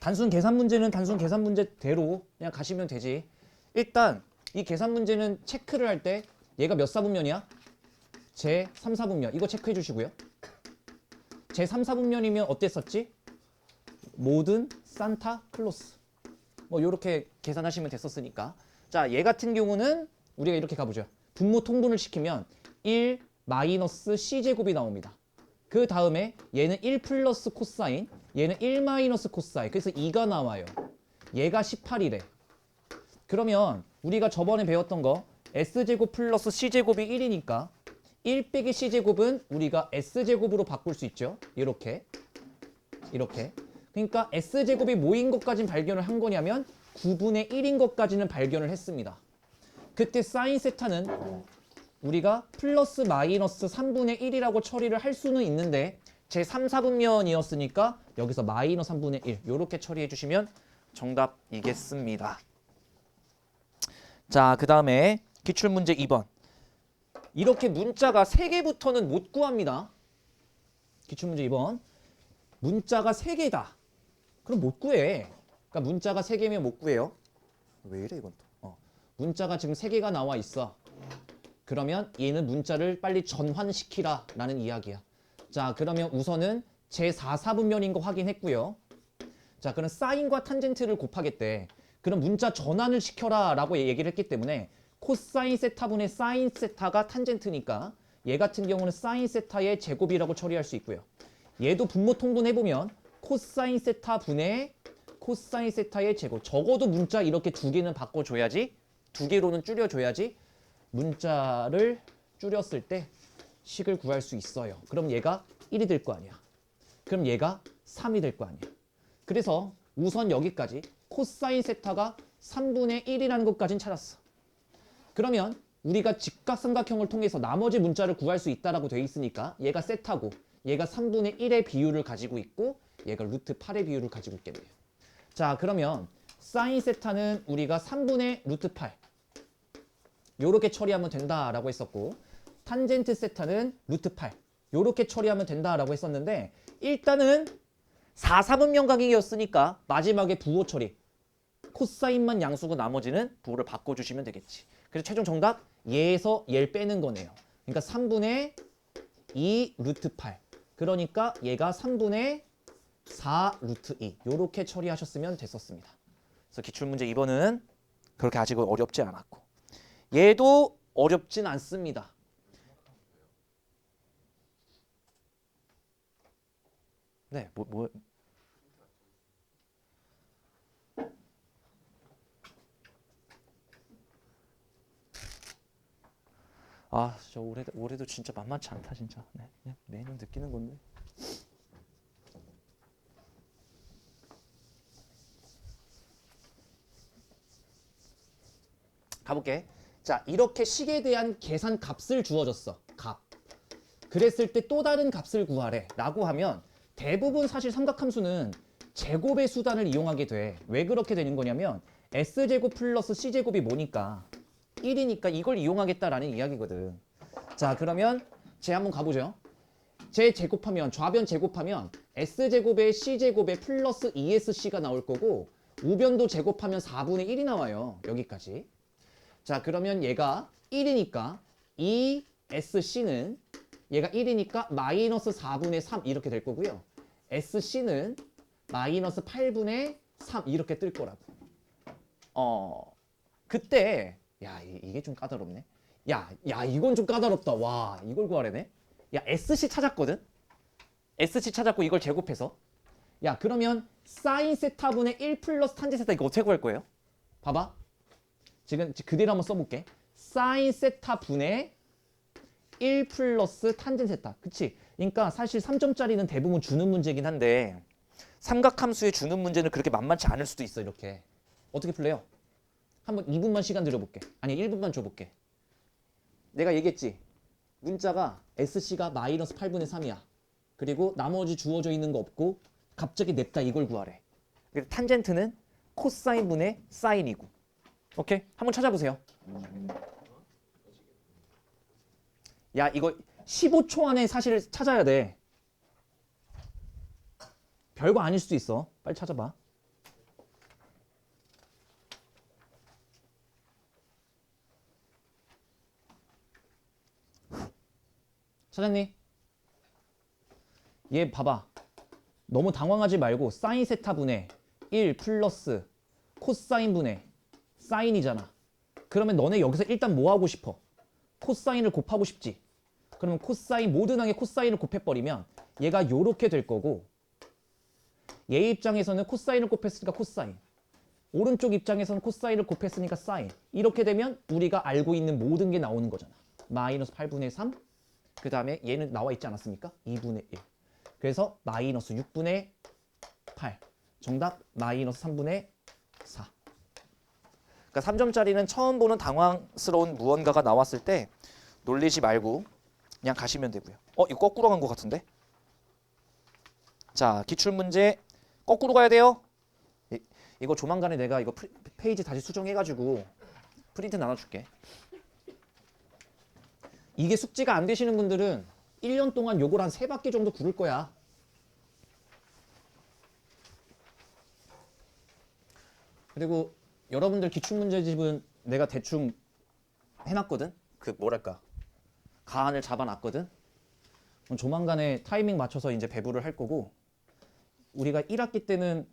단순 계산 문제는 단순 계산 문제대로 그냥 가시면 되지. 일단 이 계산 문제는 체크를 할 때 얘가 몇 사분면이야? 제 3, 4분면. 이거 체크해 주시고요. 제 3, 4분면이면 어땠었지? 모든 산타 클로스. 뭐 요렇게 계산하시면 됐었으니까. 자, 얘 같은 경우는 우리가 이렇게 가보죠. 분모 통분을 시키면 1 마이너스 c제곱이 나옵니다. 그 다음에 얘는 1 플러스 코사인, 얘는 1 마이너스 코사인. 그래서 2가 나와요. 얘가 18이래. 그러면 우리가 저번에 배웠던 거 s제곱 플러스 c제곱이 1이니까 1 빼기 c제곱은 우리가 s제곱으로 바꿀 수 있죠. 이렇게. 이렇게. 그러니까 s제곱이 뭐인 것까지는 발견을 한 거냐면 9분의 1인 것까지는 발견을 했습니다. 그때 사인 세타는 우리가 플러스 마이너스 3분의 1이라고 처리를 할 수는 있는데 제 3, 4분면이었으니까 여기서 마이너스 3분의 1 이렇게 처리해 주시면 정답이겠습니다. 자, 그 다음에 기출문제 2번. 이렇게 문자가 3개부터는 못 구합니다. 기출문제 2번. 문자가 3개다. 그럼 못 구해. 그러니까 문자가 3개면 못 구해요. 왜 이래 이건 또. 문자가 지금 3개가 나와 있어. 그러면 얘는 문자를 빨리 전환시키라 라는 이야기야. 자, 그러면 우선은 제 4, 4분면인 거 확인했고요. 자, 그럼 사인과 탄젠트를 곱하겠대. 그럼 문자 전환을 시켜라 라고 얘기를 했기 때문에 코사인 세타분의 사인 세타가 탄젠트니까 얘 같은 경우는 사인 세타의 제곱이라고 처리할 수 있고요. 얘도 분모 통분해보면 코사인 세타 분의 코사인 세타의 제곱. 적어도 문자 이렇게 2개는 바꿔줘야지, 2개로는 줄여줘야지 문자를 줄였을 때 식을 구할 수 있어요. 그럼 얘가 1이 될 거 아니야. 그럼 얘가 3이 될 거 아니야. 그래서 우선 여기까지 코사인 세타가 3분의 1이라는 것까지는 찾았어. 그러면 우리가 직각삼각형을 통해서 나머지 문자를 구할 수 있다라고 돼 있으니까 얘가 세타고 얘가 3분의 1의 비율을 가지고 있고 얘가 루트 8의 비율을 가지고 있겠네요. 자, 그러면 사인 세타는 우리가 3분의 루트 8 요렇게 처리하면 된다라고 했었고 탄젠트 세타는 루트 8 요렇게 처리하면 된다라고 했었는데 일단은 4, 4분면 강의였으니까 마지막에 부호 처리 코사인만 양수고 나머지는 부호를 바꿔주시면 되겠지. 그래서 최종 정답 얘에서 얘를 빼는 거네요. 그러니까 3분의 2 루트 8 그러니까 얘가 3분의 4 루트 2 요렇게 처리하셨으면 됐었습니다. 그래서 기출문제 2번은 그렇게 아직 어렵지 않았고 얘도 어렵진 않습니다. 네, 아, 저 올해도 진짜 만만치 않다 진짜. 네, 매년 느끼는 건데. 가볼게. 자, 이렇게 식에 대한 계산 값을 주어졌어. 값. 그랬을 때 또 다른 값을 구하래 라고 하면 대부분 사실 삼각함수는 제곱의 수단을 이용하게 돼. 왜 그렇게 되는 거냐면 S제곱 플러스 C제곱이 뭐니까 1이니까 이걸 이용하겠다라는 이야기거든. 자, 그러면 제 한번 가보죠. 제 제곱하면 좌변 제곱하면 S제곱에 C제곱에 플러스 2SC가 나올 거고 우변도 제곱하면 4분의 1이 나와요. 여기까지. 자, 그러면 얘가 1이니까 2SC는 얘가 1이니까 마이너스 4분의 3 이렇게 될 거고요. SC는 마이너스 8분의 3 이렇게 뜰 거라고. 그때 야, 이게 좀 까다롭네. 야, 이건 좀 까다롭다. 와, 이걸 구하래네. 야, SC 찾았거든? SC 찾았고 이걸 제곱해서. 야, 그러면 사인 세타분의 1 플러스 탄젠 세타 이거 어떻게 구할 거예요? 봐봐. 지금 그대로 한번 써볼게. 사인 세타 분의 1 플러스 탄젠 세타. 그치? 그러니까 사실 3점짜리는 대부분 주는 문제긴 한데 삼각함수에 주는 문제는 그렇게 만만치 않을 수도 있어. 이렇게. 어떻게 풀래요? 한번 2분만 시간 들여볼게. 아니 1분만 줘볼게. 내가 얘기했지. 문자가 SC가 마이너스 8분의 3이야. 그리고 나머지 주어져 있는 거 없고 갑자기 냅다 이걸 구하래. 탄젠트는 코사인분의 사인이고. 오케이? 한번 찾아보세요. 야, 이거 15초 안에 사실 찾아야 돼. 별거 아닐 수도 있어. 빨리 찾아봐. 찾았니? 얘 봐봐. 너무 당황하지 말고 사인 세타분의 1 플러스 코사인분의 사인이잖아. 그러면 너네 여기서 일단 뭐 하고 싶어? 코사인을 곱하고 싶지. 그러면 코사인 모든 항에 코사인을 곱해버리면 얘가 요렇게 될 거고, 얘 입장에서는 코사인을 곱했으니까 코사인, 오른쪽 입장에서는 코사인을 곱했으니까 사인. 이렇게 되면 우리가 알고 있는 모든 게 나오는 거잖아. 마이너스 8분의 3, 그 다음에 얘는 나와 있지 않았습니까? 2분의 1. 그래서 마이너스 6분의 8. 정답 마이너스 3분의 4. 그러니까 3점짜리는 처음 보는 당황스러운 무언가가 나왔을 때 놀리지 말고 그냥 가시면 되고요. 이거 거꾸로 간 것 같은데? 자, 기출문제 거꾸로 가야 돼요. 이거 조만간에 내가 이거 페이지 다시 수정해가지고 프린트 나눠줄게. 이게 숙지가 안 되시는 분들은 1년 동안 요걸 한 3바퀴 정도 구를 거야. 그리고 여러분들 기출문제집은 내가 대충 해놨거든? 그 뭐랄까, 가안을 잡아놨거든? 조만간에 타이밍 맞춰서 이제 배부를 할 거고, 우리가 1학기 때는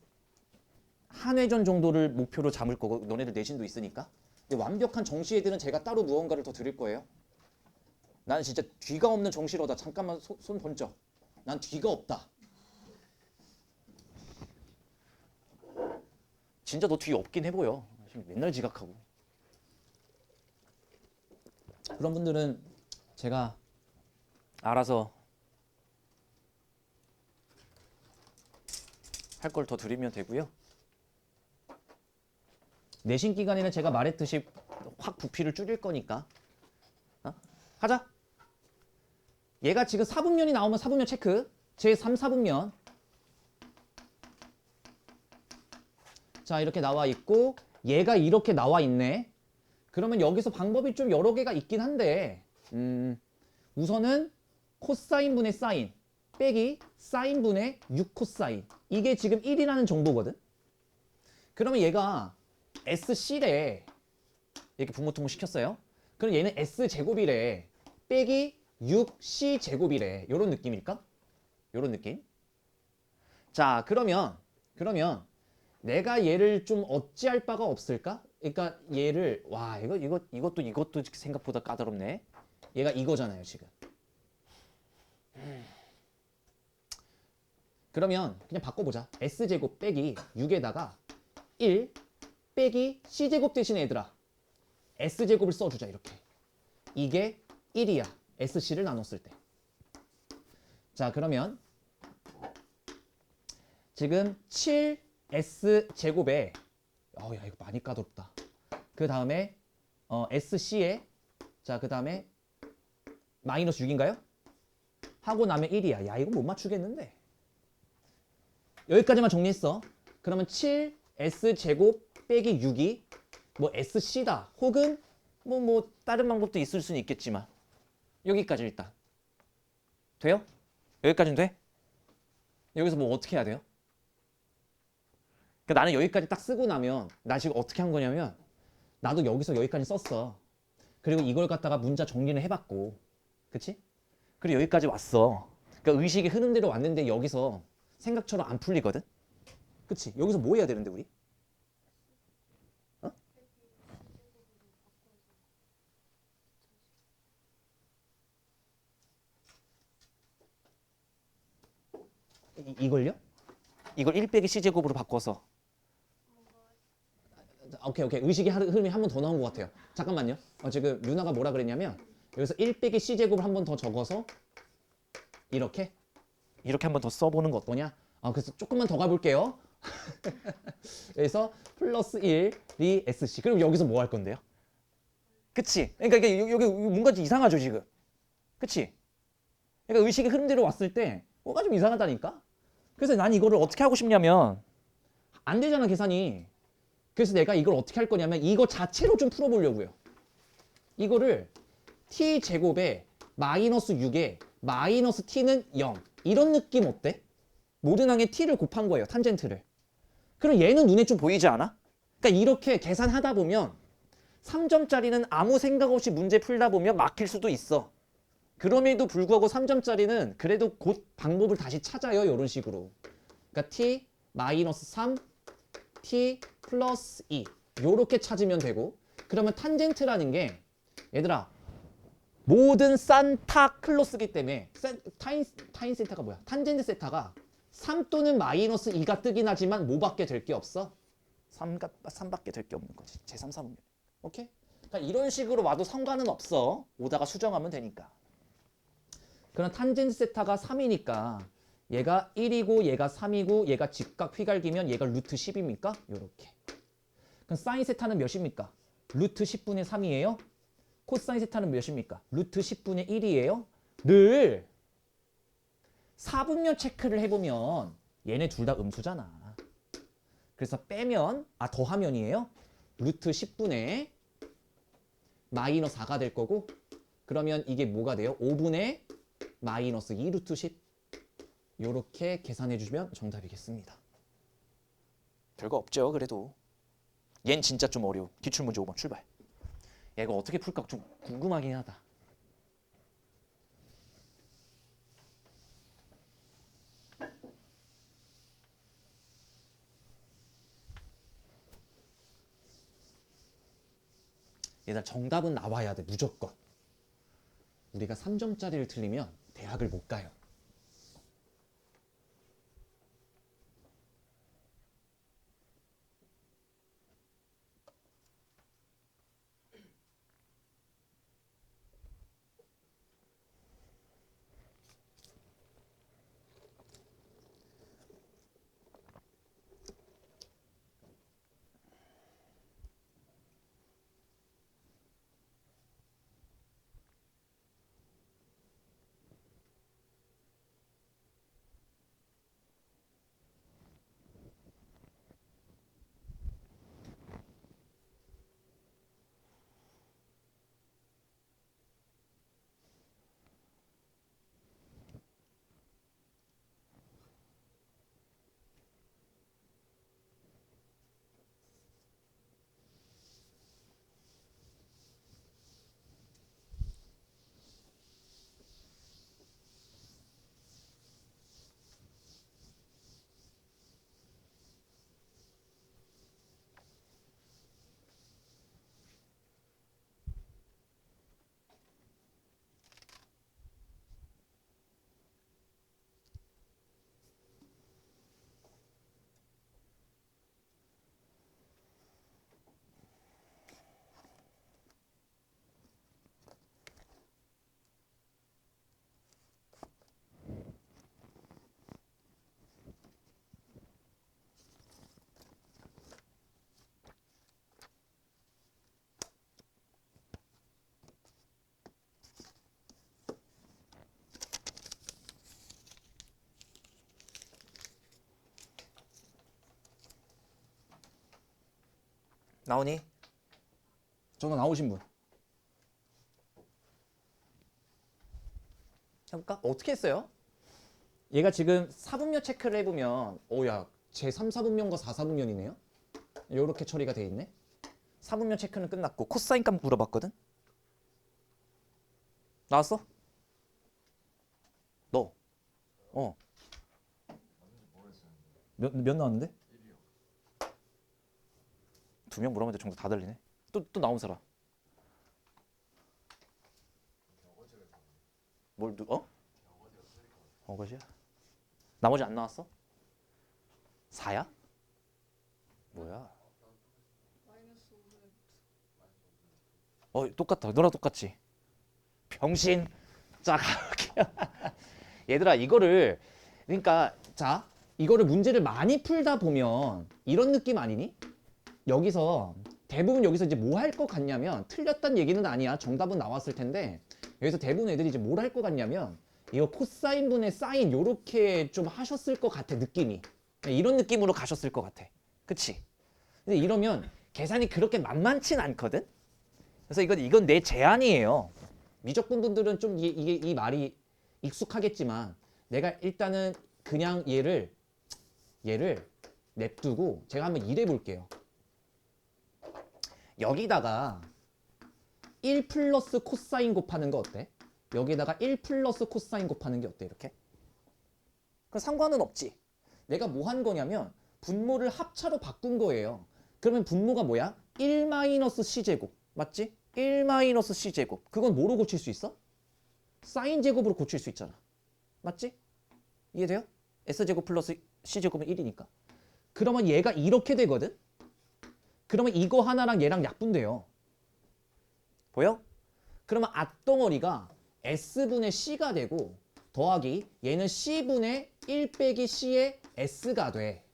한 회전 정도를 목표로 잡을 거고, 너네들 내신도 있으니까. 근데 완벽한 정시 애들은 제가 따로 무언가를 더 드릴 거예요. 나는 진짜 뒤가 없는 정시로다. 잠깐만 손 번쩍. 난 뒤가 없다. 진짜 너 뒤 없긴 해 보여. 맨날 지각하고. 그런 분들은 제가 알아서 할 걸 더 드리면 되고요. 내신 기간에는 제가 말했듯이 확 부피를 줄일 거니까. 하자. 얘가 지금 4분면이 나오면 4분면 체크. 제3 4분면. 자, 이렇게 나와 있고 얘가 이렇게 나와 있네. 그러면 여기서 방법이 좀 여러 개가 있긴 한데, 우선은 코사인분의 사인 빼기 사인분의 6코사인, 이게 지금 1이라는 정보거든. 그러면 얘가 SC래. 이렇게 분모통을 시켰어요. 그럼 얘는 S제곱이래. 빼기 6C제곱이래. 요런 느낌일까? 요런 느낌. 자, 그러면 내가 얘를 좀 어찌할 바가 없을까? 그러니까 얘를, 와, 이것도 생각보다 까다롭네. 얘가 이거잖아요, 지금. 그러면 그냥 바꿔보자. S제곱 빼기 6에다가 1 빼기 C제곱 대신에 얘들아 S제곱을 써주자. 이렇게. 이게 1이야. SC를 나눴을 때. 자, 그러면 지금 7S제곱에, 야, 이거 많이 까다롭다. 그 다음에 SC에, 자, 그 다음에 마이너스 6인가요? 하고 나면 1이야. 야, 이거 못 맞추겠는데. 여기까지만 정리했어. 그러면 7S제곱 빼기 6이 뭐 SC다. 혹은 뭐 다른 방법도 있을 수는 있겠지만 여기까지 일단 돼요? 여기까지는 돼? 여기서 뭐 어떻게 해야 돼요? 그러니까 나는 여기까지 딱 쓰고 나면 나 지금 어떻게 한 거냐면, 나도 여기서 여기까지 썼어. 그리고 이걸 갖다가 문자 정리를 해봤고, 그치? 그리고 여기까지 왔어. 그러니까 의식의 흐름대로 왔는데 여기서 생각처럼 안 풀리거든? 그치? 여기서 뭐 해야 되는데 우리? 이걸요? 이걸 1 빼기 C제곱으로 바꿔서. 오케이. 의식의 흐름이 한 번 더 나온 것 같아요. 잠깐만요. 지금 유나가 뭐라 그랬냐면, 여기서 1 빼기 C제곱을 한 번 더 적어서 이렇게 한 번 더 써보는 거 어떠냐? 그래서 조금만 더 가볼게요. 그래서 플러스 1이 SC. 그럼 여기서 뭐 할 건데요? 그치? 그러니까 이게 여기 뭔가 좀 이상하죠 지금? 그치? 그러니까 의식의 흐름대로 왔을 때 뭐가 좀 이상하다니까? 그래서 난 이거를 어떻게 하고 싶냐면, 안 되잖아 계산이. 그래서 내가 이걸 어떻게 할 거냐면 이거 자체로 좀 풀어보려고요. 이거를 t제곱에 마이너스 6에 마이너스 t는 0, 이런 느낌 어때? 모든 항에 t를 곱한 거예요, 탄젠트를. 그럼 얘는 눈에 좀 보이지 않아? 그러니까 이렇게 계산하다 보면 3점짜리는 아무 생각 없이 문제 풀다 보면 막힐 수도 있어. 그럼에도 불구하고 3점짜리는 그래도 곧 방법을 다시 찾아요. 이런 식으로. 그러니까 t 마이너스 3, t 플러스 2 요렇게 찾으면 되고 그러면 탄젠트라는 게 얘들아 모든 산타 클로스기 때문에 타인 세타가 뭐야? 탄젠트 세타가 3 또는 마이너스 2가 뜨긴 하지만 뭐밖에 될 게 없어? 3밖에 될 게 없는 거지. 제3, 4분면. 오케이? 그러니까 이런 식으로 와도 상관은 없어. 오다가 수정하면 되니까. 그럼 탄젠트 세타가 3이니까 얘가 1이고 얘가 3이고 얘가 직각 휘갈기면 얘가 루트 10입니까? 요렇게. 그럼 사인 세타는 몇입니까? 루트 10분의 3이에요. 코사인 세타는 몇입니까? 루트 10분의 1이에요. 늘 4분면 체크를 해보면 얘네 둘 다 음수잖아. 그래서 빼면 더하면이에요. 루트 10분의 마이너스 4가 될 거고 그러면 이게 뭐가 돼요? 5분의 마이너스 2 루트 10 요렇게 계산해 주시면 정답이겠습니다. 별거 없죠 그래도. 얜 진짜 좀 어려워. 기출문제 5번 출발. 야, 이거 어떻게 풀까 좀 궁금하긴 하다. 얘들아 정답은 나와야 돼 무조건. 우리가 3점짜리를 틀리면 대학을 못 가요. 나오니? 전화 나오신 분. 해볼까? 어떻게 했어요? 얘가 지금 4분면 체크를 해보면 야, 제 3, 4분면과 4, 4분면이네요? 요렇게 처리가 돼 있네? 4분면 체크는 끝났고 코사인 값 물어봤거든? 나왔어? 너? 몇 나왔는데? 2명 물어봤는데 정답 다 들리네. 또 나온 사람. 어거지야? 나머지 안 나왔어? 4야? 뭐야? 똑같다. 너랑 똑같지? 병신. 자, 가볼게요. 얘들아, 이거를 그러니까 자, 이거를 문제를 많이 풀다 보면 이런 느낌 아니니? 여기서 대부분 여기서 이제 뭐 할 것 같냐면 틀렸단 얘기는 아니야. 정답은 나왔을 텐데 여기서 대부분 애들이 이제 뭘 할 것 같냐면 이거 코사인 분의 사인 요렇게 좀 하셨을 것 같아 느낌이. 이런 느낌으로 가셨을 것 같아. 그치? 근데 이러면 계산이 그렇게 만만치 않거든? 그래서 이건 내 제안이에요. 미적분 분들은 좀 이 말이 익숙하겠지만 내가 일단은 그냥 얘를 냅두고 제가 한번 일해 볼게요. 여기다가 1 플러스 코사인 곱하는 거 어때? 여기에다가 1 플러스 코사인 곱하는 게 어때 이렇게? 그 상관은 없지. 내가 뭐 한 거냐면 분모를 합차로 바꾼 거예요. 그러면 분모가 뭐야? 1 마이너스 c제곱 맞지? 1 마이너스 c제곱 그건 뭐로 고칠 수 있어? 사인 제곱으로 고칠 수 있잖아. 맞지? 이해돼요? s제곱 플러스 c제곱은 1이니까. 그러면 얘가 이렇게 되거든? 그러면 이거 하나랑 얘랑 약분돼요. 보여? 그러면 앞덩어리가 s분의 c가 되고 더하기 얘는 c분의 1 빼기 c의 s가 돼.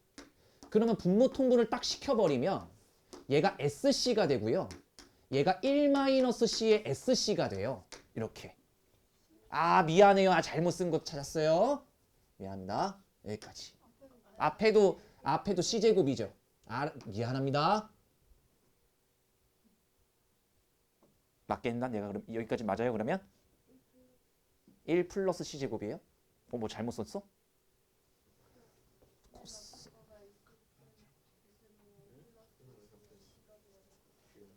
그러면 분모 통분을 딱 시켜버리면 얘가 sc가 되고요. 얘가 1 마이너스 c의 sc가 돼요. 이렇게. 아 미안해요. 아 잘못 쓴 거 찾았어요. 미안합니다. 여기까지. 앞에도 c제곱이죠. 아 미안합니다. 맞겠나? 내가 그럼 여기까지 맞아요 그러면? 1 플러스 c제곱이에요? 뭐 잘못 썼어?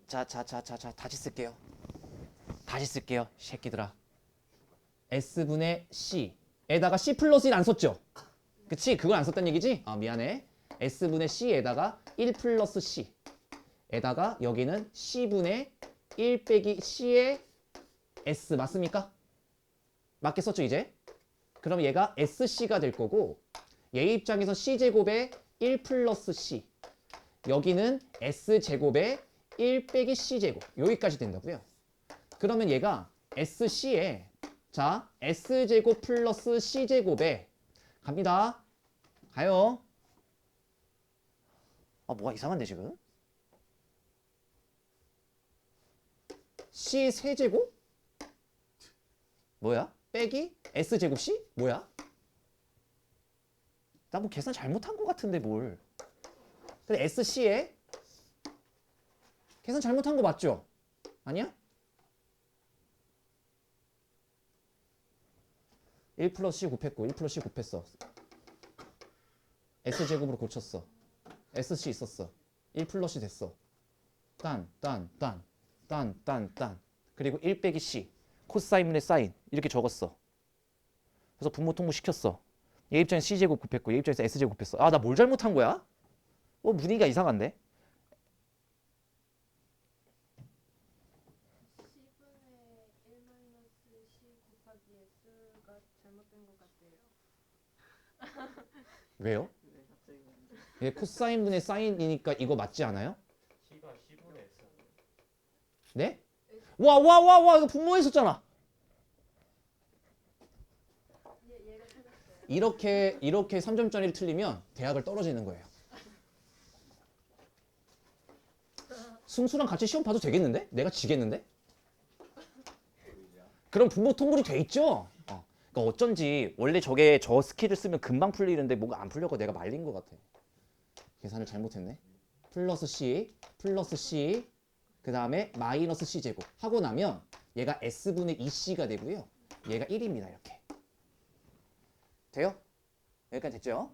자 다시 쓸게요. 다시 쓸게요 새끼들아. s분의 c에다가 c 플러스 1 안 썼죠? 그치? 그걸 안 썼단 얘기지? 아 미안해. s분의 c에다가 1 플러스 c에다가 여기는 c분의 1 빼기 c의 s 맞습니까? 맞게 썼죠 이제? 그럼 얘가 sc가 될 거고 얘 입장에서 c제곱에 1 플러스 c 여기는 s제곱에 1 빼기 c제곱 여기까지 된다고요. 그러면 얘가 sc에 자 s제곱 플러스 c제곱에 갑니다. 가요. 아 뭐가 이상한데 지금? c 세제곱? 뭐야? 빼기 s제곱 c? 뭐야? 나 뭐 계산 잘못한 것 같은데 뭘. 그래 sc에 계산 잘못한 거 맞죠? 아니야? 1 플러스 c 곱했고 1 플러스 c 곱했어. s제곱으로 고쳤어. sc 있었어. 1 플러스 c 됐어. 딴. 그리고 1 빼기 c. 코사인분의 사인. 이렇게 적었어. 그래서 분모 통분 시켰어. 얘 입장에서 c제곱 곱했고 얘 입장에서 s제곱 곱했어. 아, 나 뭘 잘못한 거야? 분위기가 이상한데? C분의 1 마이너스 C 곱하기 S가 잘못된 것 같아요. 왜요? 얘 코사인분의 사인이니까 이거 맞지 않아요? C가 C분의 S. 네? 와, 이거 분모에 있었잖아. 얘가 틀렸어요. 이렇게 3점짜리를 틀리면 대학을 떨어지는 거예요. 승수랑 같이 시험 봐도 되겠는데? 내가 지겠는데? 그럼 분모 통분이 돼 있죠? 그러니까 어쩐지 원래 저 스킬을 쓰면 금방 풀리는데 뭐가 안 풀려고 내가 말린 것 같아. 계산을 잘못했네. 플러스 C 그 다음에 마이너스 C제곱 하고 나면 얘가 S분의 2C가 되고요. 얘가 1입니다. 이렇게. 돼요? 여기까지 됐죠?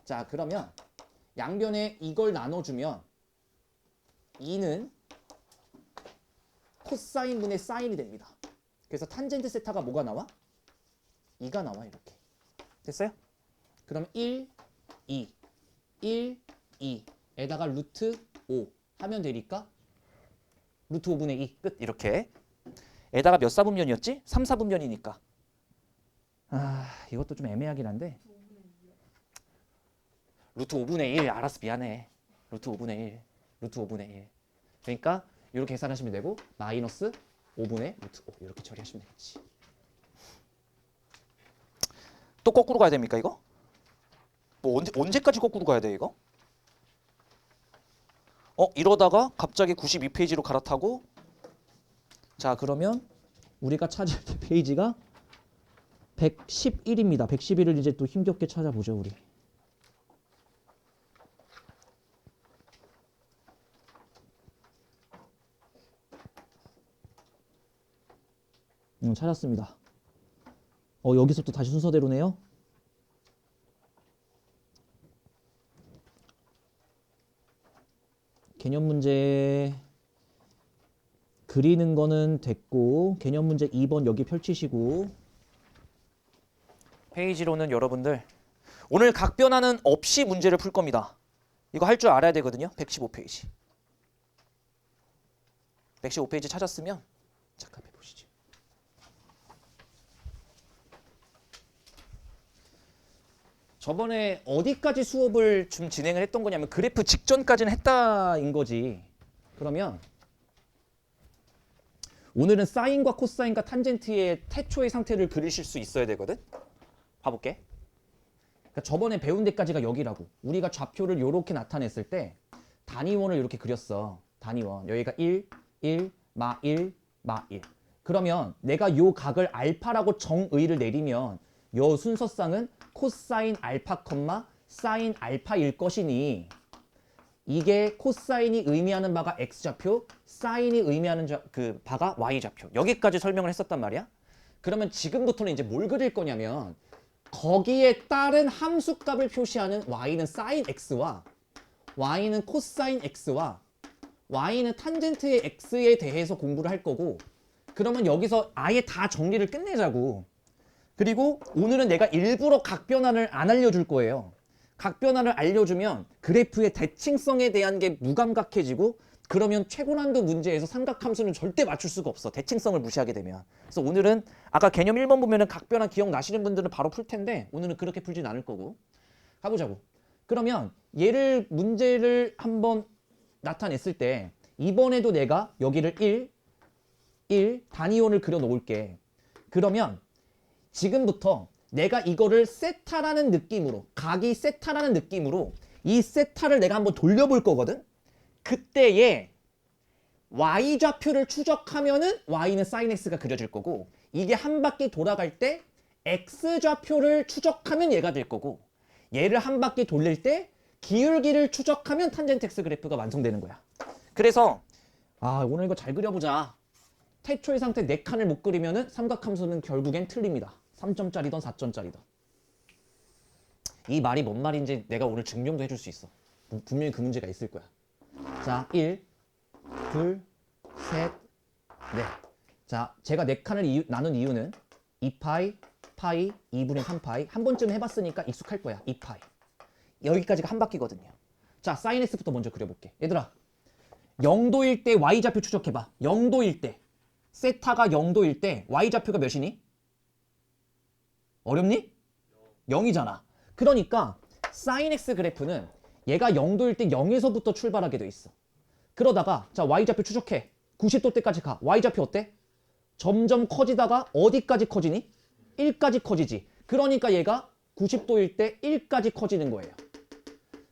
자 그러면 양변에 이걸 나눠주면 2는 코사인분의 사인이 됩니다. 그래서 탄젠트 세타가 뭐가 나와? 2가 나와 이렇게. 됐어요? 그럼 1, 2에다가 루트 5 하면 되니까 루트 5분의 2 끝. 이렇게. 에다가 몇 사분면이었지? 3, 4분면이니까. 아 이것도 좀 애매하긴 한데 루트 5분의 1 알았어 미안해. 루트 5분의 1 그러니까 이렇게 계산하시면 되고 마이너스 5분의 루트 5 이렇게 처리하시면 되겠지. 또 거꾸로 가야 됩니까 이거? 뭐 언제까지 거꾸로 가야 돼 이거? 이러다가 갑자기 92페이지로 갈아타고 자 그러면 우리가 찾을 페이지가 111입니다. 111을 이제 또 힘겹게 찾아보죠 우리. 찾았습니다. 여기서 또 다시 순서대로네요. 개념 문제 그리는 거는 됐고 개념 문제 2번 여기 펼치시고 페이지로는 여러분들 오늘 각 변화는 없이 문제를 풀 겁니다. 이거 할 줄 알아야 되거든요. 115페이지. 115페이지 찾았으면 잠깐 해보시죠. 저번에 어디까지 수업을 좀 진행을 했던 거냐면 그래프 직전까지는 했다인 거지. 그러면 오늘은 사인과 코사인과 탄젠트의 태초의 상태를 그리실 수 있어야 되거든. 봐볼게. 그러니까 저번에 배운 데까지가 여기라고. 우리가 좌표를 이렇게 나타냈을 때 단위원을 이렇게 그렸어. 단위원. 여기가 1, 1, 마 1, 마 1. 그러면 내가 요 각을 알파라고 정의를 내리면 요 순서상은 코사인 알파 컴마 사인 알파일 것이니 이게 코사인이 의미하는 바가 x좌표, 사인이 의미하는 그 바가 y좌표. 여기까지 설명을 했었단 말이야. 그러면 지금부터는 이제 뭘 그릴 거냐면 거기에 따른 함수값을 표시하는 y는 사인 x와 y는 코사인 x와 y는 탄젠트의 x에 대해서 공부를 할 거고 그러면 여기서 아예 다 정리를 끝내자고. 그리고 오늘은 내가 일부러 각 변화를 안 알려줄 거예요. 각 변화를 알려주면 그래프의 대칭성에 대한 게 무감각해지고 그러면 최고난도 문제에서 삼각함수는 절대 맞출 수가 없어. 대칭성을 무시하게 되면. 그래서 오늘은 아까 개념 1번 보면은 각 변화 기억나시는 분들은 바로 풀 텐데 오늘은 그렇게 풀진 않을 거고. 가보자고. 그러면 얘를 문제를 한번 나타냈을 때 이번에도 내가 여기를 1 단위원을 그려 놓을게. 그러면 지금부터 내가 이거를 세타라는 느낌으로 각이 세타라는 느낌으로 이 세타를 내가 한번 돌려볼 거거든. 그때에 y좌표를 추적하면은 y는 sin x가 그려질 거고 이게 한 바퀴 돌아갈 때 x좌표를 추적하면 얘가 될 거고 얘를 한 바퀴 돌릴 때 기울기를 추적하면 탄젠트 x 그래프가 완성되는 거야. 그래서 오늘 이거 잘 그려보자. 태초의 상태 4칸을 못 그리면은 삼각함수는 결국엔 틀립니다. 3점짜리든 4점짜리든. 이 말이 뭔 말인지 내가 오늘 증명도 해줄 수 있어. 분명히 그 문제가 있을 거야. 자, 1, 2, 셋, 넷. 자, 제가 4칸을 나눈 이유는 2파이, 파이, 2분의 3파이. 한 번쯤 해봤으니까 익숙할 거야. 2파이. 여기까지가 한 바퀴거든요. 자, 사인 x부터 먼저 그려볼게. 얘들아, 0도일 때 y좌표 추적해봐. 0도일 때. 세타가 0도일 때 y좌표가 몇이니? 어렵니? 0이잖아. 그러니까 sin x 그래프는 얘가 0도일 때 0에서부터 출발하게 돼 있어. 그러다가 자 y좌표 추적해. 90도 때까지 가. y좌표 어때? 점점 커지다가 어디까지 커지니? 1까지 커지지. 그러니까 얘가 90도일 때 1까지 커지는 거예요.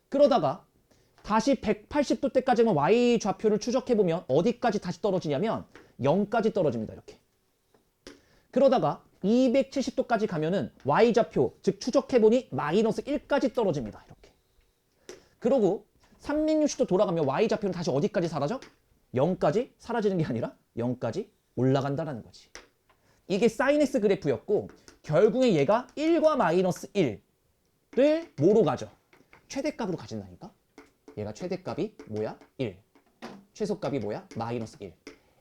그러다가 다시 180도 때까지만 y좌표를 추적해보면 어디까지 다시 떨어지냐면 0까지 떨어집니다. 이렇게. 그러다가 270도까지 가면은 y좌표, 즉 추적해보니 마이너스 1까지 떨어집니다. 이렇게. 그러고 360도 돌아가면 y좌표는 다시 어디까지 사라져? 0까지 사라지는 게 아니라 0까지 올라간다라는 거지. 이게 sin x 그래프였고 결국에 얘가 1과 마이너스 1을 뭐로 가죠? 최대값으로 가진다니까? 얘가 최대값이 뭐야? 1. 최소값이 뭐야? 마이너스 1.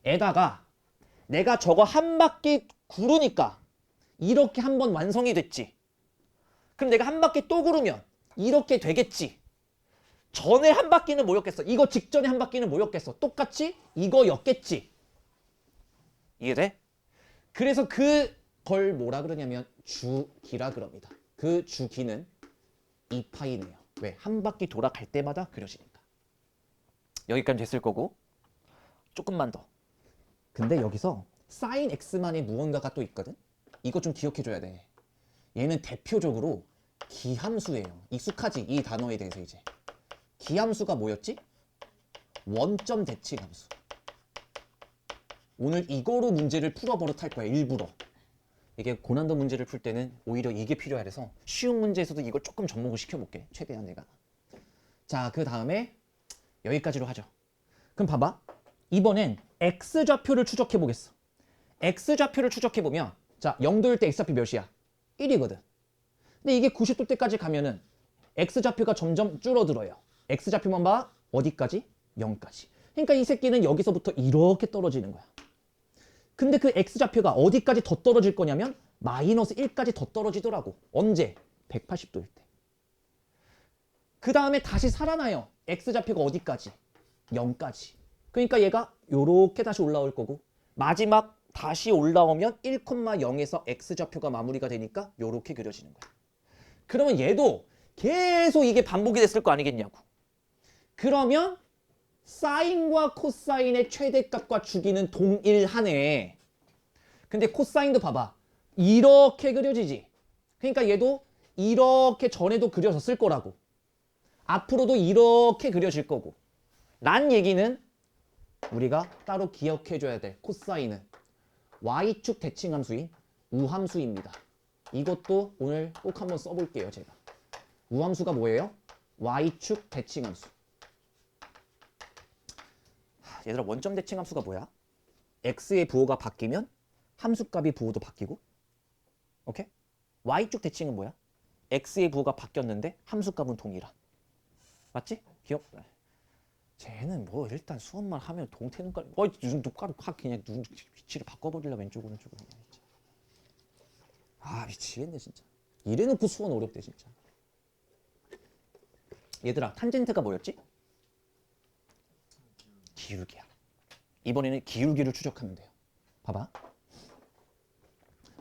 에다가 내가 저거 한 바퀴 구르니까 이렇게 한번 완성이 됐지. 그럼 내가 한 바퀴 또 구르면 이렇게 되겠지. 전에 한 바퀴는 뭐였겠어? 이거 직전에 한 바퀴는 뭐였겠어? 똑같이 이거였겠지. 이해돼? 그래서 그걸 뭐라 그러냐면 주기라 그럽니다. 그 주기는 2파이네요. 왜? 한 바퀴 돌아갈 때마다 그려지니까. 여기까지 됐을 거고 조금만 더. 근데 여기서 sin x만의 무언가가 또 있거든? 이거 좀 기억해줘야 돼. 얘는 대표적으로 기함수예요. 익숙하지? 이 단어에 대해서 이제. 기함수가 뭐였지? 원점 대칭함수. 오늘 이거로 문제를 풀어버릇할 거야. 일부러. 이게 고난도 문제를 풀 때는 오히려 이게 필요해서 쉬운 문제에서도 이걸 조금 접목을 시켜볼게. 최대한 내가. 자, 그 다음에 여기까지로 하죠. 그럼 봐봐. 이번엔 x좌표를 추적해보겠어. x좌표를 추적해보면 자 0도일 때 x좌표 몇이야? 1이거든. 근데 이게 90도 때까지 가면은 x좌표가 점점 줄어들어요. x좌표만 봐. 어디까지? 0까지. 그러니까 이 새끼는 여기서부터 이렇게 떨어지는 거야. 근데 그 x좌표가 어디까지 더 떨어질 거냐면 마이너스 1까지 더 떨어지더라고. 언제? 180도일 때. 그 다음에 다시 살아나요. x좌표가 어디까지? 0까지. 그러니까 얘가 요렇게 다시 올라올 거고 마지막 다시 올라오면 1,0에서 x좌표가 마무리가 되니까 요렇게 그려지는 거야. 그러면 얘도 계속 이게 반복이 됐을 거 아니겠냐고. 그러면 사인과 코사인의 최대값과 주기는 동일하네. 근데 코사인도 봐봐. 이렇게 그려지지. 그러니까 얘도 이렇게 전에도 그려졌을 거라고. 앞으로도 이렇게 그려질 거고. 란 얘기는 우리가 따로 기억해줘야 될 코사인은 y축 대칭함수인 우함수입니다. 이것도 오늘 꼭 한번 써볼게요. 제가. 우함수가 뭐예요? y축 대칭함수. 얘들아 원점 대칭함수가 뭐야? x의 부호가 바뀌면 함수값이 부호도 바뀌고 오케이? y축 대칭은 뭐야? x의 부호가 바뀌었는데 함수값은 동일한. 맞지? 기억? 쟤는 뭐 일단 수업만 하면 동태 눈깔 눈 눈가루 확 그냥 눈 위치를 바꿔버리려 왼쪽으로 왼쪽으로. 아 미치겠네 진짜. 이래놓고 수원 어렵대 진짜. 얘들아 탄젠트가 뭐였지? 기울기야. 이번에는 기울기를 추적하면 돼요. 봐봐.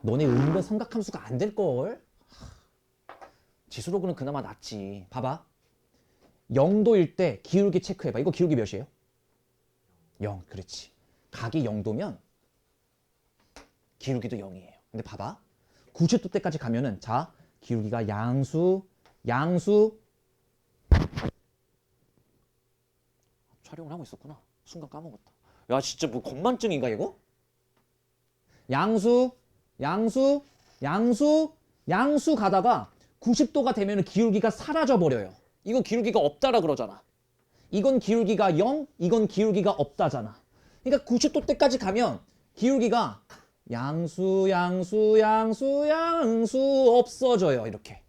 너네 은근 삼각함수가 안 될걸? 지수로그는 그나마 낫지. 봐봐. 0도일 때 기울기 체크해봐. 이거 기울기 몇이에요? 0. 그렇지. 각이 0도면 기울기도 0이에요. 근데 봐봐. 90도 때까지 가면은 자 기울기가 양수 촬영을 하고 있었구나. 순간 까먹었다. 야 진짜 뭐 건만증인가 이거? 양수 가다가 90도가 되면 기울기가 사라져 버려요. 이거 기울기가 없다라 그러잖아. 이건 기울기가 0, 이건 기울기가 없다잖아. 그러니까 90도 때까지 가면 기울기가 양수 없어져요. 이렇게.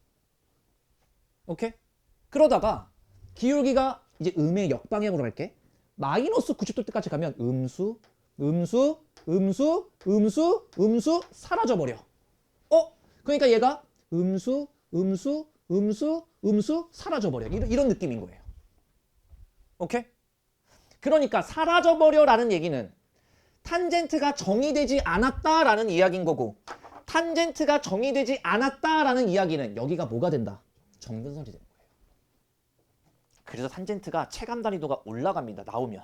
오케이? 그러다가 기울기가 이제 음의 역방향으로 갈게. 마이너스 90도 때까지 가면 음수 사라져 버려. 그러니까 얘가 음수 사라져 버려. 이런 느낌인 거예요. 오케이? 그러니까 사라져 버려라는 얘기는 탄젠트가 정의되지 않았다라는 이야기인 거고 탄젠트가 정의되지 않았다라는 이야기는 여기가 뭐가 된다? 정근선이 되는 거예요. 그래서 탄젠트가 체감 단위도가 올라갑니다. 나오면.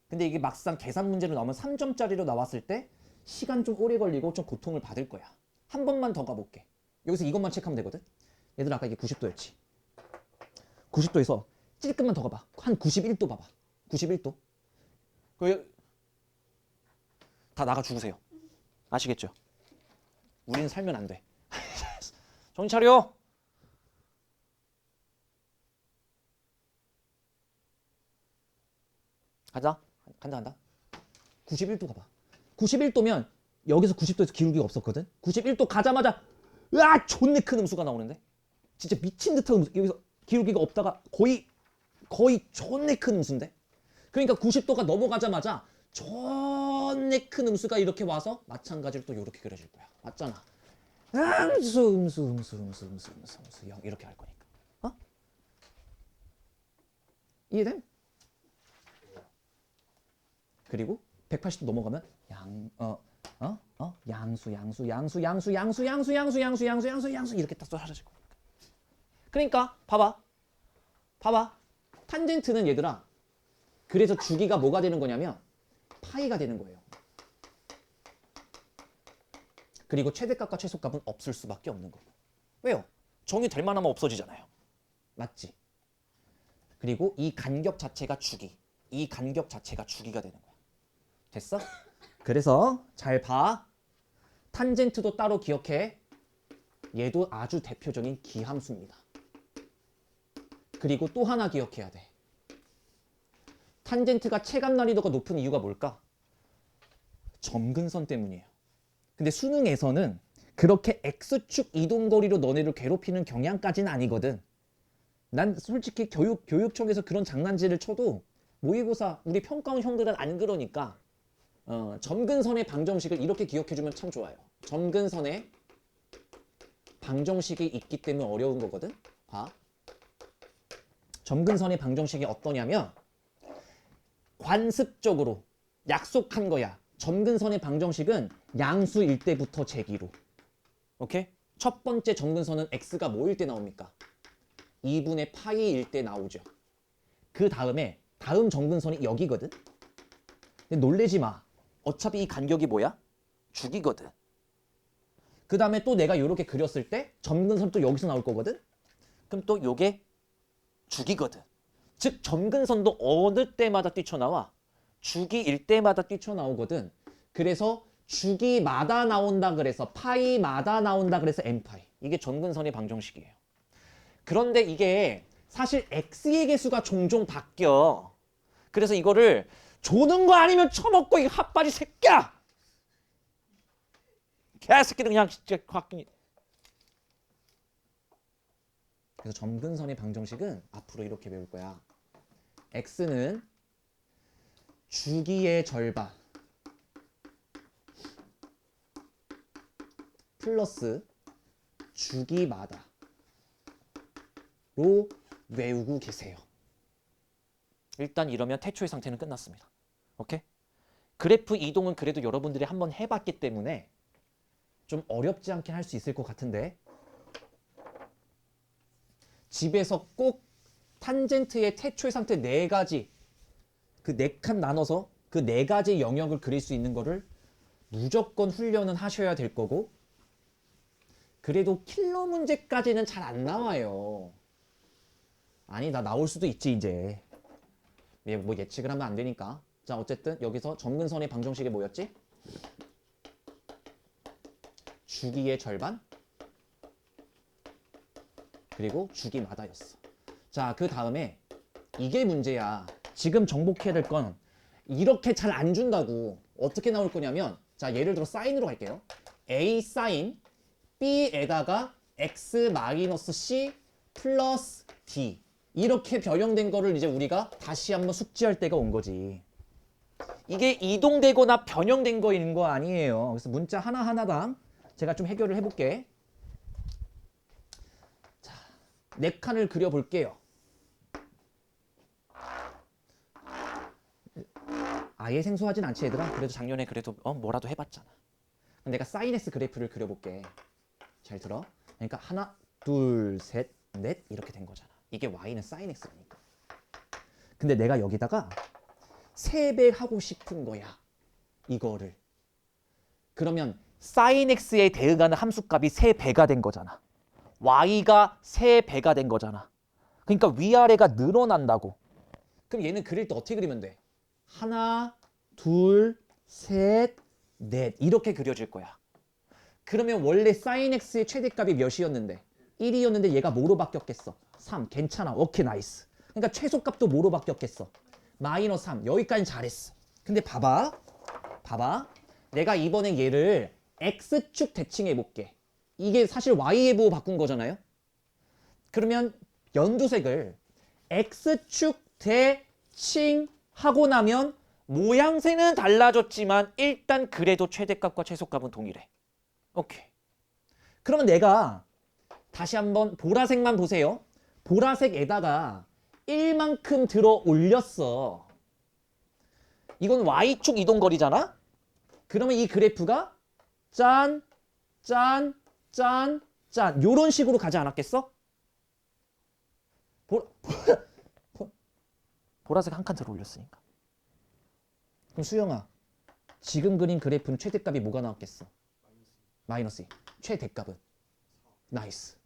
근데 이게 막상 계산 문제로 나오면 3점짜리로 나왔을 때 시간 좀 오래 걸리고 좀 고통을 받을 거야. 한 번만 더 가볼게. 여기서 이것만 체크하면 되거든. 얘들아 아까 이게 90도였지. 90도에서 찔끔만 더 가봐. 한 91도 봐봐. 91도. 다 나가 죽으세요. 아시겠죠? 우리는 살면 안 돼. 정신 차려. 간다. 91도 가봐. 91도면 여기서 90도에서 기울기가 없었거든. 91도 가자마자 으아 존내 큰 음수가 나오는데 진짜 미친 듯한 음수. 여기서 기울기가 없다가 거의 존내 큰 음수인데. 그러니까 90도가 넘어가자마자 존내 큰 음수가 이렇게 와서 마찬가지로 또 이렇게 그려질 거야. 맞잖아. 음수 0 이렇게 할 거니까. 이해돼? 그리고 180도 넘어가면 양수 이렇게 딱 사라질 거니까. 그러니까 봐봐. 탄젠트는 얘들아 그래서 주기가 뭐가 되는 거냐면 파이가 되는 거예요. 그리고 최대값과 최소값은 없을 수밖에 없는 거고. 왜요? 정의될 만하면 없어지잖아요. 맞지? 그리고 이 간격 자체가 주기. 이 간격 자체가 주기가 되는 거야. 됐어? 그래서 잘 봐. 탄젠트도 따로 기억해. 얘도 아주 대표적인 기함수입니다. 그리고 또 하나 기억해야 돼. 탄젠트가 체감 난이도가 높은 이유가 뭘까? 점근선 때문이에요. 근데 수능에서는 그렇게 X축 이동거리로 너네를 괴롭히는 경향까지는 아니거든. 난 솔직히 교육청에서 그런 장난질을 쳐도 모의고사 우리 평가원 형들은 안 그러니까 점근선의 방정식을 이렇게 기억해주면 참 좋아요. 점근선의 방정식이 있기 때문에 어려운 거거든. 봐. 점근선의 방정식이 어떠냐면 관습적으로 약속한 거야. 점근선의 방정식은 양수일 때부터 제기로. 오케이? 첫 번째 점근선은 x가 뭐일 때 나옵니까? 2분의 파이일 때 나오죠. 그 다음에 다음 점근선이 여기거든. 근데 놀래지 마. 어차피 이 간격이 뭐야? 죽이거든. 그 다음에 또 내가 이렇게 그렸을 때 점근선 또 여기서 나올 거거든. 그럼 또 요게 죽이거든. 즉 점근선도 어느 때마다 뛰쳐나와? 주기일 때마다 뛰쳐나오거든. 그래서 주기마다 나온다 그래서 파이마다 나온다 그래서 n파이. 이게 점근선의 방정식이에요. 그런데 이게 사실 x의 개수가 종종 바뀌어. 그래서 이거를 조는 거 아니면 쳐먹고 이 핫바지 새끼야! 개새끼들 그냥 진짜 확. 그래서 점근선의 방정식은 앞으로 이렇게 배울 거야. x는 주기의 절반 플러스 주기마다로 외우고 계세요. 일단 이러면 태초의 상태는 끝났습니다. 오케이? 그래프 이동은 그래도 여러분들이 한번 해봤기 때문에 좀 어렵지 않게 할 수 있을 것 같은데 집에서 꼭 탄젠트의 태초의 상태 4가지 그 4칸 나눠서 그 4가지 영역을 그릴 수 있는 거를 무조건 훈련은 하셔야 될 거고 그래도 킬러 문제까지는 잘 안 나와요. 아니 나 나올 수도 있지 이제. 뭐 예측을 하면 안 되니까. 자 어쨌든 여기서 점근선의 방정식이 뭐였지? 주기의 절반 그리고 주기마다였어. 자 그 다음에 이게 문제야. 지금 정복해야 될 건 이렇게 잘 안 준다고. 어떻게 나올 거냐면 자 예를 들어 사인으로 갈게요. A 사인 B에다가 X 마이너스 C 플러스 D 이렇게 변형된 거를 이제 우리가 다시 한번 숙지할 때가 온 거지. 이게 이동되거나 변형된 거인 거 아니에요. 그래서 문자 하나하나당 제가 좀 해결을 해볼게. 자, 4칸을 그려볼게요. 아예 생소하진 않지 얘들아. 그래도 작년에 그래도 뭐라도 해봤잖아. 내가 사인 X 그래프를 그려볼게. 잘 들어. 그러니까 하나, 둘, 셋, 넷 이렇게 된 거잖아. 이게 y는 사인 X라니까. 근데 내가 여기다가 3배 하고 싶은 거야. 이거를. 그러면 사인 X에 대응하는 함수값이 3배가 된 거잖아. y가 3배가 된 거잖아. 그러니까 위아래가 늘어난다고. 그럼 얘는 그릴 때 어떻게 그리면 돼? 하나, 둘, 셋, 넷 이렇게 그려질 거야. 그러면 원래 사인 X의 최대값이 몇이었는데? 1이었는데 얘가 뭐로 바뀌었겠어? 3. 괜찮아. 오케이 나이스. 그러니까 최소값도 뭐로 바뀌었겠어? 마이너스 3. 여기까지 잘했어. 근데 봐봐. 내가 이번에 얘를 X축 대칭해 볼게. 이게 사실 Y의 보호 바꾼 거잖아요. 그러면 연두색을 X축 대칭하고 나면 모양새는 달라졌지만 일단 그래도 최대값과 최소값은 동일해. 오케이. 그러면 내가 다시 한번 보라색만 보세요. 보라색에다가 1만큼 들어 올렸어. 이건 Y축 이동거리잖아? 그러면 이 그래프가 짠, 짠, 짠, 짠 요런 식으로 가지 않았겠어? 보라색 한 칸 들어 올렸으니까. 그럼 수영아, 지금 그린 그래프는 최대값이 뭐가 나왔겠어? 마이너스 2. 최대값은? 나이스.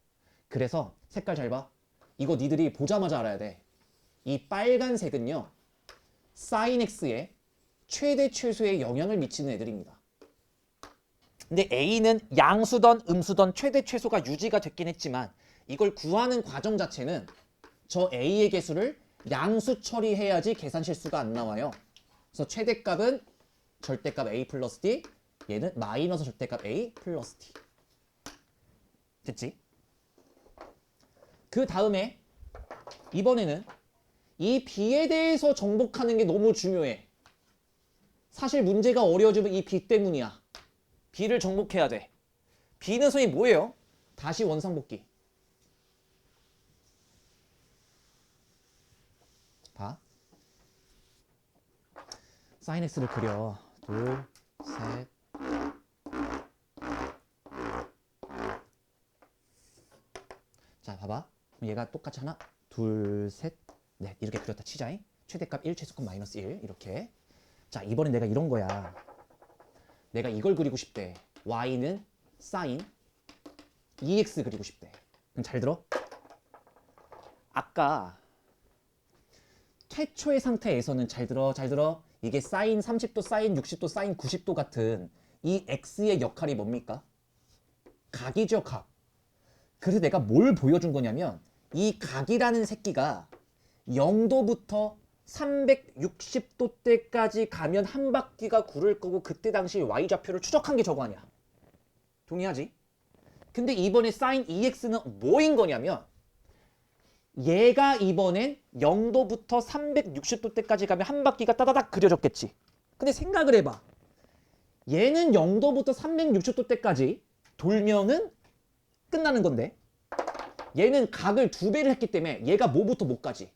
그래서 색깔 잘 봐. 이거 니들이 보자마자 알아야 돼. 이 빨간색은요. 사인 X에 최대 최소의 영향을 미치는 애들입니다. 근데 A는 양수던 음수던 최대 최소가 유지가 됐긴 했지만 이걸 구하는 과정 자체는 저 A의 개수를 양수 처리해야지 계산 실수가 안 나와요. 그래서 최대값은 절대값 A 플러스 D, 얘는 마이너스 절대값 A 플러스 D. 됐지? 그 다음에 이번에는 이 b에 대해서 정복하는 게 너무 중요해. 사실 문제가 어려워지면 이 b 때문이야. b를 정복해야 돼. b는 선생님 뭐예요? 다시 원상복귀. 봐. 사인 x를 그려. 둘, 셋. 자, 봐봐. 그럼 얘가 똑같이 하나, 둘, 셋, 넷. 이렇게 그렸다 치자잉. 최대값 1, 최소값 마이너스 1. 이렇게. 자, 이번엔 내가 이런 거야. 내가 이걸 그리고 싶대. y는 사인 2x 그리고 싶대. 그럼 잘 들어. 아까 최초의 상태에서는 잘 들어. 이게 사인 30도, 사인 60도, 사인 90도 같은 이 x의 역할이 뭡니까? 각이죠, 각. 그래서 내가 뭘 보여준 거냐면 이 각이라는 새끼가 0도부터 360도 때까지 가면 한 바퀴가 구를 거고 그때 당시 y좌표를 추적한 게 저거 아니야. 동의하지? 근데 이번에 사인 2x는 뭐인 거냐면 얘가 이번엔 0도부터 360도 때까지 가면 한 바퀴가 따다닥 그려졌겠지. 근데 생각을 해봐. 얘는 0도부터 360도 때까지 돌면은 끝나는 건데 얘는 각을 2배를 했기 때문에 얘가 뭐부터 뭐까지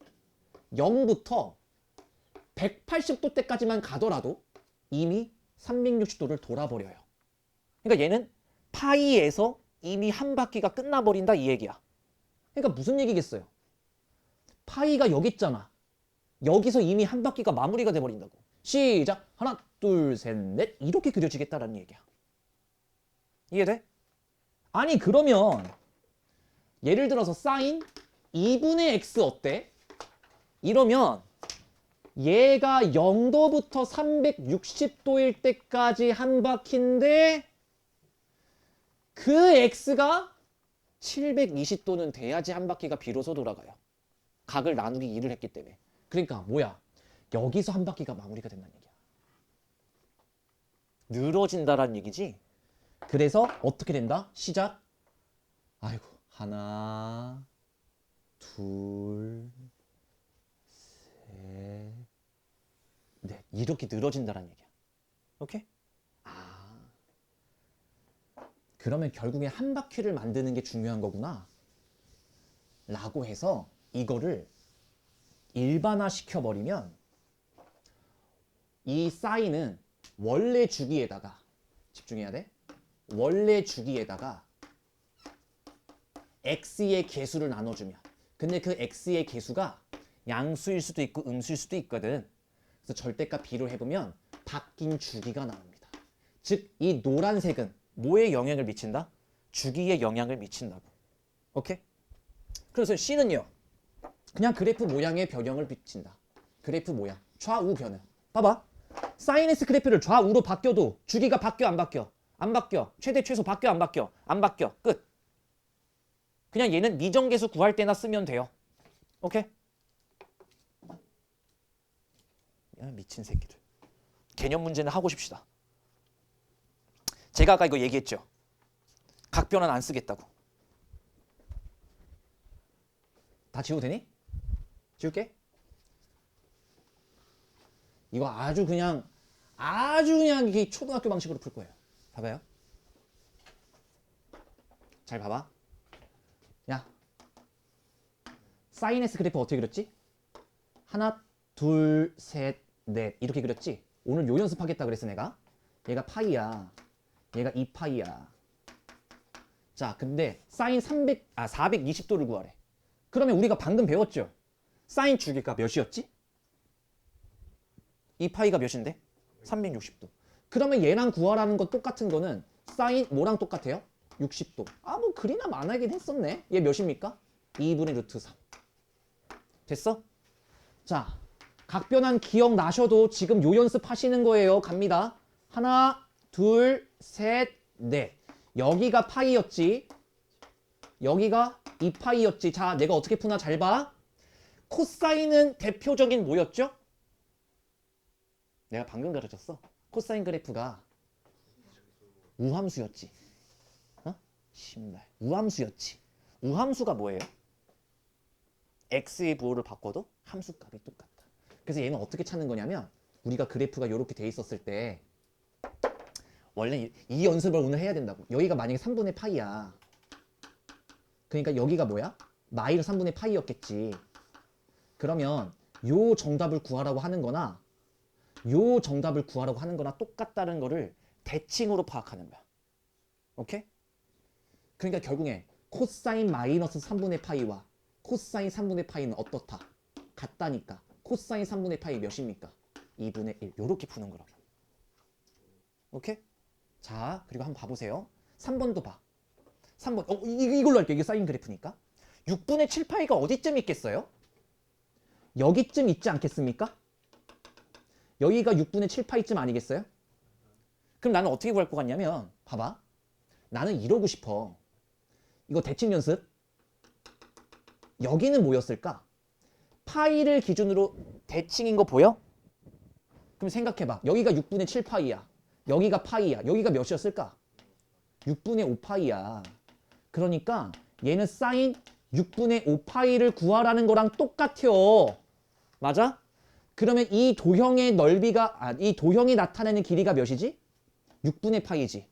0부터 180도 때까지만 가더라도 이미 360도를 돌아버려요. 그러니까 얘는 파이에서 이미 한 바퀴가 끝나버린다 이 얘기야. 그러니까 무슨 얘기겠어요? 파이가 여기 있잖아. 여기서 이미 한 바퀴가 마무리가 돼버린다고. 시작! 하나, 둘, 셋, 넷 이렇게 그려지겠다라는 얘기야. 이해돼? 아니 그러면 예를 들어서 사인 2분의 x 어때? 이러면 얘가 0도부터 360도일 때까지 한 바퀴인데 그 x가 720도는 돼야지 한 바퀴가 비로소 돌아가요. 각을 나누기 2를 했기 때문에. 그러니까 뭐야? 여기서 한 바퀴가 마무리가 된다는 얘기야. 늘어진다라는 얘기지. 그래서 어떻게 된다? 시작. 아이고 하나 둘 셋 넷 이렇게 늘어진다라는 얘기야. 오케이? 아 그러면 결국에 한 바퀴를 만드는 게 중요한 거구나 라고 해서 이거를 일반화 시켜버리면 이 사인은 원래 주기에다가 집중해야 돼. 원래 주기에다가 x의 개수를 나눠주면 근데 그 x의 개수가 양수일 수도 있고 음수일 수도 있거든. 그래서 절대값 b로 해보면 바뀐 주기가 나옵니다. 즉 이 노란색은 뭐에 영향을 미친다? 주기에 영향을 미친다고. 오케이? 그래서 c는요. 그냥 그래프 모양의 변형을 비친다. 그래프 모양. 좌우 변형. 봐봐. 사인 S 그래프를 좌우로 바뀌어도 주기가 바뀌어 안 바뀌어? 안 바뀌어. 최대 최소 바뀌어 안 바뀌어? 안 바뀌어. 끝. 그냥 얘는 미정계수 구할 때나 쓰면 돼요. 오케이? 야, 미친 새끼들. 개념 문제는 하고 싶시다. 제가 아까 이거 얘기했죠. 각변은 안 쓰겠다고. 다 지워도 되니? 지울게. 이거 아주 그냥 이게 초등학교 방식으로 풀 거예요. 봐봐요. 잘 봐봐. 야, 사인 S 그래프 어떻게 그렸지? 하나, 둘, 셋, 넷 이렇게 그렸지? 오늘 요 연습하겠다 그랬어 내가. 얘가 파이야. 얘가 2파이야. 자, 근데 사인 420도를 구하래. 그러면 우리가 방금 배웠죠? 사인 주기가 몇이었지? 2파이가 몇인데? 360도. 그러면 얘랑 구하라는 건 똑같은 거는 사인 뭐랑 똑같아요? 60도. 아, 뭐 그리나 마나긴 했었네. 얘 몇입니까? 2분의 루트 3. 됐어? 자, 각변환 기억나셔도 지금 요 연습하시는 거예요. 갑니다. 하나, 둘, 셋, 넷. 여기가 파이였지. 여기가 2파이였지. 자, 내가 어떻게 푸나 잘 봐. 코사인은 대표적인 뭐였죠? 내가 방금 가르쳤어. 코사인 그래프가 우함수였지. 어? 신발. 우함수였지. 우함수가 뭐예요? x의 부호를 바꿔도 함수값이 똑같다. 그래서 얘는 어떻게 찾는 거냐면 우리가 그래프가 이렇게 돼 있었을 때 원래 이 연습을 오늘 해야 된다고. 여기가 만약에 3분의 파이야. 그러니까 여기가 뭐야? 마이너스 3분의 파이였겠지. 그러면 요 정답을 구하라고 하는 거나 요 정답을 구하라고 하는 거나 똑같다는 거를 대칭으로 파악하는 거야. 오케이? 그러니까 결국에 코사인 마이너스 3분의 파이와 코사인 3분의 파이는 어떻다? 같다니까. 코사인 3분의 파이 몇입니까? 2분의 1. 요렇게 푸는 거라고. 오케이? 자, 그리고 한번 봐보세요. 3번도 봐. 3번. 이걸로 할게요. 이게 사인 그래프니까. 6분의 7 파이가 어디쯤 있겠어요? 여기쯤 있지 않겠습니까? 여기가 6분의 7 파이쯤 아니겠어요? 그럼 나는 어떻게 구할 것 같냐면 봐봐. 나는 이러고 싶어. 이거 대칭 연습. 여기는 뭐였을까? 파이를 기준으로 대칭인 거 보여? 그럼 생각해봐. 여기가 6분의 7 파이야. 여기가 파이야. 여기가 몇이었을까? 6분의 5 파이야. 그러니까 얘는 사인 6분의 5 파이를 구하라는 거랑 똑같아요. 맞아? 그러면 이 도형의 넓이가 이 도형이 나타내는 길이가 몇이지? 6분의 파이지.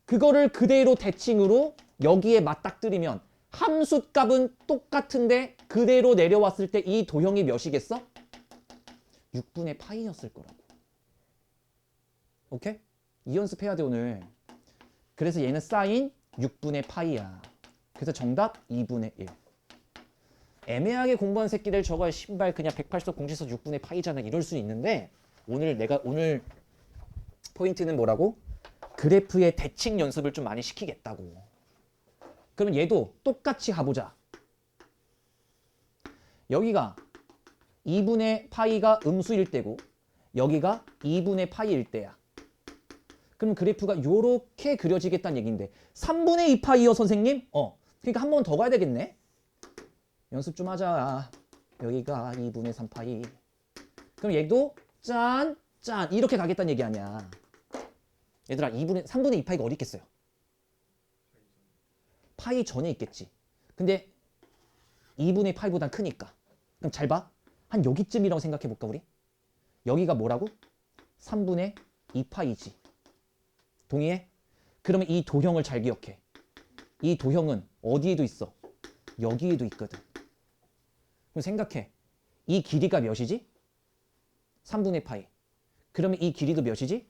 그거를 그대로 대칭으로 여기에 맞닥뜨리면 함수 값은 똑같은데 그대로 내려왔을 때 이 도형이 몇이겠어? 6분의 파이였을 거라고. 오케이? 이 연습해야 돼 오늘. 그래서 얘는 사인 6분의 파이야. 그래서 정답 2분의 1. 애매하게 공부한 새끼들 저거 신발 그냥 180도 공지서 6분의 파이잖아 이럴 수 있는데 오늘 포인트는 뭐라고? 그래프의 대칭 연습을 좀 많이 시키겠다고. 그러면 얘도 똑같이 가보자. 여기가 2분의 파이가 음수일 때고 여기가 2분의 파이일 때야. 그럼 그래프가 요렇게 그려지겠다는 얘기인데 3분의 2 파이요 선생님? 그러니까 한 번 더 가야 되겠네. 연습 좀 하자. 여기가 2분의 3 파이. 그럼 얘도 짠 이렇게 가겠다는 얘기 아니야. 얘들아 3분의 2 파이가 어디 있겠어요? 파이 전에 있겠지. 근데 2분의 파이보단 크니까. 그럼 잘 봐. 한 여기쯤이라고 생각해 볼까 우리? 여기가 뭐라고? 3분의 2 파이지. 동의해? 그러면 이 도형을 잘 기억해. 이 도형은 어디에도 있어? 여기에도 있거든. 그럼 생각해. 이 길이가 몇이지? 3분의 파이. 그러면 이 길이도 몇이지?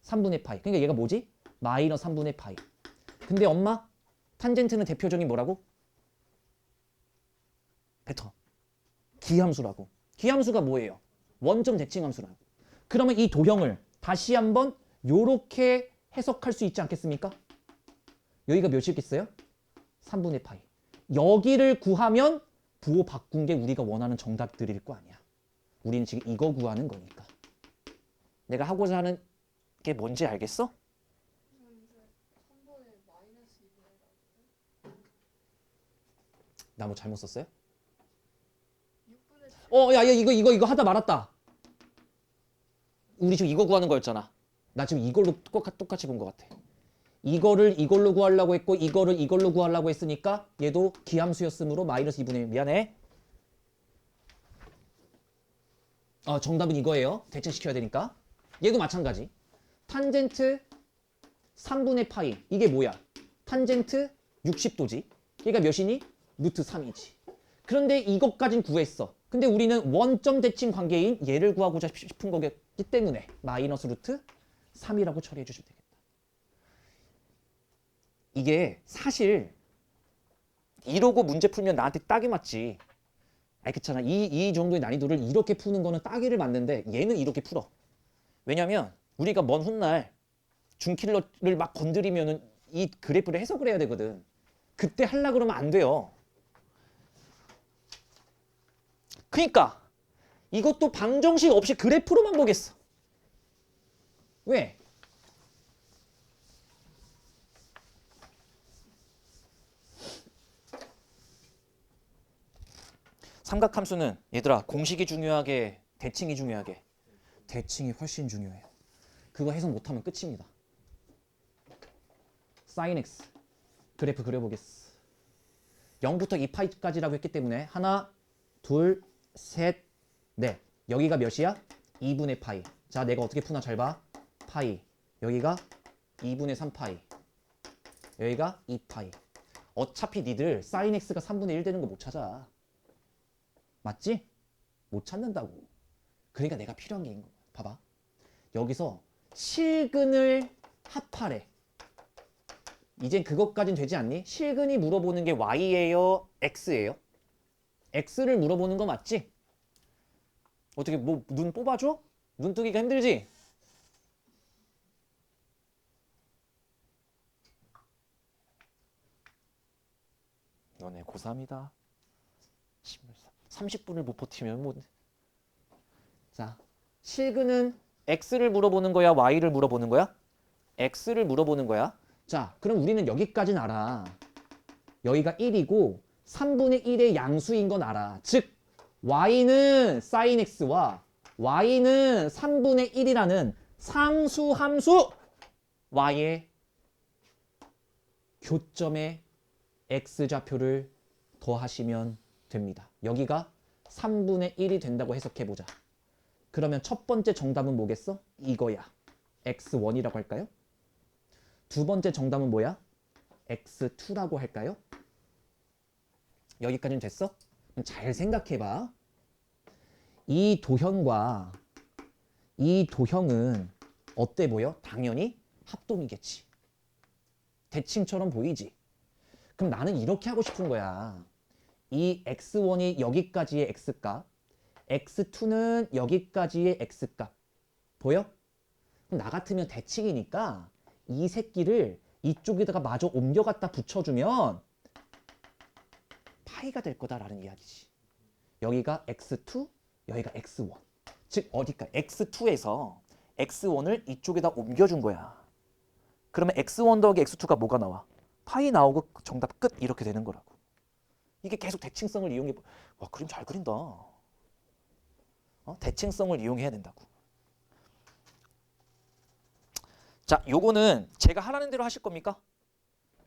3분의 파이. 그러니까 얘가 뭐지? 마이너스 3분의 파이. 근데 엄마 탄젠트는 대표적인 뭐라고? 패턴. 기함수라고. 기함수가 뭐예요? 원점 대칭함수라고. 그러면 이 도형을 다시 한번 요렇게 해석할 수 있지 않겠습니까? 여기가 몇이겠어요? 3분의 파이. 여기를 구하면 부호 바꾼 게 우리가 원하는 정답들일 거 아니야. 우리는 지금 이거 구하는 거니까. 내가 하고자 하는 게 뭔지 알겠어? 3번에 마이너스 2분의 나 뭐 잘못 썼어요? 6분의 야, 이거 하다 말았다. 우리 지금 이거 구하는 거였잖아. 나 지금 이걸로 똑같이 본 것 같아. 이거를 이걸로 구하려고 했고 이거를 이걸로 구하려고 했으니까 얘도 기함수였으므로 마이너스 2분의 1. 미안해. 정답은 이거예요. 대칭시켜야 되니까. 얘도 마찬가지. 탄젠트 3분의 파이. 이게 뭐야? 탄젠트 60도지. 얘가 몇이니? 루트 3이지. 그런데 이것까진 구했어. 근데 우리는 원점 대칭 관계인 얘를 구하고자 싶은 거기 때문에 마이너스 루트 3이라고 처리해 주시면 되겠다. 이게 사실 이러고 문제 풀면 나한테 딱이 맞지. 알겠잖아. 이 정도의 난이도를 이렇게 푸는 거는 딱이를 맞는데 얘는 이렇게 풀어. 왜냐면 우리가 먼 훗날 준킬러를 막 건드리면은 이 그래프를 해석을 해야 되거든. 그때 하려 그러면 안 돼요. 그러니까 이것도 방정식 없이 그래프로만 보겠어. 왜? 삼각함수는 얘들아 공식이 중요하게 대칭이 중요하게? 대칭이 훨씬 중요해요. 그거 해석 못하면 끝입니다. sin x 그래프 그려보겠어. 0부터 2파이까지라고 했기 때문에 하나 둘, 셋, 넷. 여기가 몇이야? 2분의 파이. 자, 내가 어떻게 푸나 잘 봐. 파이. 여기가 2분의 3파이. 여기가 2파이. 어차피 니들 sin x가 3분의 1 되는 거 못 찾아. 맞지? 못 찾는다고. 그러니까 내가 필요한 게 있는 거야. 봐봐. 여기서 실근을 합하래. 이젠 그것까진 되지 않니? 실근이 물어보는 게 y예요? x예요? x를 물어보는 거 맞지? 어떻게 뭐 눈 뽑아줘? 눈 뜨기가 힘들지? 너네 고3이다. 30분을 못 버티면 뭐. 자, 실근은 x를 물어보는 거야? y를 물어보는 거야? x를 물어보는 거야. 자, 그럼 우리는 여기까지는 알아. 여기가 1이고 3분의 1의 양수인 건 알아. 즉 y는 sin x와 y는 3분의 1이라는 상수함수 y의 교점의 x좌표를 더하시면 됩니다. 여기가 3분의 1이 된다고 해석해보자. 그러면 첫 번째 정답은 뭐겠어? 이거야. x1이라고 할까요? 두 번째 정답은 뭐야? x2라고 할까요? 여기까지는 됐어? 그럼 잘 생각해봐. 이 도형과 이 도형은 어때 보여? 당연히 합동이겠지. 대칭처럼 보이지? 그럼 나는 이렇게 하고 싶은 거야. 이 x1이 여기까지의 x값, x2는 여기까지의 x값. 보여? 그럼 나 같으면 대칭이니까 이 새끼를 이쪽에다가 마저 옮겨갖다 붙여주면 파이가 될 거다라는 이야기지. 여기가 x2, 여기가 x1. 즉 어디까? x2에서 x1을 이쪽에다 옮겨준 거야. 그러면 x1 더하기 x2가 뭐가 나와? 파이 나오고 정답 끝 이렇게 되는 거라고. 이게 계속 대칭성을 이용해. 와, 그림 잘 그린다. 대칭성을 이용해야 된다고. 자, 요거는 제가 하라는 대로 하실 겁니까?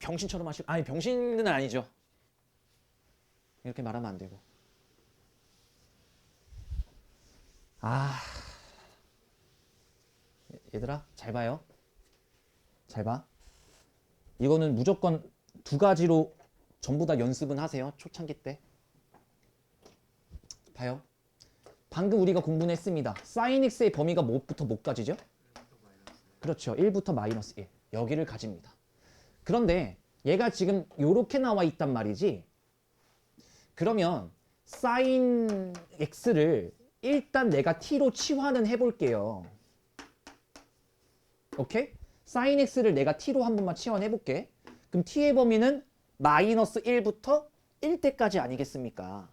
병신처럼 하실? 아니, 병신은 아니죠. 이렇게 말하면 안 되고. 얘들아, 잘 봐요. 잘 봐. 이거는 무조건 두 가지로 전부 다 연습은 하세요. 초창기 때. 봐요. 방금 우리가 공부는 했습니다. sin x의 범위가 뭐부터 뭐까지죠? 그렇죠. 1부터 마이너스 1. 여기를 가집니다. 그런데 얘가 지금 요렇게 나와 있단 말이지. 그러면 sin x를 일단 내가 t로 치환은 해볼게요. 오케이? sin x를 내가 t로 한 번만 치환해볼게. 그럼 t의 범위는 마이너스 1부터 1대까지 아니겠습니까?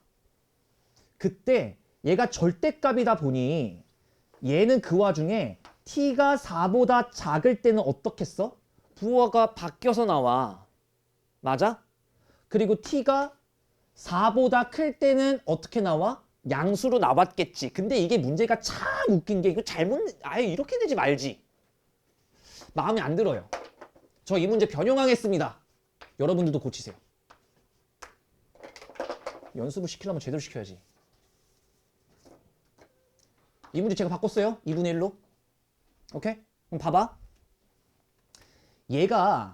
그때 얘가 절대값이다 보니 얘는 그 와중에 t가 4보다 작을 때는 어떻게 써? 부호가 바뀌어서 나와. 맞아? 그리고 t가 4보다 클 때는 어떻게 나와? 양수로 나왔겠지. 근데 이게 문제가 참 웃긴 게 이거 잘못 아예 이렇게 되지 말지. 마음에 안 들어요. 저 이 문제 변형하겠습니다. 여러분들도 고치세요. 연습을 시키려면 제대로 시켜야지. 이 문제 제가 바꿨어요. 2분의 1로. 오케이? 그럼 봐봐. 얘가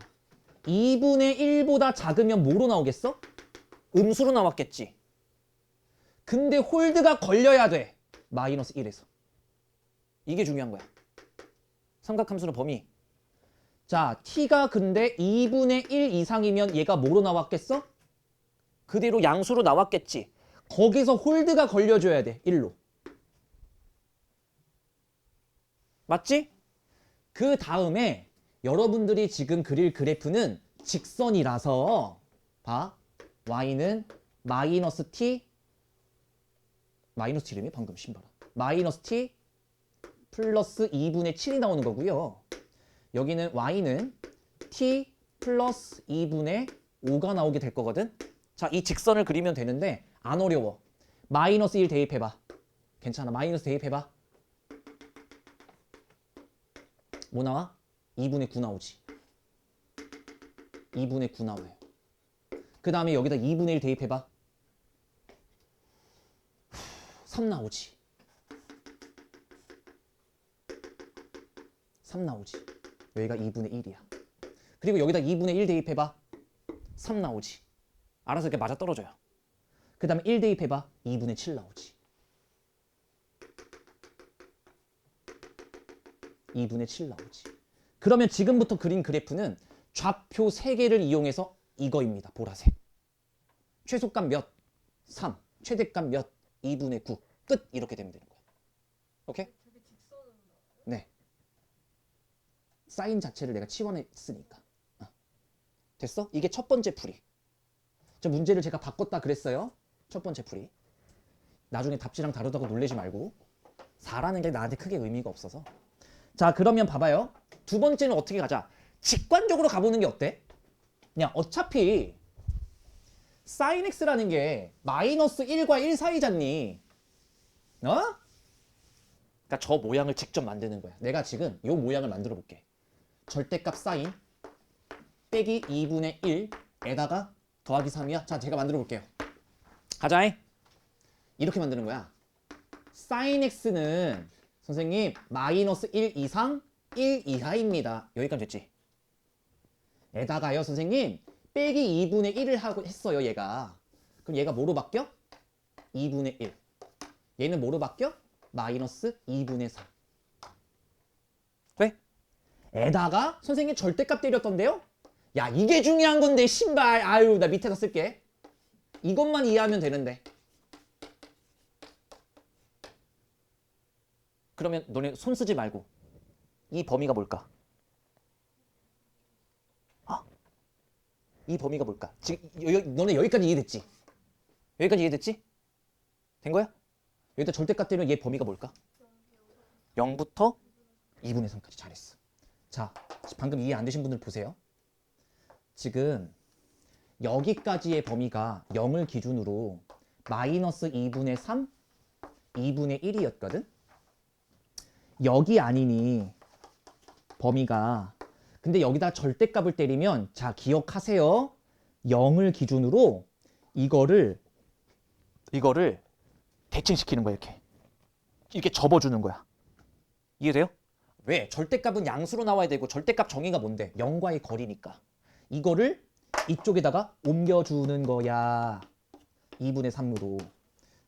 2분의 1보다 작으면 뭐로 나오겠어? 음수로 나왔겠지. 근데 홀드가 걸려야 돼. 마이너스 1에서. 이게 중요한 거야. 삼각함수の범위. 자, t가 근데 2분의 1 이상이면 얘가 뭐로 나왔겠어? 그대로 양수로 나왔겠지. 거기서 홀드가 걸려줘야 돼. 1로. 맞지? 그 다음에 여러분들이 지금 그릴 그래프는 직선이라서 봐. y는 마이너스 t 마이너스 t라며 방금 신발아. 마이너스 t 플러스 2분의 7이 나오는 거고요. 여기는 y는 t 플러스 2분의 5가 나오게 될 거거든. 자, 이 직선을 그리면 되는데 안 어려워. 마이너스 1 대입해봐. 괜찮아. 마이너스 대입해봐. 뭐 나와? 2분의 9 나오지. 2분의 9 나와요. 그 다음에 여기다 2분의 1 대입해봐. 3 나오지. 3 나오지. 여기가 2분의 1이야. 그리고 여기다 2분의 1 대입해봐. 3 나오지. 알아서 이렇게 맞아 떨어져요. 그 다음에 1 대입해봐. 2분의 7 나오지. 2분의 7 나오지. 그러면 지금부터 그린 그래프는 좌표 3개를 이용해서 이거입니다. 보라색. 최소값 몇? 3. 최대값 몇? 2분의 9. 끝. 이렇게 되면 되는 거야. 오케이? 저게 직선으로 나와요? 네. 사인 자체를 내가 치환했으니까. 됐어? 이게 첫 번째 풀이. 저 문제를 제가 바꿨다 그랬어요. 첫 번째 풀이. 나중에 답지랑 다르다고 놀라지 말고. 4라는 게 나한테 크게 의미가 없어서. 자, 그러면 봐봐요. 두 번째는 어떻게 가자? 직관적으로 가보는 게 어때? 그냥 어차피 sin x라는 게 마이너스 1과 1 사이잖니. 어? 그러니까 저 모양을 직접 만드는 거야. 내가 지금 이 모양을 만들어 볼게. 절대값 sin 빼기 2분의 1에다가 더하기 3이야. 자, 제가 만들어 볼게요. 가자잉. 이렇게 만드는 거야. sin x는 선생님 마이너스 1 이상 1 이하입니다. 여기까지 됐지? 에다가요 선생님 빼기 2분의 1을 하고 했어요. 얘가. 그럼 얘가 뭐로 바뀌어? 2분의 1. 얘는 뭐로 바뀌어? 마이너스 2분의 3. 왜? 에다가 선생님 절대값 때렸던데요? 야, 이게 중요한 건데 신발. 아유, 나 밑에다 쓸게. 이것만 이해하면 되는데. 그러면 너네 손 쓰지 말고 이 범위가 뭘까? 이 범위가 뭘까? 지금 너네 여기까지 이해됐지? 여기까지 이해됐지? 된 거야? 여기다 절대값 때리면 얘 범위가 뭘까? 0부터 2분의 3까지. 잘했어. 자, 방금 이해 안 되신 분들 보세요. 지금 여기까지의 범위가 0을 기준으로 마이너스 2분의 3, 2분의 1이었거든? 여기 아니니 범위가. 근데 여기다 절대값을 때리면 자, 기억하세요. 0을 기준으로 이거를 대칭시키는 거야. 이렇게 접어주는 거야. 이해돼요? 왜? 절대값은 양수로 나와야 되고 절대값 정의가 뭔데? 0과의 거리니까. 이거를 이쪽에다가 옮겨주는 거야. 2분의 3으로.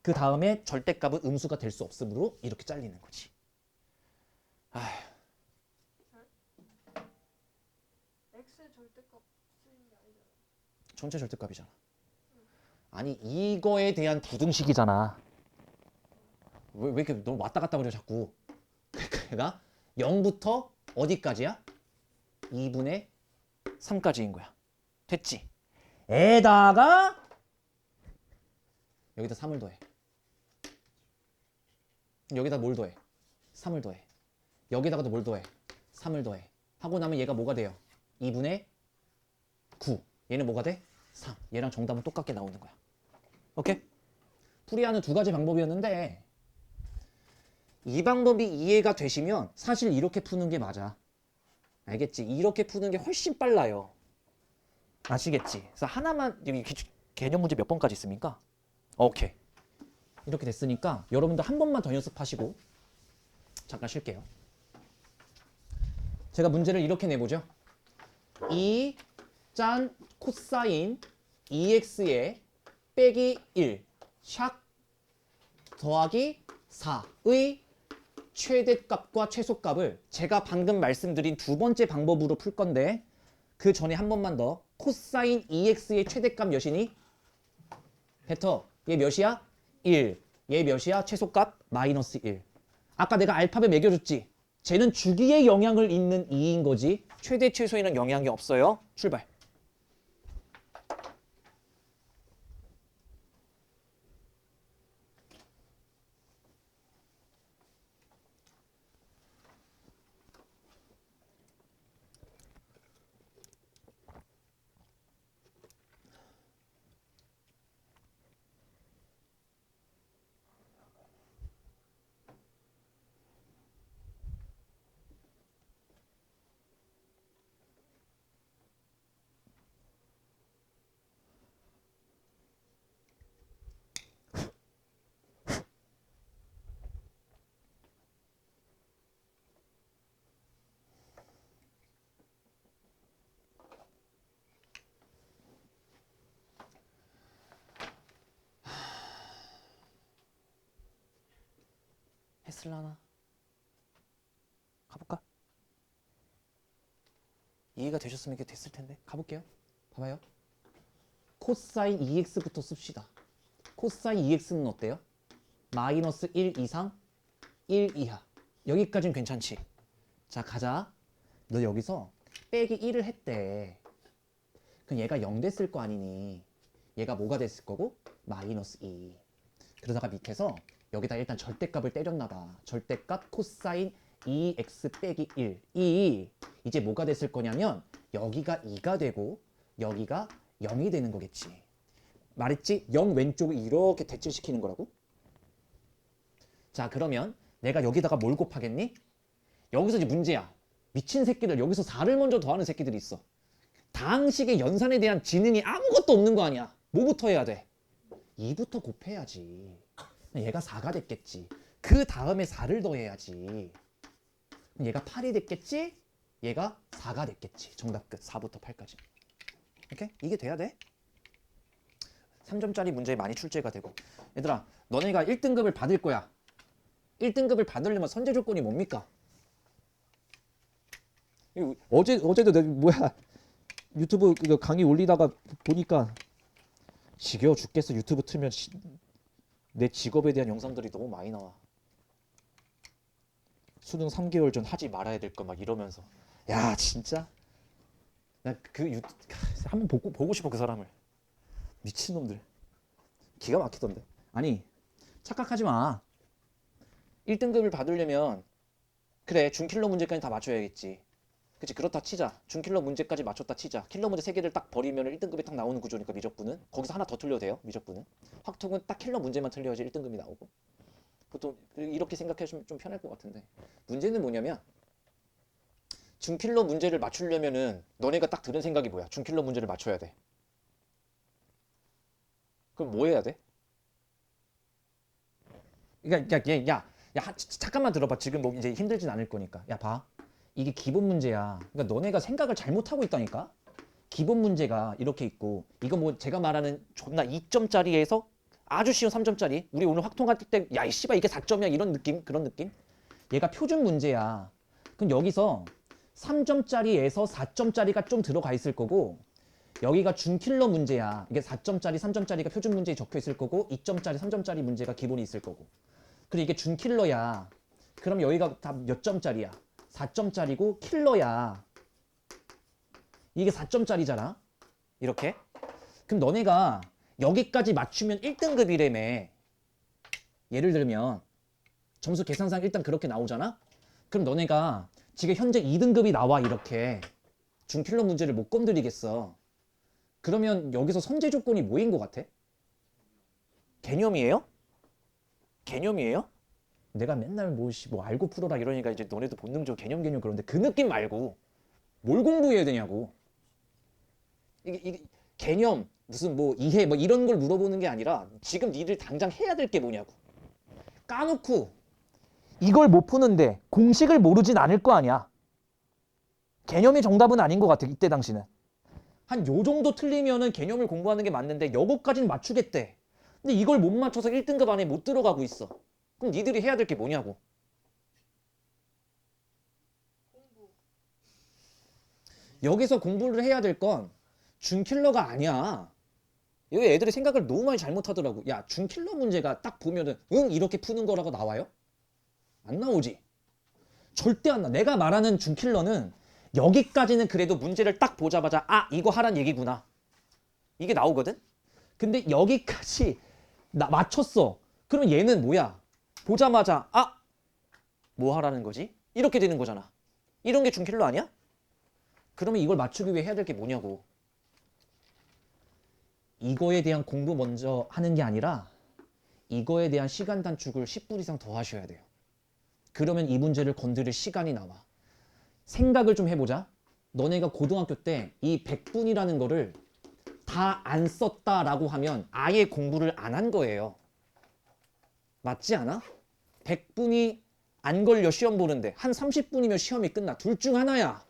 그 다음에 절대값은 음수가 될 수 없으므로 이렇게 잘리는 거지. 아휴. x의 절대값 쓰는 게 아니잖아. 전체 절대값이잖아. 아니 이거에 대한 부등식이잖아. 왜 이렇게 너무 왔다 갔다 그래 자꾸. 그러니까 0부터 어디까지야? 2분의 3까지인 거야. 됐지? 에다가 여기다 3을 더해. 여기다 뭘 더해? 3을 더해. 여기다가도 뭘 더해? 3을 더해. 하고 나면 얘가 뭐가 돼요? 2분의 9. 얘는 뭐가 돼? 3. 얘랑 정답은 똑같게 나오는 거야. 오케이? 풀이하는 두 가지 방법이었는데 이 방법이 이해가 되시면 사실 이렇게 푸는 게 맞아. 알겠지? 이렇게 푸는 게 훨씬 빨라요. 아시겠지? 그래서 하나만 여기 개념 문제 몇 번까지 있습니까? 오케이. 이렇게 됐으니까 여러분들 한 번만 더 연습하시고 잠깐 쉴게요. 제가 문제를 이렇게 내보죠. 2 짠 코사인 2x에 빼기 1 샥 더하기 4의 최대값과 최소값을 제가 방금 말씀드린 두 번째 방법으로 풀 건데 그 전에 한 번만 더. 코사인 2x의 최대값 몇이니? 베터, 얘 몇이야? 1. 얘 몇이야? 최소값? 마이너스 1. 아까 내가 알파벳 매겨줬지? 쟤는 주기에 영향을 잇는 2인 거지 최대 최소에는 영향이 없어요. 출발. 됐을라나? 가볼까? 이해가 되셨으면 이게 됐을 텐데. 가볼게요. 봐봐요. 코사인 2x부터 씁시다. 코사인 2x는 어때요? 마이너스 1 이상 1 이하. 여기까지는 괜찮지? 자, 가자. 너 여기서 빼기 1을 했대. 그럼 얘가 0 됐을 거 아니니? 얘가 뭐가 됐을 거고? 마이너스 2. 그러다가 밑에서 여기다 일단 절대값을 때렸나 봐. 절대값 코사인 2x 빼기 1. 이 이제 뭐가 됐을 거냐면 여기가 2가 되고 여기가 0이 되는 거겠지. 말했지? 0 왼쪽을 이렇게 대칭시키는 거라고? 자, 그러면 내가 여기다가 뭘 곱하겠니? 여기서 이제 문제야. 미친 새끼들, 여기서 4를 먼저 더하는 새끼들이 있어. 다항식의 연산에 대한 지능이 아무것도 없는 거 아니야. 뭐부터 해야 돼? 2부터 곱해야지. 얘가 4가 됐겠지. 그 다음에 4를 더해야지. 얘가 8이 됐겠지? 얘가 4가 됐겠지. 정답 끝. 4부터 8까지. 오케이? 이게 돼야 돼. 3점짜리 문제에 많이 출제가 되고. 얘들아, 너네가 1등급을 받을 거야. 1등급을 받으려면 선제 조건이 뭡니까? 어제도 내가 뭐야 유튜브 강의 올리다가 보니까 지겨워 죽겠어. 유튜브 틀면 내 직업에 대한 영상들이 너무 많이 나와. 수능 3개월 전 하지 말아야 될 거 막 이러면서. 야, 진짜 나 그 한번 보고 싶어. 그 사람을. 미친놈들. 기가 막히던데. 아니, 착각하지 마. 1등급을 받으려면 그래, 준킬러 문제까지 다 맞춰야겠지. 그치, 그렇다 치자. 준킬러 문제까지 맞췄다 치자. 킬러 문제 3개를 딱 버리면 1등급이 딱 나오는 구조니까 미적분은. 거기서 하나 더 틀려도 돼요, 미적분은. 확통은 딱 킬러 문제만 틀려야지 1등급이 나오고. 보통 이렇게 생각해주면 좀 편할 것 같은데. 문제는 뭐냐면 준킬러 문제를 맞추려면은 너네가 딱 들은 생각이 뭐야? 준킬러 문제를 맞춰야 돼. 그럼 뭐 해야 돼? 그러니까 야, 잠깐만 들어봐. 지금 뭐 이제 힘들진 않을 거니까. 야, 봐. 이게 기본 문제야. 그러니까 너네가 생각을 잘못하고 있다니까. 기본 문제가 이렇게 있고, 이거 뭐 제가 말하는 존나 2점짜리에서 아주 쉬운 3점짜리. 우리 오늘 확통할 때 야, 이 씨발 이게 4점이야 이런 느낌, 그런 느낌. 얘가 표준 문제야. 그럼 여기서 3점짜리에서 4점짜리가 좀 들어가 있을 거고, 여기가 준킬러 문제야. 이게 4점짜리, 3점짜리가 표준 문제에 적혀 있을 거고, 2점짜리, 3점짜리 문제가 기본이 있을 거고. 그리고 이게 준킬러야. 그럼 여기가 다 몇 점짜리야? 4점짜리고 킬러야. 이게 4점짜리잖아. 이렇게. 그럼 너네가 여기까지 맞추면 1등급이라며. 예를 들면 점수 계산상 일단 그렇게 나오잖아. 그럼 너네가 지금 현재 2등급이 나와. 이렇게. 준킬러 문제를 못 건드리겠어. 그러면 여기서 선제 조건이 뭐인 것 같아? 개념이에요? 개념이에요? 내가 맨날 뭐 알고 풀어라 이러니까 이제 너네도 본능적으로 개념 그런데 그 느낌 말고 뭘 공부해야 되냐고. 이게 개념 무슨 뭐 이해 뭐 이런 걸 물어보는 게 아니라 지금 니들 당장 해야 될 게 뭐냐고. 까놓고 이걸 못 푸는데 공식을 모르진 않을 거 아니야. 개념이 정답은 아닌 것 같아. 이때 당시는. 한 요 정도 틀리면은 개념을 공부하는 게 맞는데 요거까지는 맞추겠대. 근데 이걸 못 맞춰서 1등급 안에 못 들어가고 있어. 그럼 니들이 해야 될 게 뭐냐고. 공부. 여기서 공부를 해야 될 건 준킬러가 아니야. 여기 애들이 생각을 너무 많이 잘못하더라고. 야, 준킬러 문제가 딱 보면은 응 이렇게 푸는 거라고 나와요? 안 나오지. 절대 안 나. 내가 말하는 준킬러는 여기까지는 그래도 문제를 딱 보자마자 아 이거 하란 얘기구나. 이게 나오거든. 근데 여기까지 맞췄어. 그럼 얘는 뭐야? 보자마자 아 뭐 하라는 거지? 이렇게 되는 거잖아. 이런 게 준킬러 아니야? 그러면 이걸 맞추기 위해 해야 될 게 뭐냐고. 이거에 대한 공부 먼저 하는 게 아니라 이거에 대한 시간 단축을 10분 이상 더 하셔야 돼요. 그러면 이 문제를 건드릴 시간이 나와. 생각을 좀 해보자. 너네가 고등학교 때 이 100분이라는 거를 다 안 썼다라고 하면 아예 공부를 안 한 거예요. 맞지 않아? 100분이 안 걸려 시험 보는데 한 30분이면 시험이 끝나. 둘 중 하나야.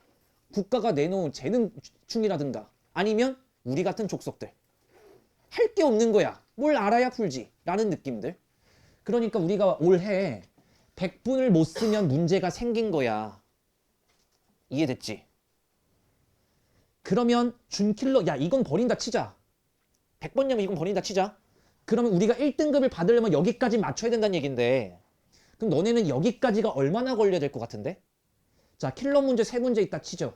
국가가 내놓은 재능충이라든가 아니면 우리 같은 족속들. 할 게 없는 거야. 뭘 알아야 풀지 라는 느낌들. 그러니까 우리가 올해 100분을 못 쓰면 문제가 생긴 거야. 이해됐지? 그러면 준킬러, 야 이건 버린다 치자. 100번이면 이건 버린다 치자. 그러면 우리가 1등급을 받으려면 여기까지 맞춰야 된다는 얘긴데, 그럼 너네는 여기까지가 얼마나 걸려야 될 것 같은데? 자, 킬러 문제 3문제 있다 치죠.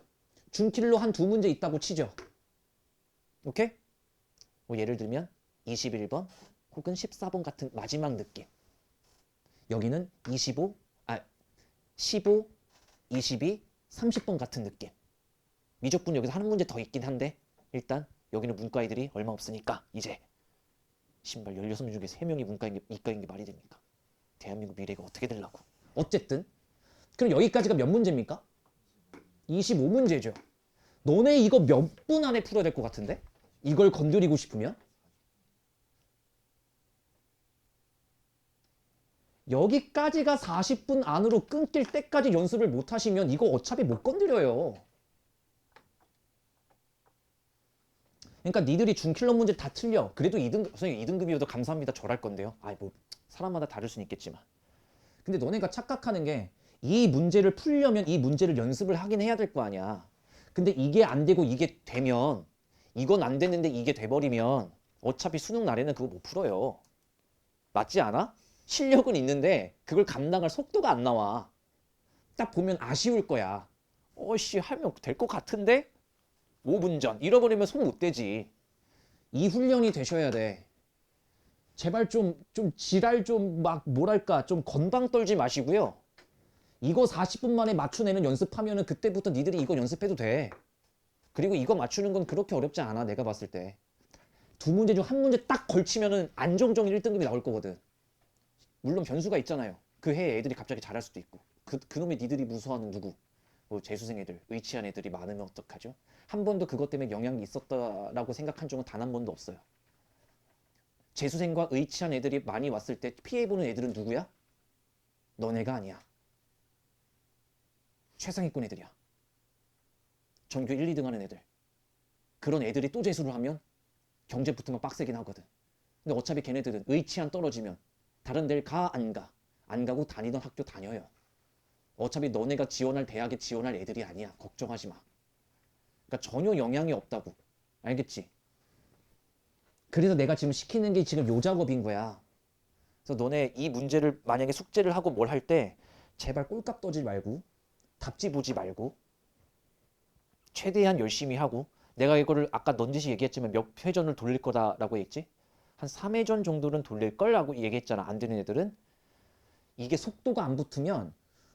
준킬러 한 2문제 있다고 치죠. 오케이? 뭐 예를 들면 21번 혹은 14번 같은 마지막 느낌. 여기는 15, 22, 30번 같은 느낌. 미적분 여기서 한 문제 더 있긴 한데 일단 여기는 문과 애들이 얼마 없으니까 이제 신발 16명 중에 3명이 이과인 게 말이 됩니까? 대한민국 미래가 어떻게 되려고. 어쨌든 그럼 여기까지가 몇 문제입니까? 25문제죠. 너네 이거 몇 분 안에 풀어야 될 것 같은데? 이걸 건드리고 싶으면? 여기까지가 40분 안으로 끊길 때까지 연습을 못 하시면 이거 어차피 못 건드려요. 그러니까 니들이 준킬러 문제 다 틀려. 그래도 2등급, 선생님 2등급이어도 감사합니다. 절할 건데요. 아이 뭐 사람마다 다를 수는 있겠지만. 근데 너네가 착각하는 게 이 문제를 풀려면 이 문제를 연습을 하긴 해야 될 거 아니야. 근데 이게 안 되고 이게 되면, 이건 안 됐는데 이게 돼버리면 어차피 수능 날에는 그거 못 풀어요. 맞지 않아? 실력은 있는데 그걸 감당할 속도가 안 나와. 딱 보면 아쉬울 거야. 어씨 하면 될 것 같은데? 5분 전 잃어버리면 손 못 대지. 이 훈련이 되셔야 돼. 제발 좀 지랄 좀 막 뭐랄까 좀 건방 떨지 마시고요. 이거 40분 만에 맞춰내는 연습하면은 그때부터 니들이 이거 연습해도 돼. 그리고 이거 맞추는 건 그렇게 어렵지 않아. 내가 봤을 때. 2문제 중 1문제 딱 걸치면은 안정적인 1등급이 나올 거거든. 물론 변수가 있잖아요. 그 해에 애들이 갑자기 잘할 수도 있고. 그놈의 니들이 무서워하는 누구? 뭐 재수생 애들, 의치한 애들이 많으면 어떡하죠? 한 번도 그것 때문에 영향이 있었다라고 생각한 적은 단 한 번도 없어요. 재수생과 의치한 애들이 많이 왔을 때 피해보는 애들은 누구야? 너네가 아니야. 최상위권 애들이야. 전교 1, 2등 하는 애들. 그런 애들이 또 재수를 하면 경제 붙으면 빡세긴 하거든. 근데 어차피 걔네들은 의치한 떨어지면 다른 데를 가, 안 가? 안 가고 다니던 학교 다녀요. 어차피 너네가 지원할 대학에 지원할 애들이 아니야. 걱정하지 마. 그러니까 전혀 영향이 없다고. 알겠지? 그래서 내가 지금 시키는 게 지금 요 작업인 거야. 그래서 너네 이 문제를 만약에 숙제를 하고 뭘 할 때 제발 꼴값 떠지 말고 답지 보지 말고 최대한 열심히 하고, 내가 이거를 아까 넌지시 얘기했지만 몇 회전을 돌릴 거다라고 했지? 한 3회전 정도는 돌릴 거라고 얘기했잖아. 안 되는 애들은. 이게 속도가 안 붙으면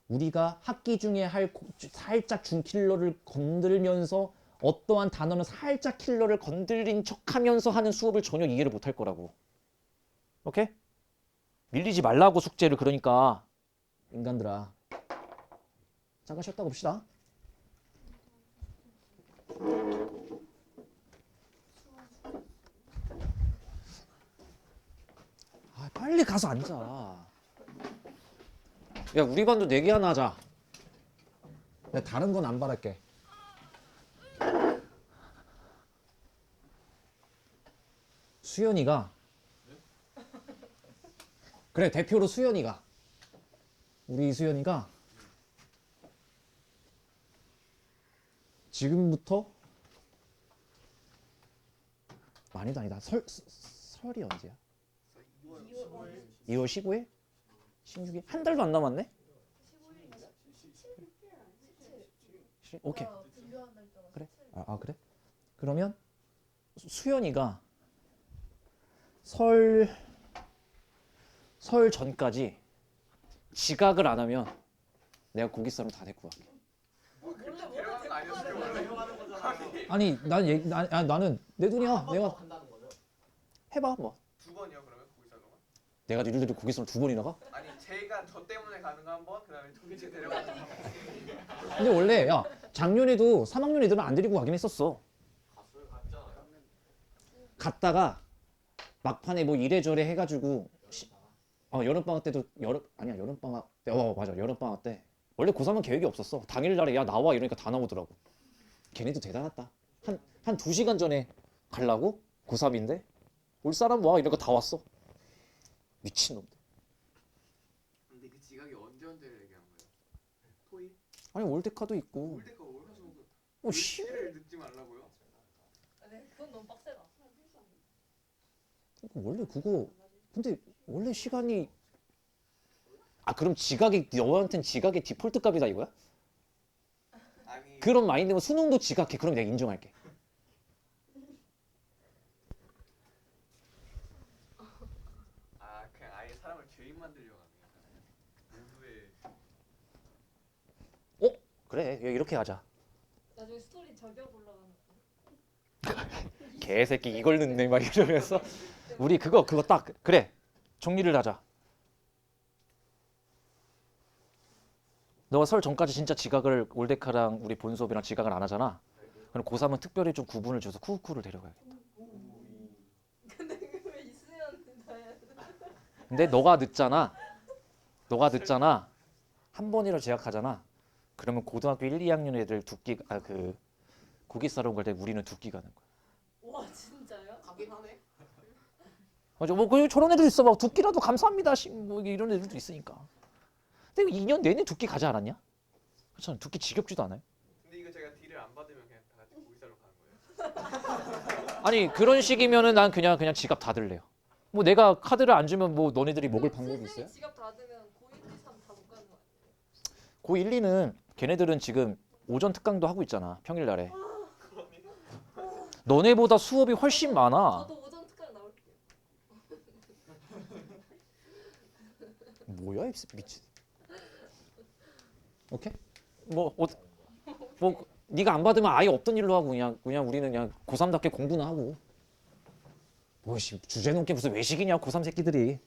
우리가 학기 중에 할 살짝 준킬러를 건들면서 어떠한 단어는 살짝 킬러를 건드린 척하면서 하는 수업을 전혀 이해를 못 할 거라고. 오케이? 밀리지 말라고 숙제를. 그러니까 인간들아. 잠깐 쉬었다 봅시다. 아, 빨리 가서 앉아. 야, 우리 반도 내기 하나 하자. 내가 다른 건 안 바랄게. 수연이가, 그래 대표로 수연이가, 우리 수연이가 지금부터 많이도 아니다. 설이 언제야? 2월 15일? 16일? 한 달도 안 남았네? 오케이. 그래? 그래? 그러면 수연이가 설 전까지 지각을 안 하면 내가 고기 썰을 다 데리고 갈게. 아니 나는 내 돈이야. 내가 해봐 뭐. 두 번이요 그러면 고기 싸는 거? 내가 니들이 고기 썰을 2번이나 가? 아니 제가 저 때문에 가는 거 한 번, 그다음에 동기체 데려가는 거. 근데 원래 야 작년에도 3학년 애들은 안 데리고 가긴 했었어. 갔잖아요. 갔다가 막판에 뭐 이래저래 해가지고 여름방학 때도 여름방학 때 맞아 여름방학 때 원래 고3은 계획이 없었어. 당일날에 야 나와 이러니까 다 나오더라고. 걔네도 대단하다. 한 2시간 전에 가려고 고3인데 올 사람 와 이러니까 다 왔어. 미친놈들. 근데 그 지각이 언제 아니 올데카도 있고. 올데카 올가지고 어 씨. 를 늦지 말라고요? 네, 그건 너무 빡세다. 원래 그거 근데 원래 시간이 그럼 지각이 너한텐 지각의 디폴트 값이다 이거야? 아니 그런 마인드면 수능도 지각해. 그럼 내가 인정할게. 그냥 아예 사람을 죄인 만들려고 하는 모두의 그래 이렇게 하자. 나중에 스토리 저격 올라가는 거. 개새끼 이걸 넣네 막 이러면서 우리 그거 딱 그래 정리를 하자. 너가 설 전까지 진짜 지각을 올데카랑 우리 본 수업이랑 지각을 안 하잖아. 그럼 고3은 특별히 좀 구분을 줘서 쿠쿠를 데려가야겠다. 근데 왜 이수연 다야? 근데 너가 늦잖아. 한 번이라도 지각하잖아. 그러면 고등학교 1, 2학년 애들 그 고기 싸러 갈 때 우리는 두 끼 가는 거야. 와 진짜요? 가긴 하네. 맞아. 뭐 저런 애들 있어. 막 두 끼라도 감사합니다. 뭐 이런 애들도 있으니까. 근데 2년 내내 두 끼 가지 않았냐? 그렇잖아. 두 끼 지겹지도 않아요? 근데 이거 제가 딜을 안 받으면 그냥 다 같이 고기 사러 가는 거예요? 아니 그런 식이면은 난 그냥 지갑 닫을래요. 뭐 내가 카드를 안 주면 뭐 너네들이 먹을 방법이 있어요? 지갑 닫으면 고1, 2, 3 다 못 가는 거 아니에요? 고 1, 2는 걔네들은 지금 오전 특강도 하고 있잖아. 평일날에. 너네보다 수업이 훨씬 많아. 저도 오전 특강 나올게요. 뭐야 이 미친. 오케이? 뭐 네가 안 받으면 아예 없던 일로 하고 그냥 우리는 그냥 고3답게 공부나 하고. 뭐씨 주제 넘게 무슨 외식이냐 고3 새끼들이.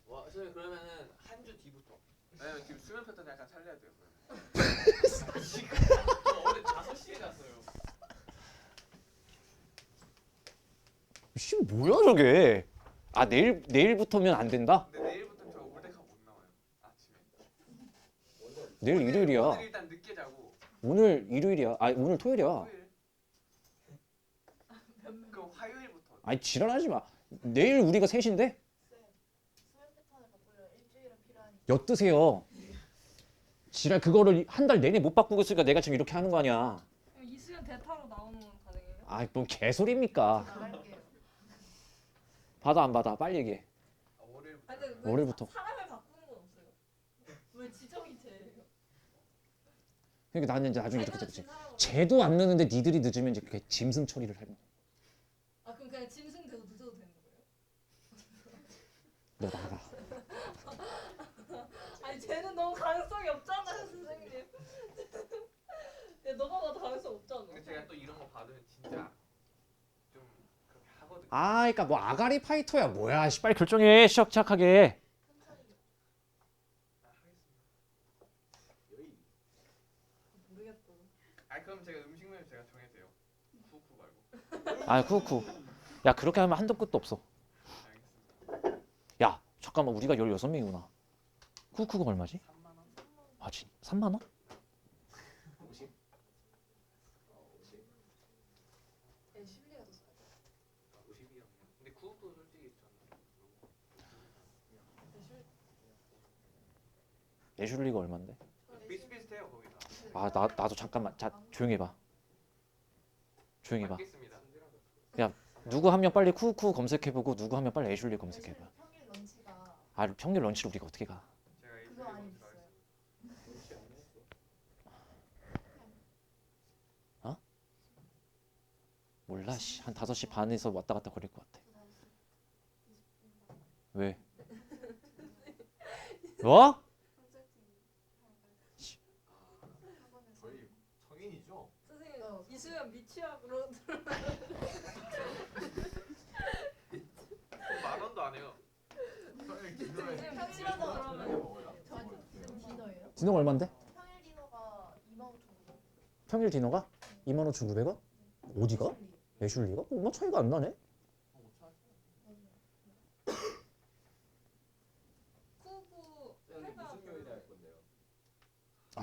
와, 선생님 그러면은 한 주 뒤부터. 왜냐면 지금 수면 패턴 약간 살려야 돼요. 어제 5시에 잤어요. 씨 뭐야 저게. 내일부터면 안 된다? 근데 내일부터 저 올데카 못 나와요. 아침에. 내일 일요일이야. 오늘 일단 늦게 자고. 오늘 일요일이야. 오늘 토요일이야. 토요일. 그럼 화요일부터. 아니 지랄하지 마. 내일 우리가 셋인데? 수면 패턴을 바꾸려 일주일은 필요하니까. 엿드세요. 지랄 그거를 한 달 내내 못 바꾸고 있으니까 내가 지금 이렇게 하는 거 아니야. 이수연 대타로 나오는 건 가능해요? 뭔 개소리입니까. 나갈게요. 받아 안 받아 빨리 얘기해. 월요일부터. 아니 근데 왜 월요일부터. 사람을 바꾸는 건 없어요? 왜 지정이 쟤예요? 그러니까 나는 이제 나중에 이렇게 알려진 되지. 사람으로. 쟤도 안 넣는데 니들이 늦으면 이제 그게 짐승 처리를 하는 거야. 그럼 그냥 짐승되고 늦어도 되는 거예요? 너 나가. 아니 쟤는 너무 가능성이 없잖아요 선생님. 야 너가 봐도 가능성 없잖아. 근데 제가 또 이런 거 받으면 진짜 좀 그렇게 하거든요. 그러니까 뭐 아가리 파이터야 뭐야. 빨리 결정해. 시작하게. 모르겠어. 그럼 제가 음식 메뉴 제가 정해도 돼요. 쿠쿠 말고. 쿠쿠. 야 그렇게 하면 한도 끝도 없어. 알겠습니다. 야 잠깐만 우리가 16명이구나. 쿠쿠가 얼마지? 3만 원. 3만 원? 50? 50? 실리가 더 싸요. 50이요. 근데 그것도 솔직히 저는 예술리가 얼마인데? 비슷비슷해요 거기 다. 나도 잠깐만. 자 조용히 해봐. 조용히 해봐. 받겠습니다. 누구 한 명 빨리 쿠쿠 검색해보고 누구 한 명 빨리 애슐리 검색해봐. 평일 런치가 평일 런치를 우리가 어떻게 가? 제가 이 그거 안에 먼저 있어요. 가겠습니다. 몰라 씨. 한 5시 반에서 왔다 갔다 거릴 것 같아. 왜? 뭐? 저희 성인이죠? 선생님 이수연 미취학으로 10,000원도 안 해요. 선생님 미취학으로 그러면 디너예요? 디너가 얼마인데? 평일 디너가 25,900원. 평일 디너가 25,900원? 어디가? 애슐리가? 얼마 차이가 안 나네? 쿠구 선생님 회가 무슨 요일에 할 건데요?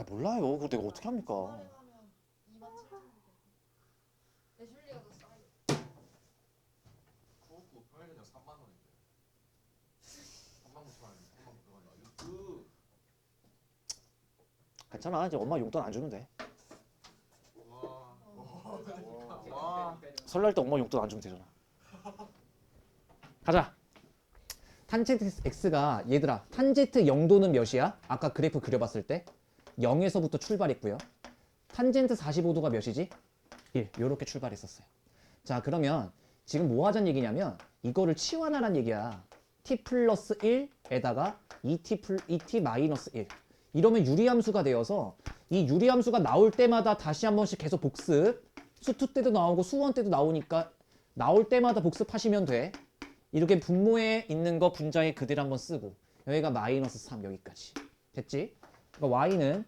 몰라요. 그거 내가 어떻게 합니까? 주말에 가면 27,900원. 애슐리가 더 싸요. 쿠쿠 평일 저녁 3만 원인데. 3만 9천 원인데 3만 9천 원이야. 그 괜찮아. 이제 엄마 용돈 안 주면 돼. 와. 설날 때 엄마 용돈 안 주면 되잖아. 가자. 탄젠트 x가 얘들아 탄젠트 0도는 몇이야? 아까 그래프 그려봤을 때 0에서부터 출발했고요. 탄젠트 45도가 몇이지? 1. 요렇게 출발했었어요. 자 그러면 지금 뭐 하자는 얘기냐면 이거를 치환하란 얘기야. t 플러스 1에다가 2t 마이너스 1 이러면 유리함수가 되어서 이 유리함수가 나올 때마다 다시 한 번씩 계속 복습. 수2 때도 나오고 수1 때도 나오니까 나올 때마다 복습하시면 돼. 이렇게 분모에 있는 거 분자에 그대로 한번 쓰고 여기가 마이너스 3 여기까지 됐지? 그러니까 y는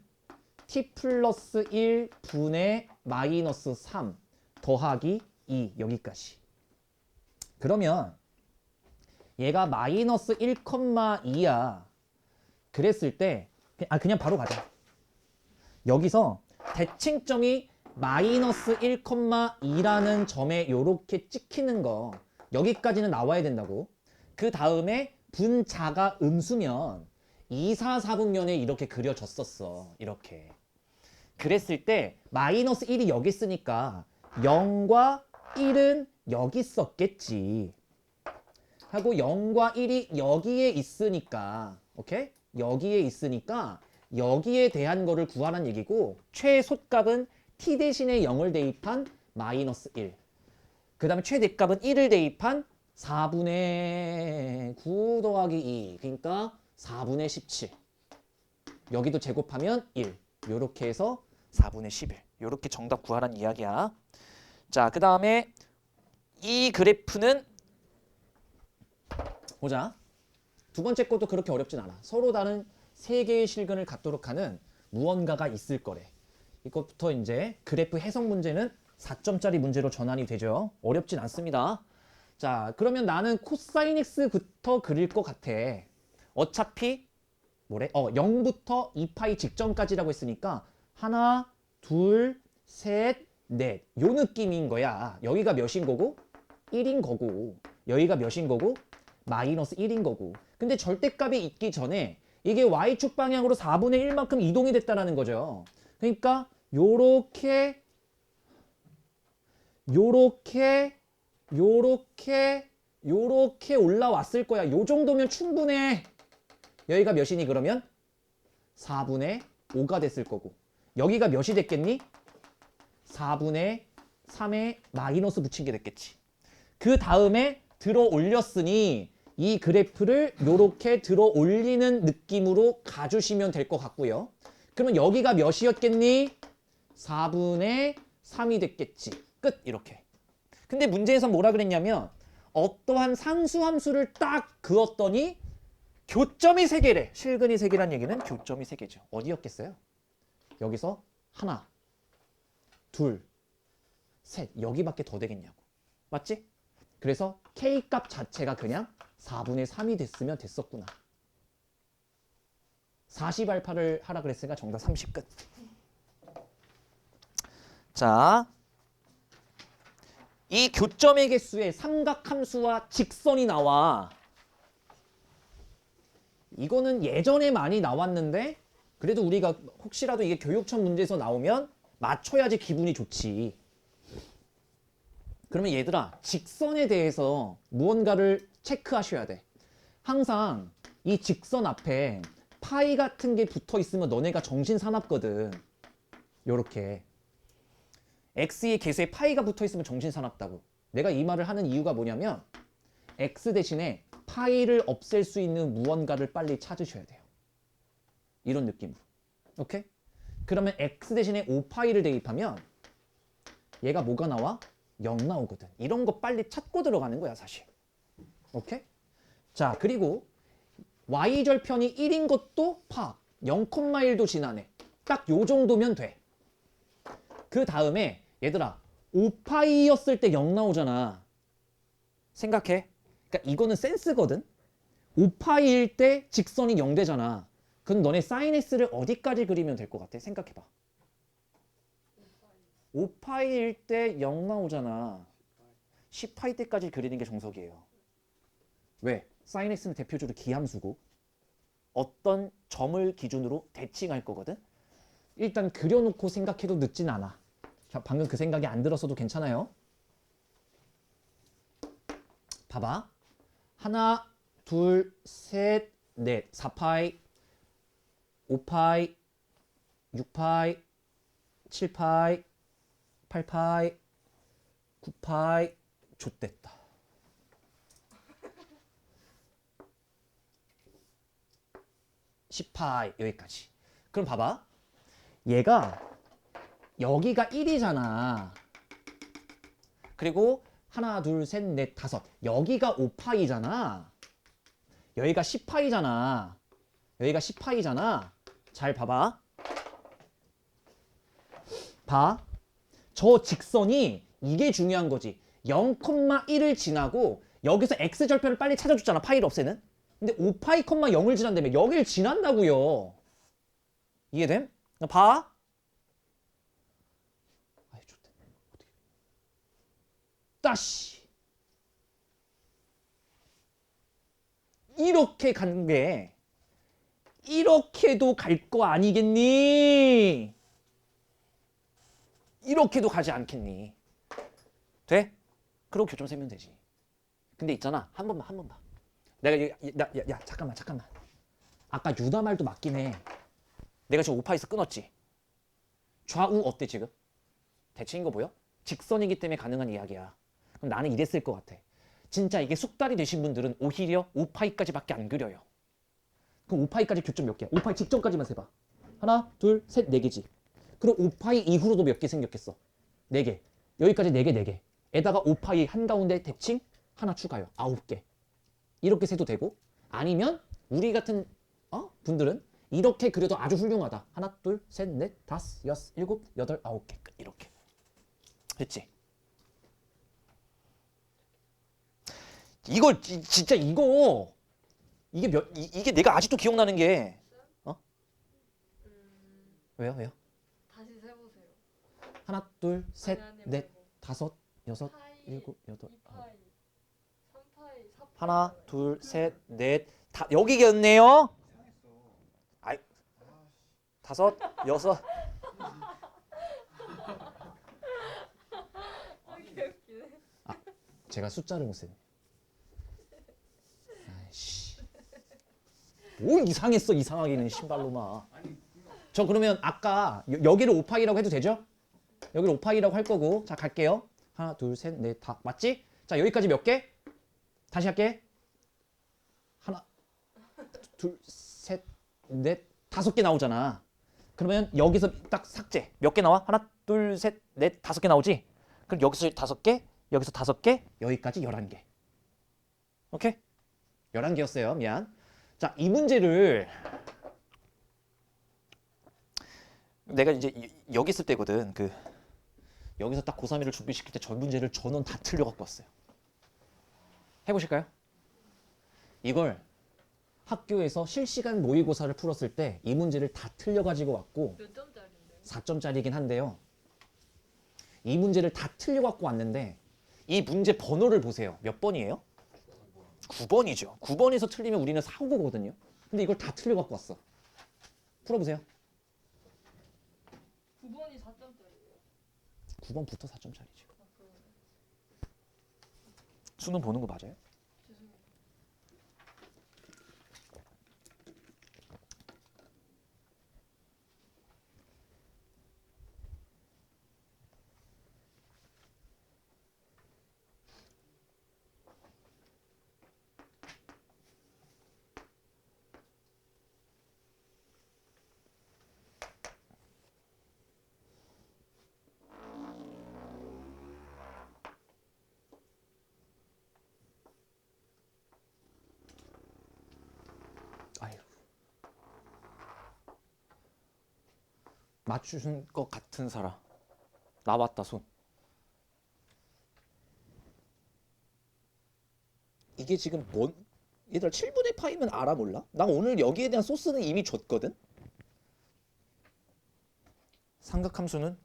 t 플러스 1 분의 마이너스 3 더하기 2 여기까지. 그러면 얘가 마이너스 1,2야. 그랬을 때 그냥 바로 가자. 여기서 대칭점이 마이너스 1,2라는 점에 요렇게 찍히는 거 여기까지는 나와야 된다고. 그 다음에 분자가 음수면 2, 4, 4분면에 이렇게 그려졌었어. 이렇게. 그랬을 때 마이너스 1이 여기 있으니까 0과 1은 여기 있었겠지. 하고 0과 1이 여기에 있으니까 오케이? 여기에 있으니까 여기에 대한 거를 구하라는 얘기고 최소값은 t 대신에 0을 대입한 마이너스 1. 그 다음에 최대값은 1을 대입한 4분의 9 더하기 2. 그러니까 4분의 17. 여기도 제곱하면 1. 요렇게 해서 4분의 11. 요렇게 정답 구하라는 이야기야. 자, 그 다음에 이 그래프는 보자. 두 번째 것도 그렇게 어렵진 않아. 서로 다른 세 개의 실근을 갖도록 하는 무언가가 있을 거래. 이것부터 이제 그래프 해석 문제는 4점짜리 문제로 전환이 되죠. 어렵진 않습니다. 자, 그러면 나는 코사인 x부터 그릴 것 같아. 어차피 뭐래? 0부터 2파이 직전까지라고 했으니까 하나, 둘, 셋, 넷. 요 느낌인 거야. 여기가 몇인 거고? 1인 거고. 여기가 몇인 거고? 마이너스 1인 거고. 근데 절대값이 있기 전에 이게 y축 방향으로 4분의 1만큼 이동이 됐다는 거죠. 그러니까 요렇게 올라왔을 거야. 요 정도면 충분해. 여기가 몇이니 그러면? 4분의 5가 됐을 거고. 여기가 몇이 됐겠니? 4분의 3에 마이너스 붙인 게 됐겠지. 그 다음에 들어 올렸으니 이 그래프를 요렇게 들어 올리는 느낌으로 가주시면 될 것 같고요. 그러면 여기가 몇이었겠니? 4분의 3이 됐겠지. 끝. 이렇게. 근데 문제에서 뭐라 그랬냐면 어떠한 상수함수를 딱 그었더니 교점이 3개래. 실근이 3개란 얘기는 교점이 3개죠. 어디였겠어요? 여기서 하나, 둘, 셋. 여기밖에 더 되겠냐고. 맞지? 그래서 K값 자체가 그냥 4분의 3이 됐으면 됐었구나. 40알파를 하라 그랬으니까 정답 30 끝. 자, 이 교점의 개수에 삼각함수와 직선이 나와. 이거는 예전에 많이 나왔는데 그래도 우리가 혹시라도 이게 교육청 문제에서 나오면 맞춰야지 기분이 좋지. 그러면 얘들아, 직선에 대해서 무언가를 체크하셔야 돼. 항상 이 직선 앞에 파이 같은 게 붙어 있으면 너네가 정신 사납거든. 요렇게. x의 개수에 파이가 붙어 있으면 정신 사납다고. 내가 이 말을 하는 이유가 뭐냐면 x 대신에 파이를 없앨 수 있는 무언가를 빨리 찾으셔야 돼요. 이런 느낌으로. 오케이? 그러면 x 대신에 5파이를 대입하면 얘가 뭐가 나와? 0 나오거든. 이런 거 빨리 찾고 들어가는 거야, 사실. 오케이? 자, 그리고 y절편이 1인 것도 파악. 0,1도 지나네. 딱 요 정도면 돼. 그 다음에 얘들아, 5파이였을 때 0 나오잖아. 생각해. 그러니까 이거는 센스거든. 5파이일 때 직선이 0 되잖아. 그럼 너네 사인 x를 어디까지 그리면 될 것 같아? 생각해봐. 5파이일 때 0 나오잖아. 10파이 때까지 그리는 게 정석이에요. 왜? 사인 x는 대표적으로 기함수고 어떤 점을 기준으로 대칭할 거거든. 일단 그려놓고 생각해도 늦진 않아. 자, 방금 그 생각이 안 들었어도 괜찮아요. 봐봐. 하나, 둘, 셋, 넷. 4파이, 5파이, 6파이, 7파이, 8파이, 9파이. 좆됐다. 10파이 여기까지. 그럼 봐봐. 얘가 여기가 1이잖아. 그리고 하나, 둘, 셋, 넷, 다섯. 여기가 5파이잖아. 여기가 10파이잖아. 여기가 10파이잖아. 잘 봐봐. 봐. 저 직선이 이게 중요한 거지. 0,1을 지나고 여기서 x절편을 빨리 찾아줬잖아. 파이를 없애는. 근데 5파이, 0을 지난다며. 여길 지난다고요. 이해됨? 봐. 아이 좋대. 어떻게? 따시. 이렇게 가는 게 이렇게도 갈 거 아니겠니? 이렇게도 가지 않겠니? 돼? 그러고 교점 세면 되지. 근데 있잖아. 한 번만. 내가 잠깐만. 아까 유다 말도 맞긴 해. 내가 지금 5파에서 끊었지. 좌우 어때 지금? 대칭인 거 보여? 직선이기 때문에 가능한 이야기야. 그럼 나는 이랬을 것 같아. 진짜 이게 숙달이 되신 분들은 오히려 5파이까지밖에 안 그려요. 그럼 5파이까지 교점 몇 개야? 5파이 직전까지만 세봐. 하나, 둘, 셋, 네 개지. 그럼 5파이 이후로도 몇 개 생겼겠어? 4개. 여기까지 4개, 4개. 에다가 5파이 한가운데 대칭 하나 추가요. 9개. 이렇게 세도 되고, 아니면 우리 같은 분들은 이렇게 그려도 아주 훌륭하다. 하나, 둘, 셋, 넷, 다섯, 여섯, 일곱, 여덟, 9개. 끝. 이렇게. 됐지? 이걸 진짜 이거 이게 내가 아직도 기억나는 게 왜요? 다시 세보세요. 하나, 둘, 셋, 아니, 넷, 말고. 다섯, 여섯, 파이, 일곱, 여덟, 아홉. 2파이, 3파이, 4파이. 하나, 둘, 셋, 넷, 다 여기겠네요. 아이, 다섯, 여섯. 웃기네. 제가 숫자를 못 세네. 아이씨. 뭘 이상했어 이상하기는 신발로만. 저 그러면 아까 여기를 5파이라고 해도 되죠? 여기를 5파이라고 할 거고. 자 갈게요. 하나, 둘, 셋, 넷, 다 맞지? 자 여기까지 몇 개? 다시 할게. 하나, 둘, 셋, 넷, 5개 나오잖아. 그러면 여기서 딱 삭제. 몇 개 나와? 하나, 둘, 셋, 넷, 5개 나오지? 그럼 여기서 5개, 여기서 5개, 여기까지 11개. 오케이? 11개였어요. 미안. 자, 이 문제를 내가 이제 여기 있을 때거든. 여기서 딱 고3을 준비시킬 때 전 문제를 전원 다 틀려 갖고 왔어요. 해보실까요? 이걸 학교에서 실시간 모의고사를 풀었을 때 이 문제를 다 틀려 가지고 왔고 몇 점짜리인데요? 4점짜리긴 한데요. 이 문제를 다 틀려 갖고 왔는데 이 문제 번호를 보세요. 몇 번이에요? 9번이죠. 9번에서 틀리면 우리는 사고거든요. 근데 이걸 다 틀려 갖고 왔어. 풀어보세요. 9번이 4점짜리예요. 9번부터 4점짜리죠. 아, 그러네. 수능 보는 거 맞아요? 죄송해요. 아유. 맞추신 것 같은 사람. 나왔다 손. 이게 지금 뭔? 얘들아 7분의 파이면 알아 몰라? 나 오늘 여기에 대한 소스는 이미 줬거든? 삼각함수는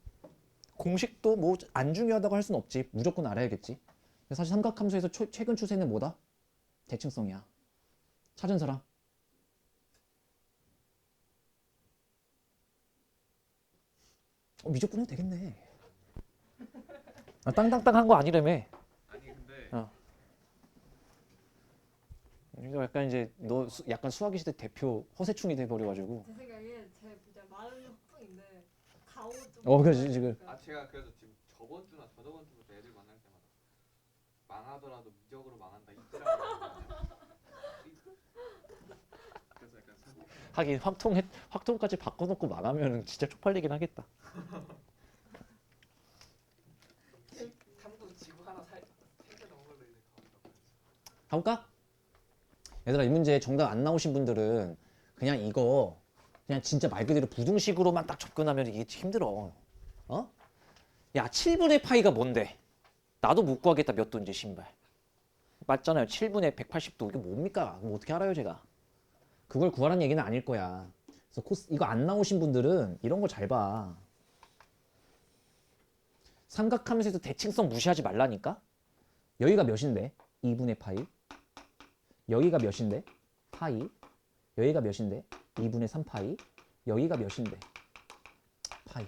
공식도 뭐 안 중요하다고 할 순 없지. 무조건 알아야겠지. 근데 사실 삼각함수에서 최근 추세는 뭐다? 대칭성이야. 찾은 사람? 미적분 해도 되겠네. 땅땅땅 한 거 아니라며. 아니 근데 이거 약간 이제 너 약간 수학의 시대 대표 허세충이 돼버려가지고. 제 생각에 제 그냥 말은 확통인데 가오 좀. 그래서 지금 제가 그래서 지금 저번 주나 저저번 주부터 애들 만날 때마다 망하더라도 미적으로 망한다 이지라고 그래서 약간 하긴 확통까지 바꿔놓고 망하면 진짜 쪽팔리긴 하겠다. 탐구 지구 하나 살게 넘은 걸로 이제 가본다고. 가볼까? 얘들아 이 문제 정답 안 나오신 분들은 그냥 이거 그냥 진짜 말 그대로 부등식으로만 딱 접근하면 이게 힘들어. 어? 야 7분의 파이가 뭔데? 나도 못 구하겠다 몇 도인지 신발. 맞잖아요. 7분의 180도 이게 뭡니까? 그럼 어떻게 알아요 제가? 그걸 구하라는 얘기는 아닐 거야. 그래서 이거 안 나오신 분들은 이런 거 잘 봐. 삼각함수에서 대칭성 무시하지 말라니까? 여기가 몇인데? 2분의 파이. 여기가 몇인데? 파이. 여기가 몇인데? 2분의 3파이. 여기가 몇인데? 파이.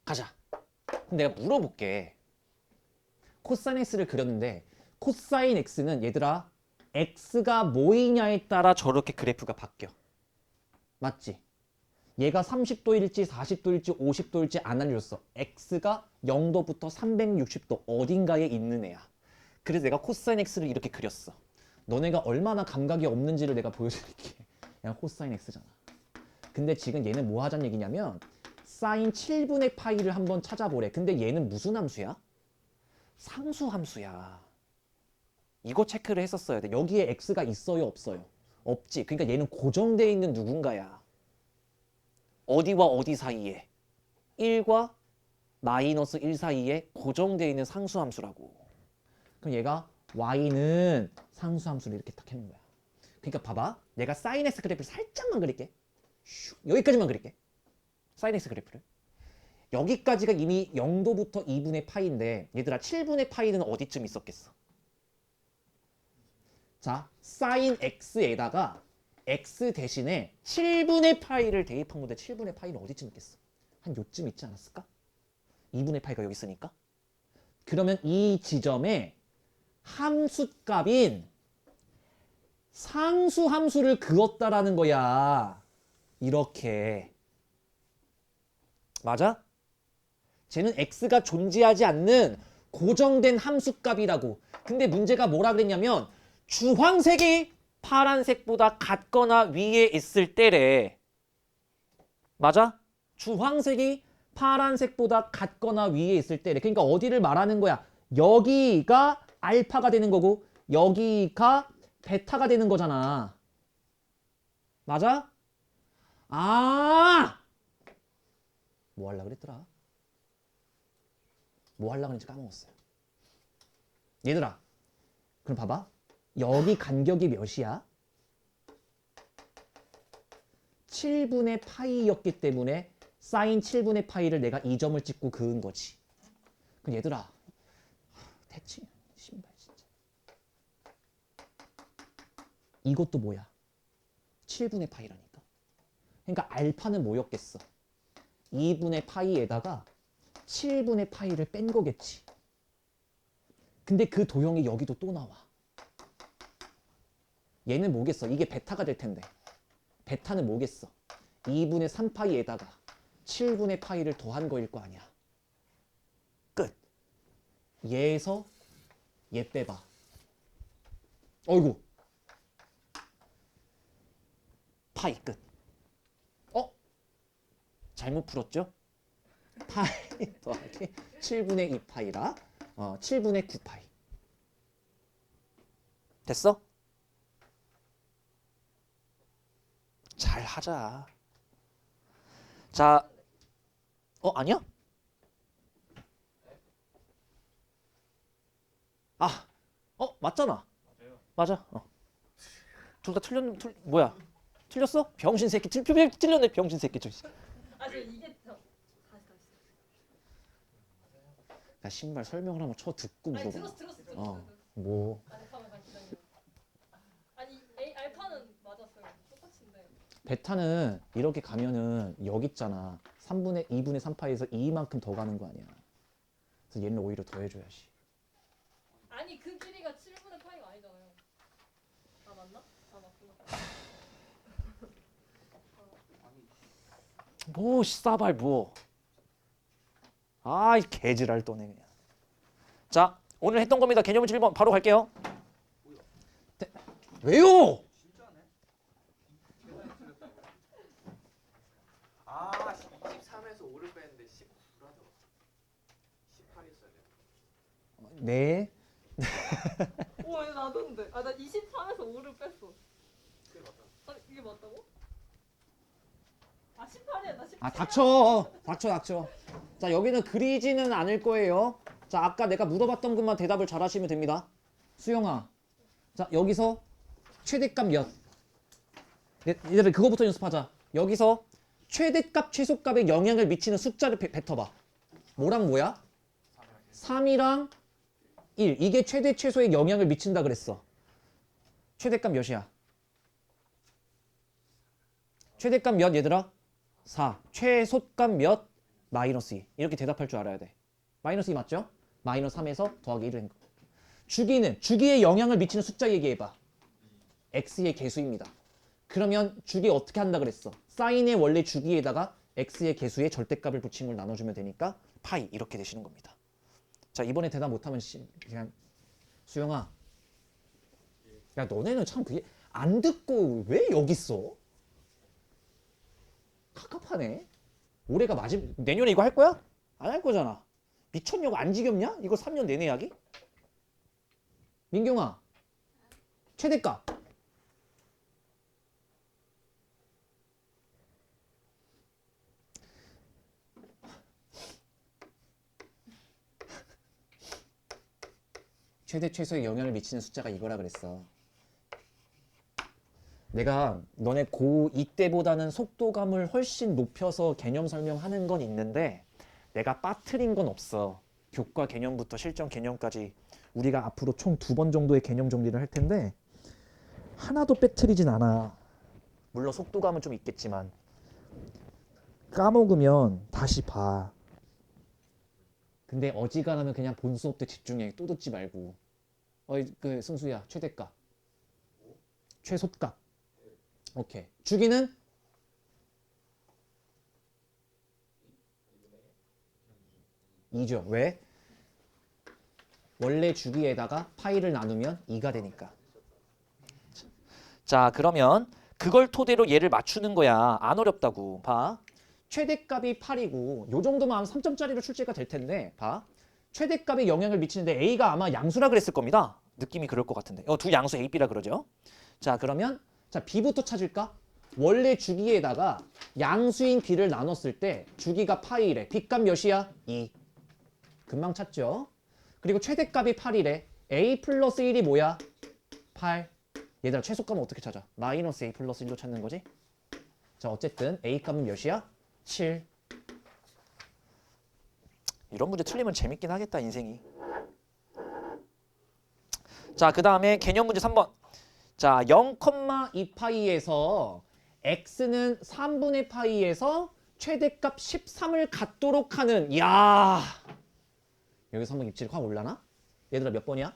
가자. 그럼 내가 물어볼게. 코사인 x를 그렸는데 코사인 x는 얘들아 x가 뭐이냐에 따라 저렇게 그래프가 바뀌어. 맞지? 얘가 30도일지 40도일지 50도일지 안 알려줬어. x가 0도부터 360도 어딘가에 있는 애야. 그래서 내가 코사인 x를 이렇게 그렸어. 너네가 얼마나 감각이 없는지를 내가 보여줄게. 그냥 코사인 x잖아. 근데 지금 얘는 뭐 하자는 얘기냐면 사인 7분의 파이를 한번 찾아보래. 근데 얘는 무슨 함수야? 상수 함수야. 이거 체크를 했었어야 돼. 여기에 x가 있어요 없어요? 없지. 그러니까 얘는 고정되어 있는 누군가야. 어디와 어디 사이에? 1과 마이너스 1 사이에 고정되어 있는 상수 함수라고. 그럼 얘가 y는 상수 함수를 이렇게 딱 해놓은 거야. 그러니까 봐봐. 내가 사인 x 그래프를 살짝만 그릴게. 여기까지만 그릴게. 사인 x 그래프를. 여기까지가 이미 0도부터 2분의 파이인데 얘들아 7분의 파이는 어디쯤 있었겠어? 자, 사인 x에다가 x 대신에 7분의 파이를 대입한 건데 7분의 파이는 어디쯤 있겠어? 한 요쯤 있지 않았을까? 2분의 파이가 여기 있으니까. 그러면 이 지점에 함수값인 상수 함수를 그었다라는 거야. 이렇게. 맞아? 쟤는 x가 존재하지 않는 고정된 함수값이라고. 근데 문제가 뭐라 그랬냐면 주황색이 파란색보다 같거나 위에 있을 때래. 맞아? 주황색이 파란색보다 같거나 위에 있을 때래. 그러니까 어디를 말하는 거야? 여기가 알파가 되는 거고 여기가 베타가 되는 거잖아. 맞아? 아! 뭐 하려고 그랬더라? 뭐 하려고 했는지 까먹었어요. 얘들아, 그럼 봐봐. 여기 간격이 몇이야? 7분의 파이였기 때문에 사인 7분의 파이를 내가 이 점을 찍고 그은 거지. 그럼 얘들아, 대칭 신발 진짜. 이것도 뭐야? 7분의 파이라니까. 그러니까 알파는 뭐였겠어? 2분의 파이에다가 7분의 파이를 뺀 거겠지. 근데 그 도형이 여기도 또 나와. 얘는 뭐겠어? 이게 베타가 될 텐데. 베타는 뭐겠어? 2분의 3파이에다가 7분의 파이를 더한 거일 거 아니야. 끝. 얘에서 얘 빼봐. 어이구. 파이 끝. 잘못 풀었죠? 파이 더하기 7분의 2파이라 7분의 9파이. 됐어? 잘 하자. 자, 아니야? 맞잖아. 맞아. 둘 다 뭐야? 틀렸어? 병신 새끼. 틀렸네, 병신 새끼. 저 이게 다시. 나 신발 설명을 한번 쳐 듣고 아니 물어봐. 들었어. 뭐 알파만 기다려. 아니 알파는 맞았어요. 똑같은데. 베타는 이렇게 가면은 여기 있잖아. 3분의 2분의 3파이에서 2만큼 더 가는 거 아니야. 그래서 얘는 오히려 더 해줘야지. 아니 그 길이가 7분의 파이가 아니잖아요. 아 맞나? 아 맞구나. 뭐 싸발 뭐. 아이 개지랄 떠네 그냥. 자 오늘 했던 겁니다. 개념문제 1번 바로 갈게요. 왜요? 진짜네? 계산이 틀렸다고? 아 23에서 5를 뺐는데 19라 적었어. 18 있어야 돼. 네. 오 이거 나도인데. 아나 23에서 5를 뺐어. 그게 맞다. 아 이게 맞다고? 아 18이야 나 18. 아 닥쳐. 자 여기는 그리지는 않을 거예요. 자 아까 내가 물어봤던 것만 대답을 잘 하시면 됩니다. 수영아. 자 여기서 최대값 몇? 얘들아 그거부터 연습하자. 여기서 최대값 최소값에 영향을 미치는 숫자를 뱉어봐. 뭐랑 뭐야? 3이랑 1. 이게 최대 최소에 영향을 미친다 그랬어. 최대값 몇이야? 최대값 몇 얘들아? 4. 최소값 몇? 마이너스 2. 이렇게 대답할 줄 알아야 돼. 마이너스 2 맞죠? 마이너스 3에서 더하기 1을 한 거. 주기에 영향을 미치는 숫자 얘기해봐. x의 개수입니다. 그러면 주기 어떻게 한다 그랬어? 사인의 원래 주기에다가 x의 개수의 절대값을 붙인 걸 나눠주면 되니까 파이 이렇게 되시는 겁니다. 자 이번에 대답 못하면 그냥 수영아 야 너네는 참 그게 안 듣고 왜 여기 있어? 갑갑하네. 올해가 내년에 이거 할 거야? 안 할 거잖아. 미쳤냐고 안 지겹냐? 이거 3년 내내 하기? 민경아 최대값 최대 최소에 영향을 미치는 숫자가 이거라 그랬어. 내가 너네 고2 때보다는 속도감을 훨씬 높여서 개념 설명하는 건 있는데 내가 빠뜨린 건 없어. 교과 개념부터 실전 개념까지 우리가 앞으로 총 2번 정도의 개념 정리를 할 텐데 하나도 빼뜨리진 않아. 물론 속도감은 좀 있겠지만 까먹으면 다시 봐. 근데 어지간하면 그냥 본 수업 때 집중해. 또 듣지 말고. 그 승수야 최대값 최소값 오케이. 주기는? 이죠. 왜? 원래 주기에다가 파이를 나누면 2가 되니까. 자 그러면 그걸 토대로 얘를 맞추는 거야. 안 어렵다고. 봐. 최대값이 8이고 요 정도면 한 3점짜리로 출제가 될 텐데 봐. 최대값에 영향을 미치는데 A가 아마 양수라 그랬을 겁니다. 느낌이 그럴 것 같은데. 두 양수 A, B라 그러죠. 자 그러면 자 B부터 찾을까? 원래 주기에다가 양수인 B를 나눴을 때 주기가 파이래. B값 몇이야? 2. 금방 찾죠. 그리고 최대값이 8이래. A 플러스 1이 뭐야? 8. 얘들아 최소값은 어떻게 찾아? 마이너스 A 플러스 1로 찾는 거지? 자 어쨌든 A 값은 몇이야? 7. 이런 문제 틀리면 재밌긴 하겠다 인생이. 자 그 다음에 개념 문제 3번. 자 0,2파이에서 x는 3분의 파이에서 최대값 13을 갖도록 하는. 야 여기서 한번 입질이 확 올라나? 얘들아 몇 번이야?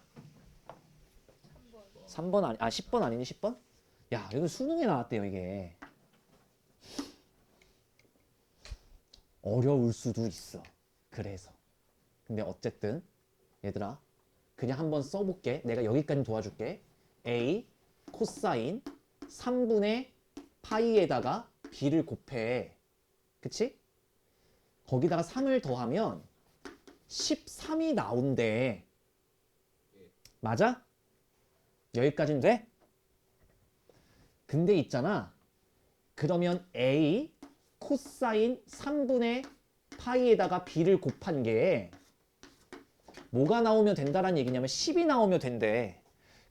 3번 아니 10번 아니니 10번? 야 여기 수능에 나왔대요 이게. 어려울 수도 있어. 그래서 근데 어쨌든 얘들아 그냥 한번 써볼게. 내가 여기까지 도와줄게. A 코사인 3분의 파이에다가 b를 곱해. 그치? 거기다가 3을 더하면 13이 나온대. 맞아? 여기까지는 돼? 근데 있잖아. 그러면 A 코사인 3분의 파이에다가 b를 곱한 게 뭐가 나오면 된다라는 얘기냐면 10이 나오면 된대.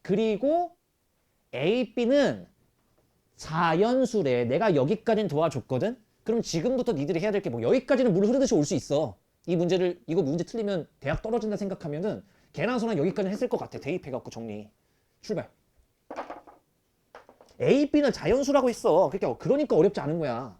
그리고 A, B는 자연수래. 내가 여기까지는 도와줬거든. 그럼 지금부터 니들이 해야 될 게 뭐 여기까지는 물 흐르듯이 올 수 있어. 이거 문제 틀리면 대학 떨어진다 생각하면은 개나 소나 여기까지는 했을 것 같아. 대입해갖고 정리. 출발. A, B는 자연수라고 했어. 그러니까 어렵지 않은 거야.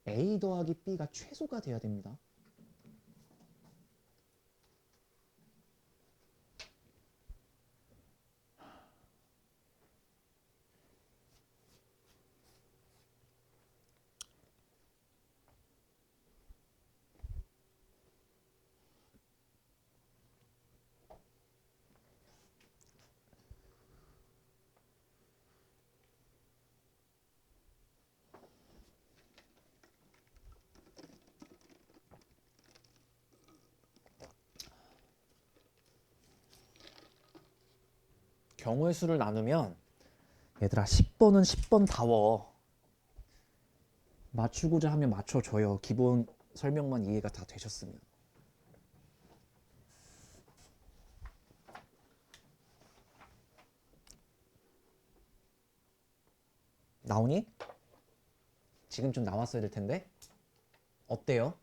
A 더하기 B가 최소가 돼야 됩니다. 경우의 수를 나누면 얘들아 10번은 10번다워. 맞추고자 하면 맞춰줘요. 기본 설명만 이해가 다 되셨으면. 나오니? 지금 좀 나왔어야 될 텐데. 어때요?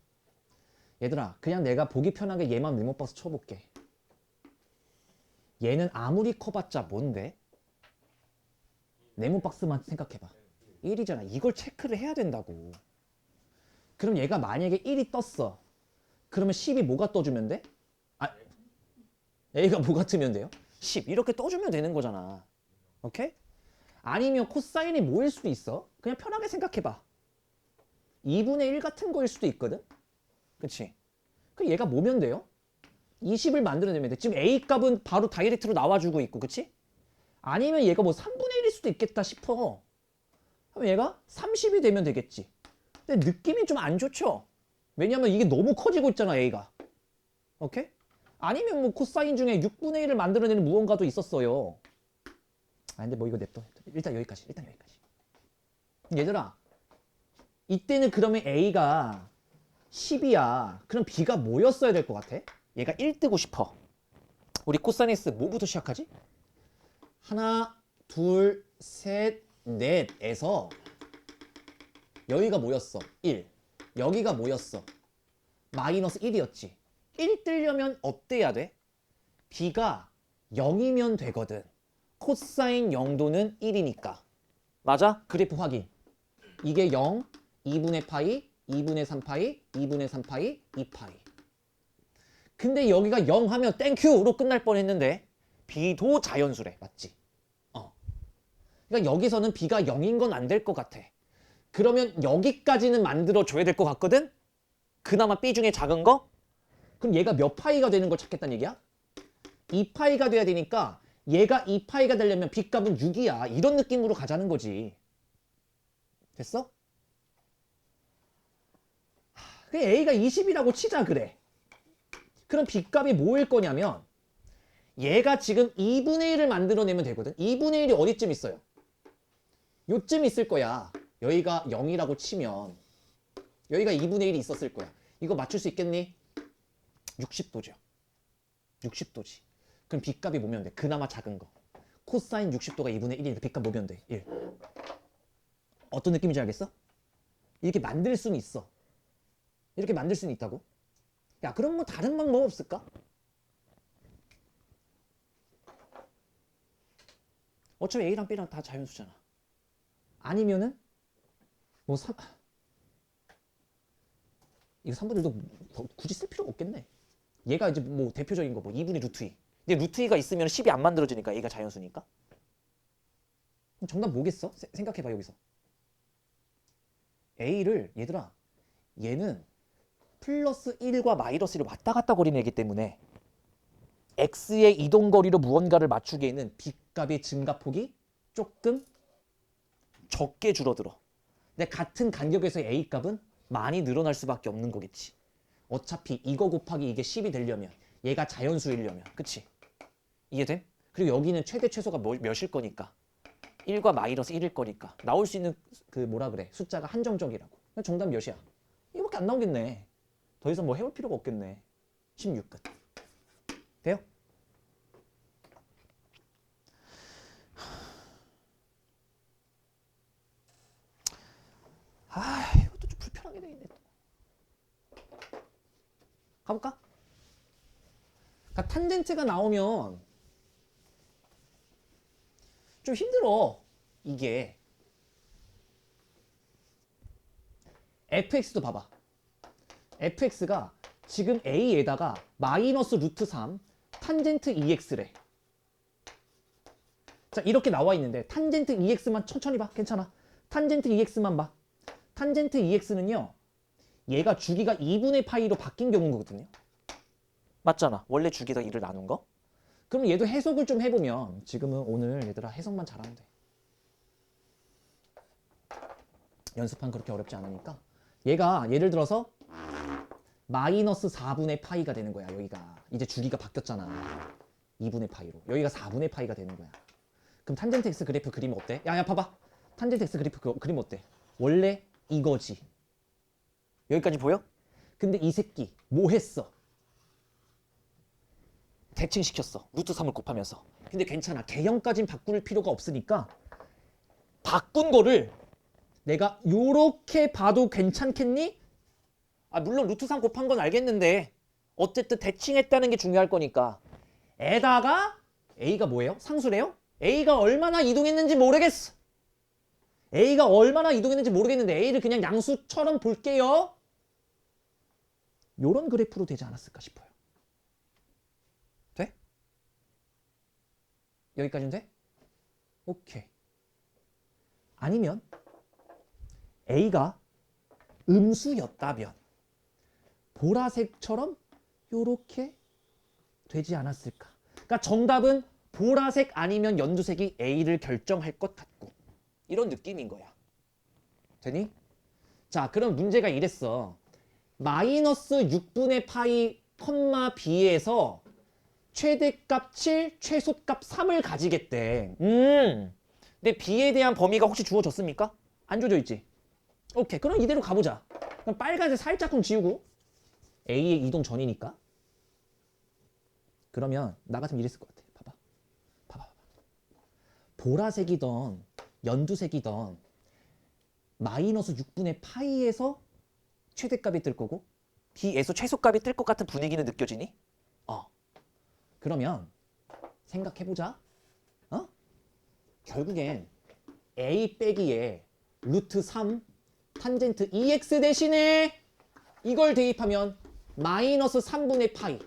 얘들아 그냥 내가 보기 편하게 얘만 메모박스 쳐볼게. 얘는 아무리 커봤자 뭔데? 네모박스만 생각해봐. 1이잖아. 이걸 체크를 해야 된다고. 그럼 얘가 만약에 1이 떴어. 그러면 10이 뭐가 떠주면 돼? A가 뭐가 뜨면 돼요? 10 이렇게 떠주면 되는 거잖아. 오케이? 아니면 코사인이 뭐일 수도 있어. 그냥 편하게 생각해봐. 2분의 1 같은 거일 수도 있거든. 그치? 그럼 얘가 뭐면 돼요? 20을 만들어내면 돼. 지금 A 값은 바로 다이렉트로 나와주고 있고, 그치? 아니면 얘가 뭐 3분의 1일 수도 있겠다 싶어. 그럼 얘가 30이 되면 되겠지. 근데 느낌이 좀 안 좋죠? 왜냐면 이게 너무 커지고 있잖아, A가. 오케이? 아니면 뭐 코사인 중에 6분의 1을 만들어내는 무언가도 있었어요. 근데 뭐 이거 냅둬. 일단 여기까지. 얘들아, 이때는 그러면 A가 10이야. 그럼 B가 뭐였어야 될 것 같아? 얘가 1 뜨고 싶어. 우리 코사인스 뭐부터 시작하지? 하나, 둘, 셋, 넷에서 여기가 뭐였어? 1. 여기가 뭐였어? 마이너스 1이었지. 1 뜨려면 어때야 돼? B가 0이면 되거든. 코사인 0도는 1이니까. 맞아? 그래프 확인. 이게 0, 2분의 파이, 2분의 3파이, 2분의 3파이, 2파이. 근데 여기가 0 하면 땡큐로 끝날 뻔했는데 B도 자연수래. 맞지? 그러니까 여기서는 B가 0인 건 안 될 것 같아. 그러면 여기까지는 만들어줘야 될 것 같거든? 그나마 B 중에 작은 거? 그럼 얘가 몇 파이가 되는 걸 찾겠다는 얘기야? 2파이가 돼야 되니까 얘가 2파이가 되려면 B 값은 6이야. 이런 느낌으로 가자는 거지. 됐어? A가 20이라고 치자 그래. 그럼 B 값이 뭐일 거냐면 얘가 지금 2분의 1을 만들어내면 되거든. 2분의 1이 어디쯤 있어요? 요쯤 있을 거야. 여기가 0이라고 치면 여기가 2분의 1이 있었을 거야. 이거 맞출 수 있겠니? 60도죠. 60도지. 그럼 B 값이 뭐면 돼? 그나마 작은 거. 코사인 60도가 2분의 1이니까 B 값 뭐면 돼? 1. 어떤 느낌인지 알겠어? 이렇게 만들 수는 있어. 이렇게 만들 수는 있다고? 야, 그럼 뭐 다른 방법 없을까? 어차피 A랑 B랑 다 자연수잖아. 아니면은 뭐 이거 3분의 1도 굳이 쓸 필요가 없겠네. 얘가 이제 뭐 대표적인 거 뭐 2분의 루트 2. 근데 루트 2가 있으면 10이 안 만들어지니까 A가 자연수니까. 그럼 정답 뭐겠어? 생각해봐 여기서. A를 얘들아 얘는 플러스 1과 마이너스 1을 왔다 갔다 거리는 애기 때문에 X의 이동거리로 무언가를 맞추기에는 B 값의 증가폭이 조금 적게 줄어들어. 근데 같은 간격에서의 A 값은 많이 늘어날 수밖에 없는 거겠지. 어차피 이거 곱하기 이게 10이 되려면 얘가 자연수이려면 그치? 이해됨? 그리고 여기는 최대 최소가 몇일 거니까 1과 마이너스 1일 거니까 나올 수 있는 그 뭐라 그래 숫자가 한정적이라고. 정답 몇이야? 이거밖에 안 나오겠네. 더 이상 뭐 해볼 필요가 없겠네. 16끝. 돼요? 이것도 좀 이상하게 돼 있네. 가볼까? 그러니까 탄젠트가 나오면 좀 힘들어. 이게 fx도 봐봐. fx가 지금 a에다가 마이너스 루트 3 탄젠트 2x래. 자, 이렇게 나와 있는데 탄젠트 2x만 천천히 봐. 괜찮아. 탄젠트 2x만 봐. 탄젠트 2x는요. 얘가 주기가 2분의 파이로 바뀐 경우거든요. 맞잖아. 원래 주기가 2를 나눈 거. 그럼 얘도 해석을 좀 해보면 지금은 오늘 얘들아 해석만 잘하면 돼. 연습한 그렇게 어렵지 않으니까 얘가 예를 들어서 마이너스 4분의 파이가 되는 거야. 여기가 이제 주기가 바뀌었잖아. 2분의 파이로. 여기가 4분의 파이가 되는 거야. 그럼 탄젠트 x 그래프 그리면 어때? 야야 봐봐. 탄젠트 x 그래프 그리면 어때? 원래 이거지. 여기까지 보여? 근데 이 새끼 뭐 했어? 대칭시켰어. 루트 3을 곱하면서. 근데 괜찮아. 개형까진 바꿀 필요가 없으니까 바꾼 거를 내가 요렇게 봐도 괜찮겠니? 아, 물론 루트 3 곱한 건 알겠는데 어쨌든 대칭했다는 게 중요할 거니까. 에다가 A가 뭐예요? 상수래요? A가 얼마나 이동했는지 모르겠어. A가 얼마나 이동했는지 모르겠는데 A를 그냥 양수처럼 볼게요. 요런 그래프로 되지 않았을까 싶어요. 돼? 여기까지는 돼? 오케이. 아니면 A가 음수였다면 보라색처럼 요렇게 되지 않았을까? 그러니까 정답은 보라색 아니면 연두색이 A를 결정할 것 같고 이런 느낌인 거야. 되니? 자, 그럼 문제가 이랬어. 마이너스 6분의 파이 컴마 b에서 최대값 7, 최소값 3을 가지겠대. 근데 b에 대한 범위가 혹시 주어졌습니까? 안 주어져 있지? 오케이, 그럼 이대로 가보자. 그럼 빨간색 살짝 좀 지우고 A의 이동 전이니까. 그러면 나 같으면 이랬을 것 같아. 봐봐. 보라색이던 연두색이던 마이너스 6분의 파이에서 최대값이 뜰 거고 B에서 최소값이 뜰 것 같은 분위기는 느껴지니? 그러면 생각해보자. 결국엔 A 빼기에 루트 3 탄젠트 2x 대신에 이걸 대입하면 마이너스 3분의 파이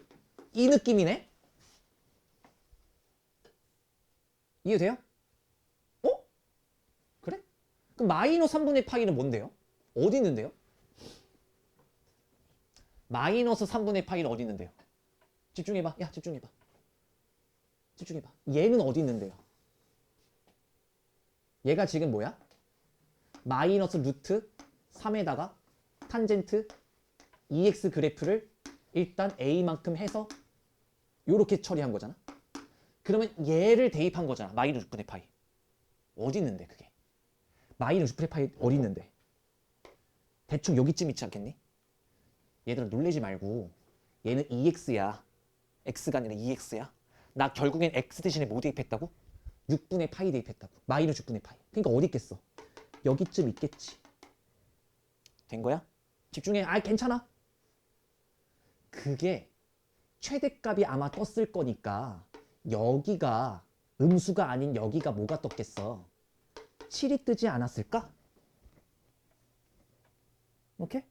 이 느낌이네? 이해돼요? 그래? 그럼 마이너스 3분의 파이는 뭔데요? 어디 있는데요? 마이너스 3분의 파이는 어디 있는데요? 집중해봐. 야, 집중해봐. 얘는 어디 있는데요? 얘가 지금 뭐야? 마이너스 루트 3에다가 탄젠트 2x 그래프를 일단 A만큼 해서 요렇게 처리한 거잖아. 그러면 얘를 대입한 거잖아. 마이너스 6분의 파이. 어디 있는데 그게? 마이너스 6분의 파이 어디 있는데? 대충 여기쯤 있지 않겠니? 얘들아 놀래지 말고 얘는 2x야. x가 아니라 2x야. 나 결국엔 x 대신에 뭐 대입했다고? 6분의 파이 대입했다고. 마이너스 6분의 파이. 그러니까 어디 있겠어? 여기쯤 있겠지. 된 거야? 집중해. 괜찮아. 그게 최대값이 아마 떴을 거니까 여기가 음수가 아닌 여기가 뭐가 떴겠어? 7이 뜨지 않았을까? 오케이?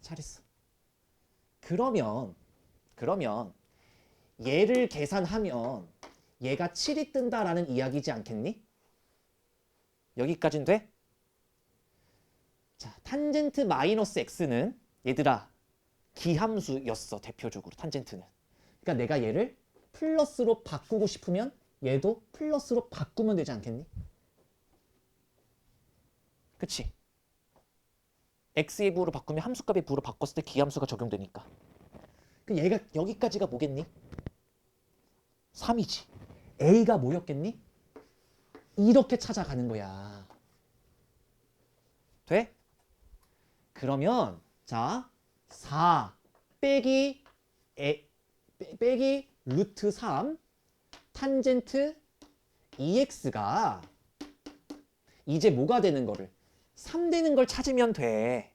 잘했어. 그러면 얘를 계산하면 얘가 7이 뜬다라는 이야기지 않겠니? 여기까지는 돼? 자, 탄젠트 마이너스 x는 얘들아 기함수였어. 대표적으로 탄젠트는. 그러니까 내가 얘를 플러스로 바꾸고 싶으면 얘도 플러스로 바꾸면 되지 않겠니? 그치? x의 부호로 바꾸면 함수값의 부호로 바꿨을 때 기함수가 적용되니까. 그 얘가 여기까지가 뭐겠니? 3이지. a가 뭐였겠니? 이렇게 찾아가는 거야. 돼? 그러면 자 4 빼기 루트 3 탄젠트 2x가 이제 뭐가 되는 거를 3 되는 걸 찾으면 돼.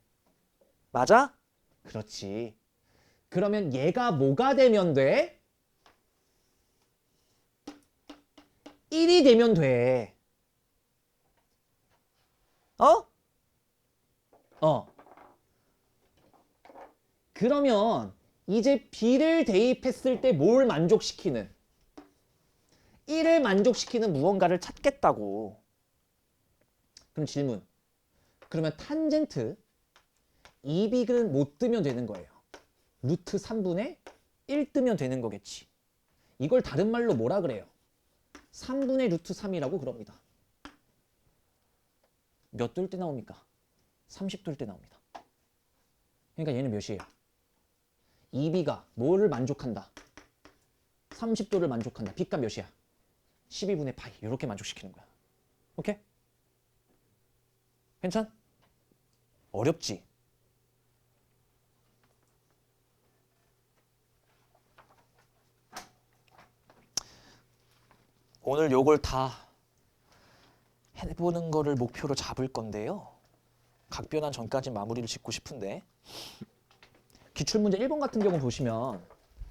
맞아? 그렇지. 그러면 얘가 뭐가 되면 돼? 1이 되면 돼. 어? 그러면 이제 B를 대입했을 때 뭘 만족시키는? 1을 만족시키는 무언가를 찾겠다고. 그럼 질문. 그러면 탄젠트 2B는 못 뜨면 되는 거예요. 루트 3분의 1 뜨면 되는 거겠지. 이걸 다른 말로 뭐라 그래요? 3분의 루트 3이라고 그럽니다. 몇 도일 때 나옵니까? 30도일 때 나옵니다. 그러니까 얘는 몇이에요? 2B가 뭐를 만족한다? 30도를 만족한다. B가 몇이야? 12분의 파이. 이렇게 만족시키는 거야. 오케이? 괜찮? 어렵지? 오늘 요걸 다 해보는 거를 목표로 잡을 건데요. 각변환 전까지 마무리를 짓고 싶은데 기출문제 1번 같은 경우 보시면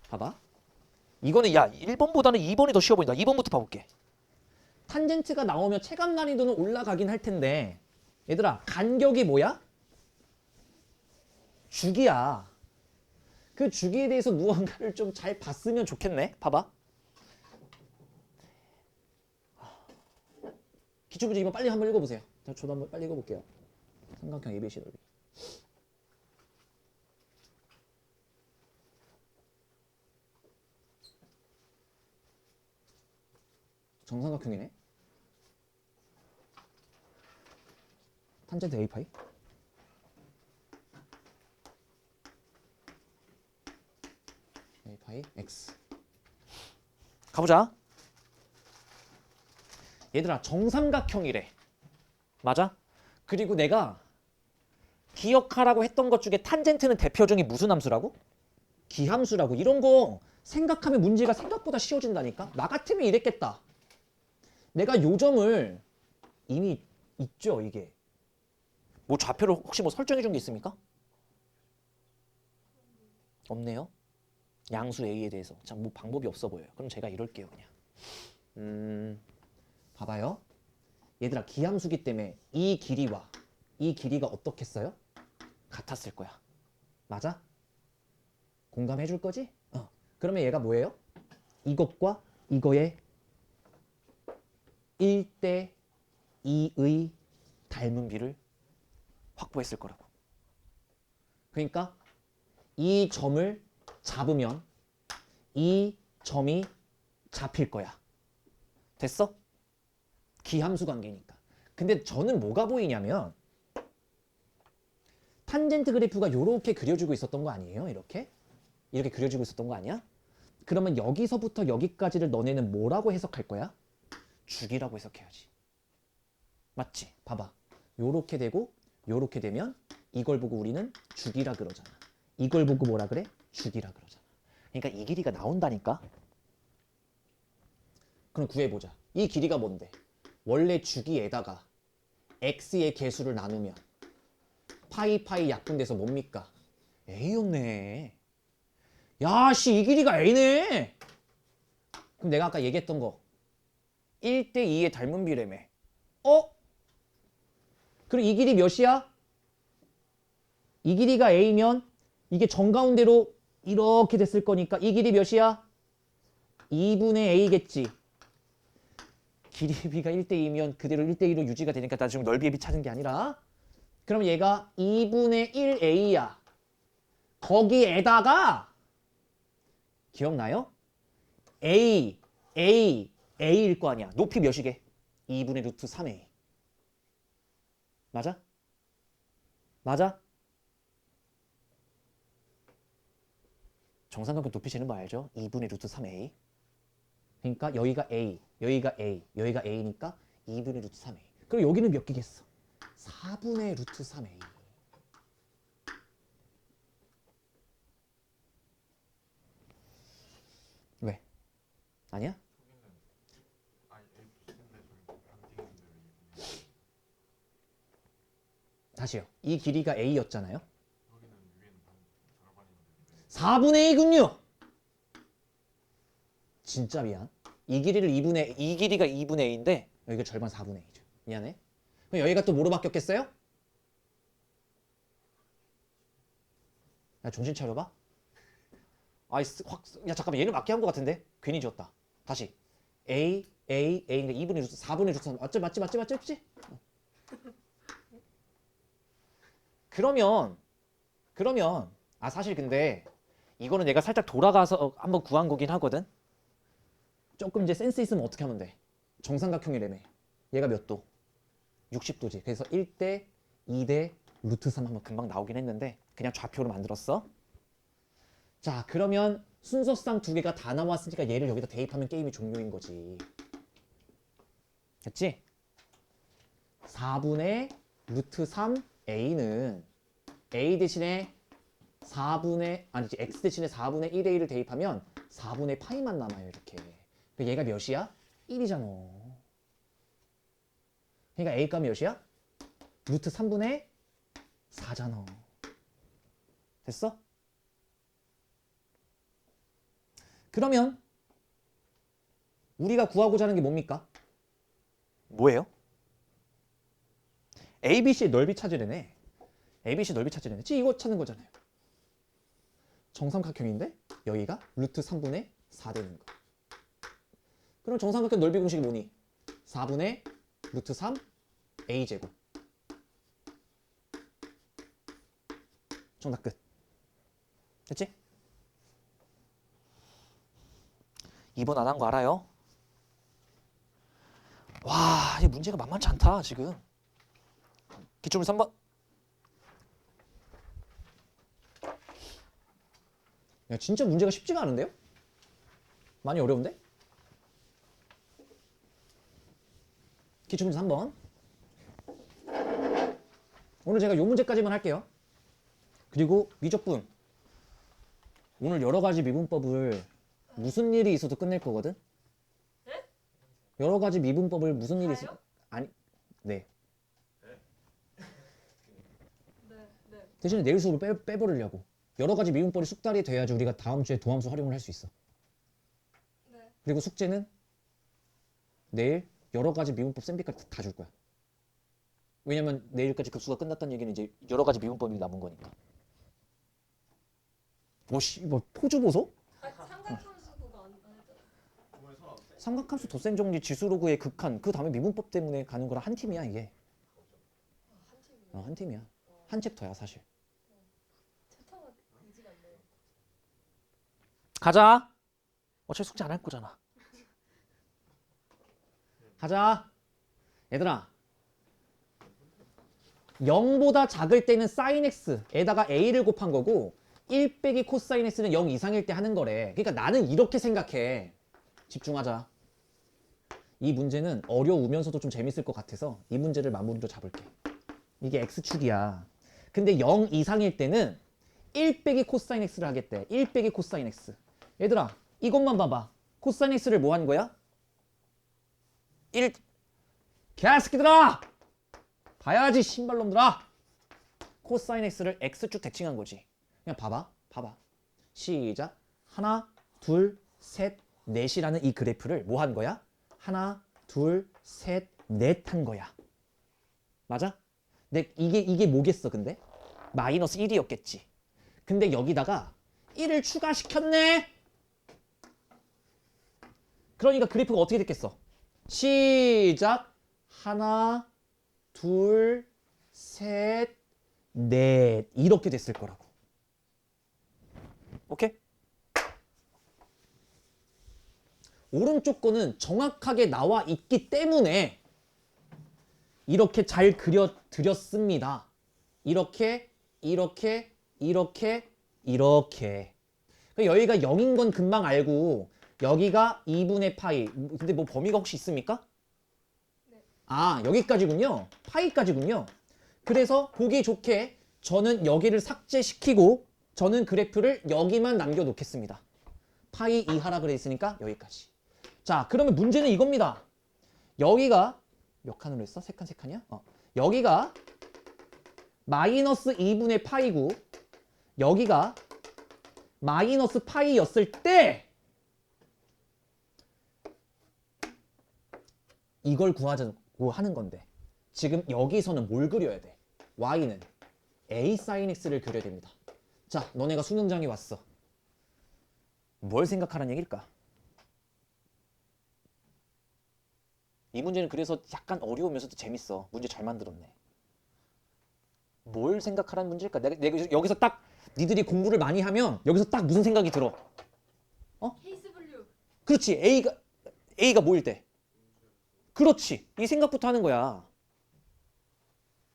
봐봐. 이거는 야 1번보다는 2번이 더 쉬워 보인다. 2번부터 봐볼게. 탄젠트가 나오면 체감 난이도는 올라가긴 할 텐데 얘들아 간격이 뭐야? 주기야. 그 주기에 대해서 무언가를 좀 잘 봤으면 좋겠네. 봐봐. 기출문제 2번 빨리 한번 읽어보세요. 저도 한번 빨리 읽어볼게요. 삼각형 ABC 넓이. 정삼각형이네. 탄젠트 A파이. A파이 X. 가보자. 얘들아 정삼각형이래. 맞아? 그리고 내가 기억하라고 했던 것 중에 탄젠트는 대표적인 무슨 함수라고? 기함수라고. 이런 거 생각하면 문제가 생각보다 쉬워진다니까. 나 같으면 이랬겠다. 내가 요 점을 이미 있죠 이게. 뭐 좌표를 혹시 뭐 설정해 준 게 있습니까? 없네요. 양수 A에 대해서. 참 뭐 방법이 없어 보여요. 그럼 제가 이럴게요 그냥. 봐봐요. 얘들아 기함수기 때문에 이 길이와 이 길이가 어떻겠어요? 같았을 거야. 맞아? 공감해 줄 거지? 그러면 얘가 뭐예요? 이것과 이거의 1대 2의 닮은 비를 확보했을 거라고. 그러니까 이 점을 잡으면 이 점이 잡힐 거야. 됐어? 기함수 관계니까. 근데 저는 뭐가 보이냐면 탄젠트 그래프가 이렇게 그려지고 있었던 거 아니에요? 이렇게 그려지고 있었던 거 아니야? 그러면 여기서부터 여기까지를 너네는 뭐라고 해석할 거야? 주기라고 해석해야지. 맞지? 봐봐. 요렇게 되고 요렇게 되면 이걸 보고 우리는 주기라 그러잖아. 이걸 보고 뭐라 그래? 주기라 그러잖아. 그러니까 이 길이가 나온다니까. 그럼 구해보자. 이 길이가 뭔데? 원래 주기에다가 x의 개수를 나누면 파이 약분돼서 뭡니까? a였네. 야씨 이 길이가 a네. 그럼 내가 아까 얘기했던 거 1대 2의 닮은 비례며. 그럼 이 길이 몇이야? 이 길이가 a면 이게 정가운데로 이렇게 됐을 거니까 이 길이 몇이야? 2분의 a겠지. 길이 b가 1대 2면 그대로 1대 2로 유지가 되니까 나 지금 넓이의 b 찾은 게 아니라 그럼 얘가 2분의 1a야. 거기에다가 기억나요? a일 거 아니야. 높이 몇이게? 2분의 루트 3a. 맞아? 맞아? 정삼각형 높이 재는 거 알죠? 2분의 루트 3a. 그러니까 여기가 a, 여기가 a, 여기가 a니까 2분의 루트 3a. 그럼 여기는 몇 개겠어? 4분의 루트 3a. 왜? 아니야? 다시요. 이 길이가 a였잖아요. 4분의 2군요. 진짜 미안. 이 길이가 2분의 A인데 여기가 절반 4분의 A죠. 미안해. 그럼 여기가 또 뭐로 바뀌었겠어요? 야, 정신 차려봐. 야, 잠깐만, 얘는 맞게 한 것 같은데? 괜히 지웠다. 다시. A, 그러니까 2분의 루트, 4분의 루트 3. 맞지? 그러면, 사실 근데, 이거는 내가 살짝 돌아가서 한번 구한 거긴 하거든? 조금 이제 센스 있으면 어떻게 하면 돼? 정삼각형이라며. 얘가 몇 도? 60도지. 그래서 1대, 2대, 루트 3 한번 금방 나오긴 했는데, 그냥 좌표로 만들었어. 자, 그러면 순서상 두 개가 다 나왔으니까 얘를 여기다 대입하면 게임이 종료인 거지. 됐지? 4분의 루트 3a는 a 대신에 4분의 아니지 x 대신에 4분의 1a를 대입하면 4분의 파이만 남아요. 이렇게. 그러니까 얘가 몇이야? 1이잖아. 그러니까 a 값 몇이야? 루트 3분의 4잖아. 됐어? 그러면 우리가 구하고자 하는 게 뭡니까? 뭐예요? ABC의 넓이 찾으려네. ABC 넓이 찾으려네. 지금 이거 찾는 거잖아요. 정삼각형인데 여기가 루트 3분의 4 되는 거. 그럼 정삼각형 넓이 공식이 뭐니? 4분의 루트 3 A제곱. 정답 끝. 됐지? 2번 안 한 거 알아요? 와, 이 문제가 만만치 않다 지금. 기출문 3번. 야, 진짜 문제가 쉽지가 않은데요? 많이 어려운데? 기출문 3번. 오늘 제가 요 문제까지만 할게요. 그리고 미적분. 오늘 여러 가지 미분법을 무슨 일이 있어도 끝낼 거거든? 네? 여러 가지 미분법을 무슨 일이 다요? 있어도 아니, 네. 네. 대신에 내일 수업을 빼버리려고. 여러 가지 미분법이 숙달이 돼야지 우리가 다음 주에 도함수 활용을 할 수 있어. 네. 그리고 숙제는 내일 여러 가지 미분법 쌤비까지 다 줄 거야. 왜냐면 내일까지 급수가 끝났다는 얘기는 이제 여러 가지 미분법이 남은 거니까. 뭐 포즈 보소? 삼각함수가 안 했잖아. 삼각함수 덧셈 정리 지수로그의 극한 그 다음에 미분법 때문에 가는 거라 한 팀이야 이게. 한 팀이. 한 팀이야. 한 챕터야 사실. 챕터가 의지가 안 돼요. 가자. 어차피 숙제 안 할 거잖아. 가자. 얘들아. 0보다 작을 때는 sin x에다가 a를 곱한 거고 1 빼기 코사인 x는 0 이상일 때 하는 거래. 그러니까 나는 이렇게 생각해. 집중하자. 이 문제는 어려우면서도 좀 재밌을 것 같아서 이 문제를 마무리로 잡을게. 이게 x축이야. 근데 0 이상일 때는 1 빼기 코사인 x를 하겠대. 1 빼기 코사인 x. 얘들아 이것만 봐봐. 코사인 x를 뭐 한 거야? 1 개새끼들아! 봐야지 신발놈들아. 코사인 x를 x축 대칭한 거지. 그냥 봐봐. 시작. 하나, 둘, 셋, 넷이라는 이 그래프를 뭐 한 거야? 하나, 둘, 셋, 넷 한 거야. 맞아? 근데 이게 뭐겠어 근데? 마이너스 1이었겠지. 근데 여기다가 1을 추가시켰네. 그러니까 그래프가 어떻게 됐겠어? 시작. 하나, 둘, 셋, 넷 이렇게 됐을 거라고. 오케이? 오른쪽 거는 정확하게 나와 있기 때문에 이렇게 잘 그려드렸습니다. 이렇게. 여기가 0인 건 금방 알고 여기가 2분의 파이. 근데 뭐 범위가 혹시 있습니까? 아, 여기까지군요. 파이까지군요. 그래서 보기 좋게 저는 여기를 삭제시키고 저는 그래프를 여기만 남겨놓겠습니다. 파이 이하라 그랬으니까 여기까지. 자, 그러면 문제는 이겁니다. 여기가 몇 칸으로 했어? 세 칸이야? 여기가 마이너스 2분의 파이고 여기가 마이너스 파이였을 때 이걸 구하자고 하는 건데 지금 여기서는 뭘 그려야 돼? y는 a sin x를 그려야 됩니다. 자, 너네가 수능장에 왔어. 뭘 생각하라는 얘기일까? 이 문제는 그래서 약간 어려우면서도 재밌어. 문제 잘 만들었네. 뭘 생각하라는 문제일까? 내가 여기서 딱 니들이 공부를 많이 하면 여기서 딱 무슨 생각이 들어? 케이스 분류. 그렇지. A가 뭐일 때? 그렇지. 이 생각부터 하는 거야.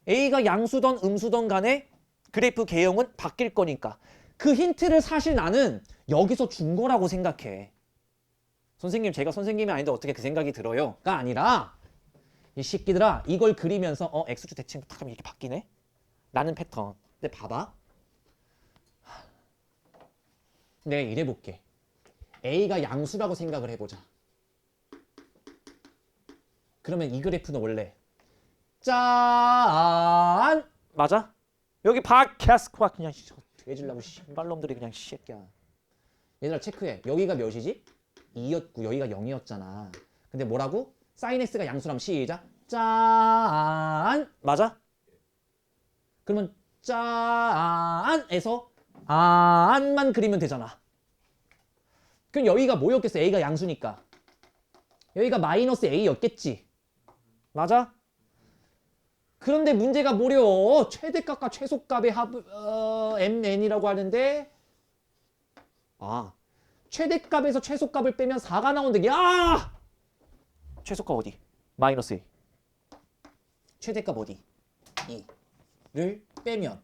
A가 양수던 음수던 간에 그래프 개형은 바뀔 거니까. 그 힌트를 사실 나는 여기서 준 거라고 생각해. 선생님, 제가 선생님이 아닌데 어떻게 그 생각이 들어요?가 아니라 이 새끼들아, 이걸 그리면서 x축 대칭 탁 하면 이렇게 바뀌네? 라는 패턴. 근데 봐봐. 내가 이래 볼게. A가 양수라고 생각을 해보자. 그러면 이 그래프는 원래 짠! 맞아? 여기 박캐스코가 그냥 돼질라고 신발놈들이 그냥 새끼야. 얘들아 체크해. 여기가 몇이지? 2였고 여기가 0이었잖아. 근데 뭐라고? sin x가 양수라면 시작. 짠! 맞아? 그러면 짠에서 안만 그리면 되잖아. 그럼 여기가 뭐였겠어? a가 양수니까. 여기가 마이너스 a였겠지. 맞아? 그런데 문제가 뭐려? 최대값과 최소값의 합 mn이라고 하는데 최대값에서 최소값을 빼면 4가 나오는데 야! 최소값 어디? 마이너스 1. 최대값 어디? 2를 빼면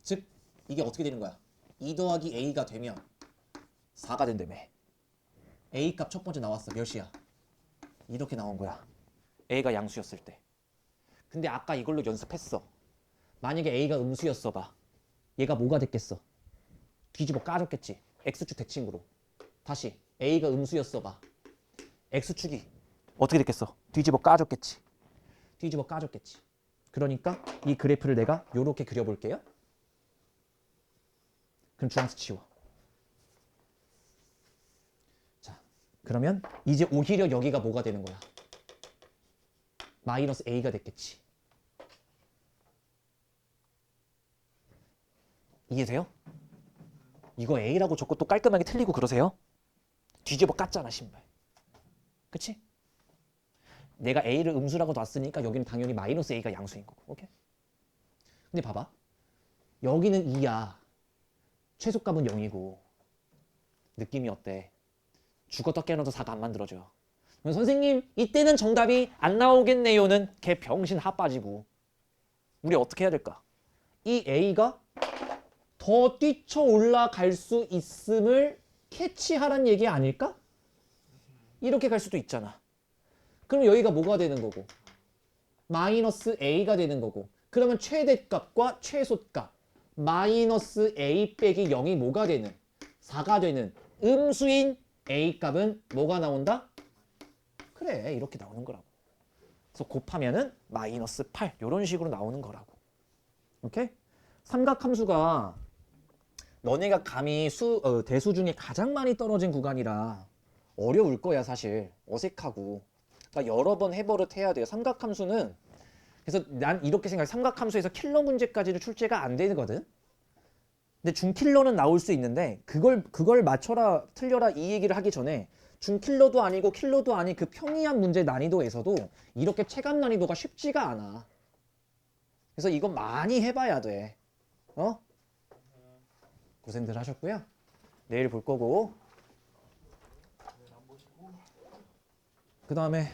즉 이게 어떻게 되는 거야? 2 더하기 a가 되면 4가 된다며. a 값 첫 번째 나왔어. 몇이야? 이렇게 나온 거야. a가 양수였을 때. 근데 아까 이걸로 연습했어. 만약에 a가 음수였어 봐. 얘가 뭐가 됐겠어? 뒤집어 까졌겠지. x축 대칭으로. 다시 a가 음수였어 봐. x축이 어떻게 됐겠어? 뒤집어 까졌겠지. 뒤집어 까졌겠지. 그러니까 이 그래프를 내가 요렇게 그려볼게요. 그럼 주황색 치워. 자, 그러면 이제 오히려 여기가 뭐가 되는 거야? 마이너스 a가 됐겠지. 이해돼요? 이거 a라고 적고 또 깔끔하게 틀리고 그러세요? 뒤집어 깠잖아 신발. 그치? 내가 a를 음수라고 놨으니까 여기는 당연히 마이너스 a가 양수인 거고. 오케이? 근데 봐봐. 여기는 2야. 최소값은 0이고. 느낌이 어때? 죽었다 깨어나도 4가 안 만들어져. 선생님 이때는 정답이 안 나오겠네요는 개 병신 하 빠지고. 우리 어떻게 해야 될까? 이 a가 더 뛰쳐 올라갈 수 있음을 캐치하란 얘기 아닐까? 이렇게 갈 수도 있잖아. 그럼 여기가 뭐가 되는 거고? 마이너스 a가 되는 거고. 그러면 최대값과 최소값 마이너스 a 빼기 0이 뭐가 되는? 4가 되는 음수인 a 값은 뭐가 나온다? 그래, 이렇게 나오는 거라고. 그래서 곱하면은 마이너스 8 이런 식으로 나오는 거라고. 오케이? 삼각함수가 너네가 감히 대수 중에 가장 많이 떨어진 구간이라 어려울 거야 사실. 어색하고. 그러니까 여러 번 해버릇 해야 돼요. 삼각함수는. 그래서 난 이렇게 생각해. 삼각함수에서 킬러 문제까지는 출제가 안 되거든. 근데 중킬러는 나올 수 있는데 그걸 맞춰라 틀려라 이 얘기를 하기 전에 중킬러도 아니고 킬러도 아닌 그 평이한 문제 난이도에서도 이렇게 체감 난이도가 쉽지가 않아. 그래서 이건 많이 해봐야 돼. 고생들 하셨고요. 내일 볼 거고. 그 다음에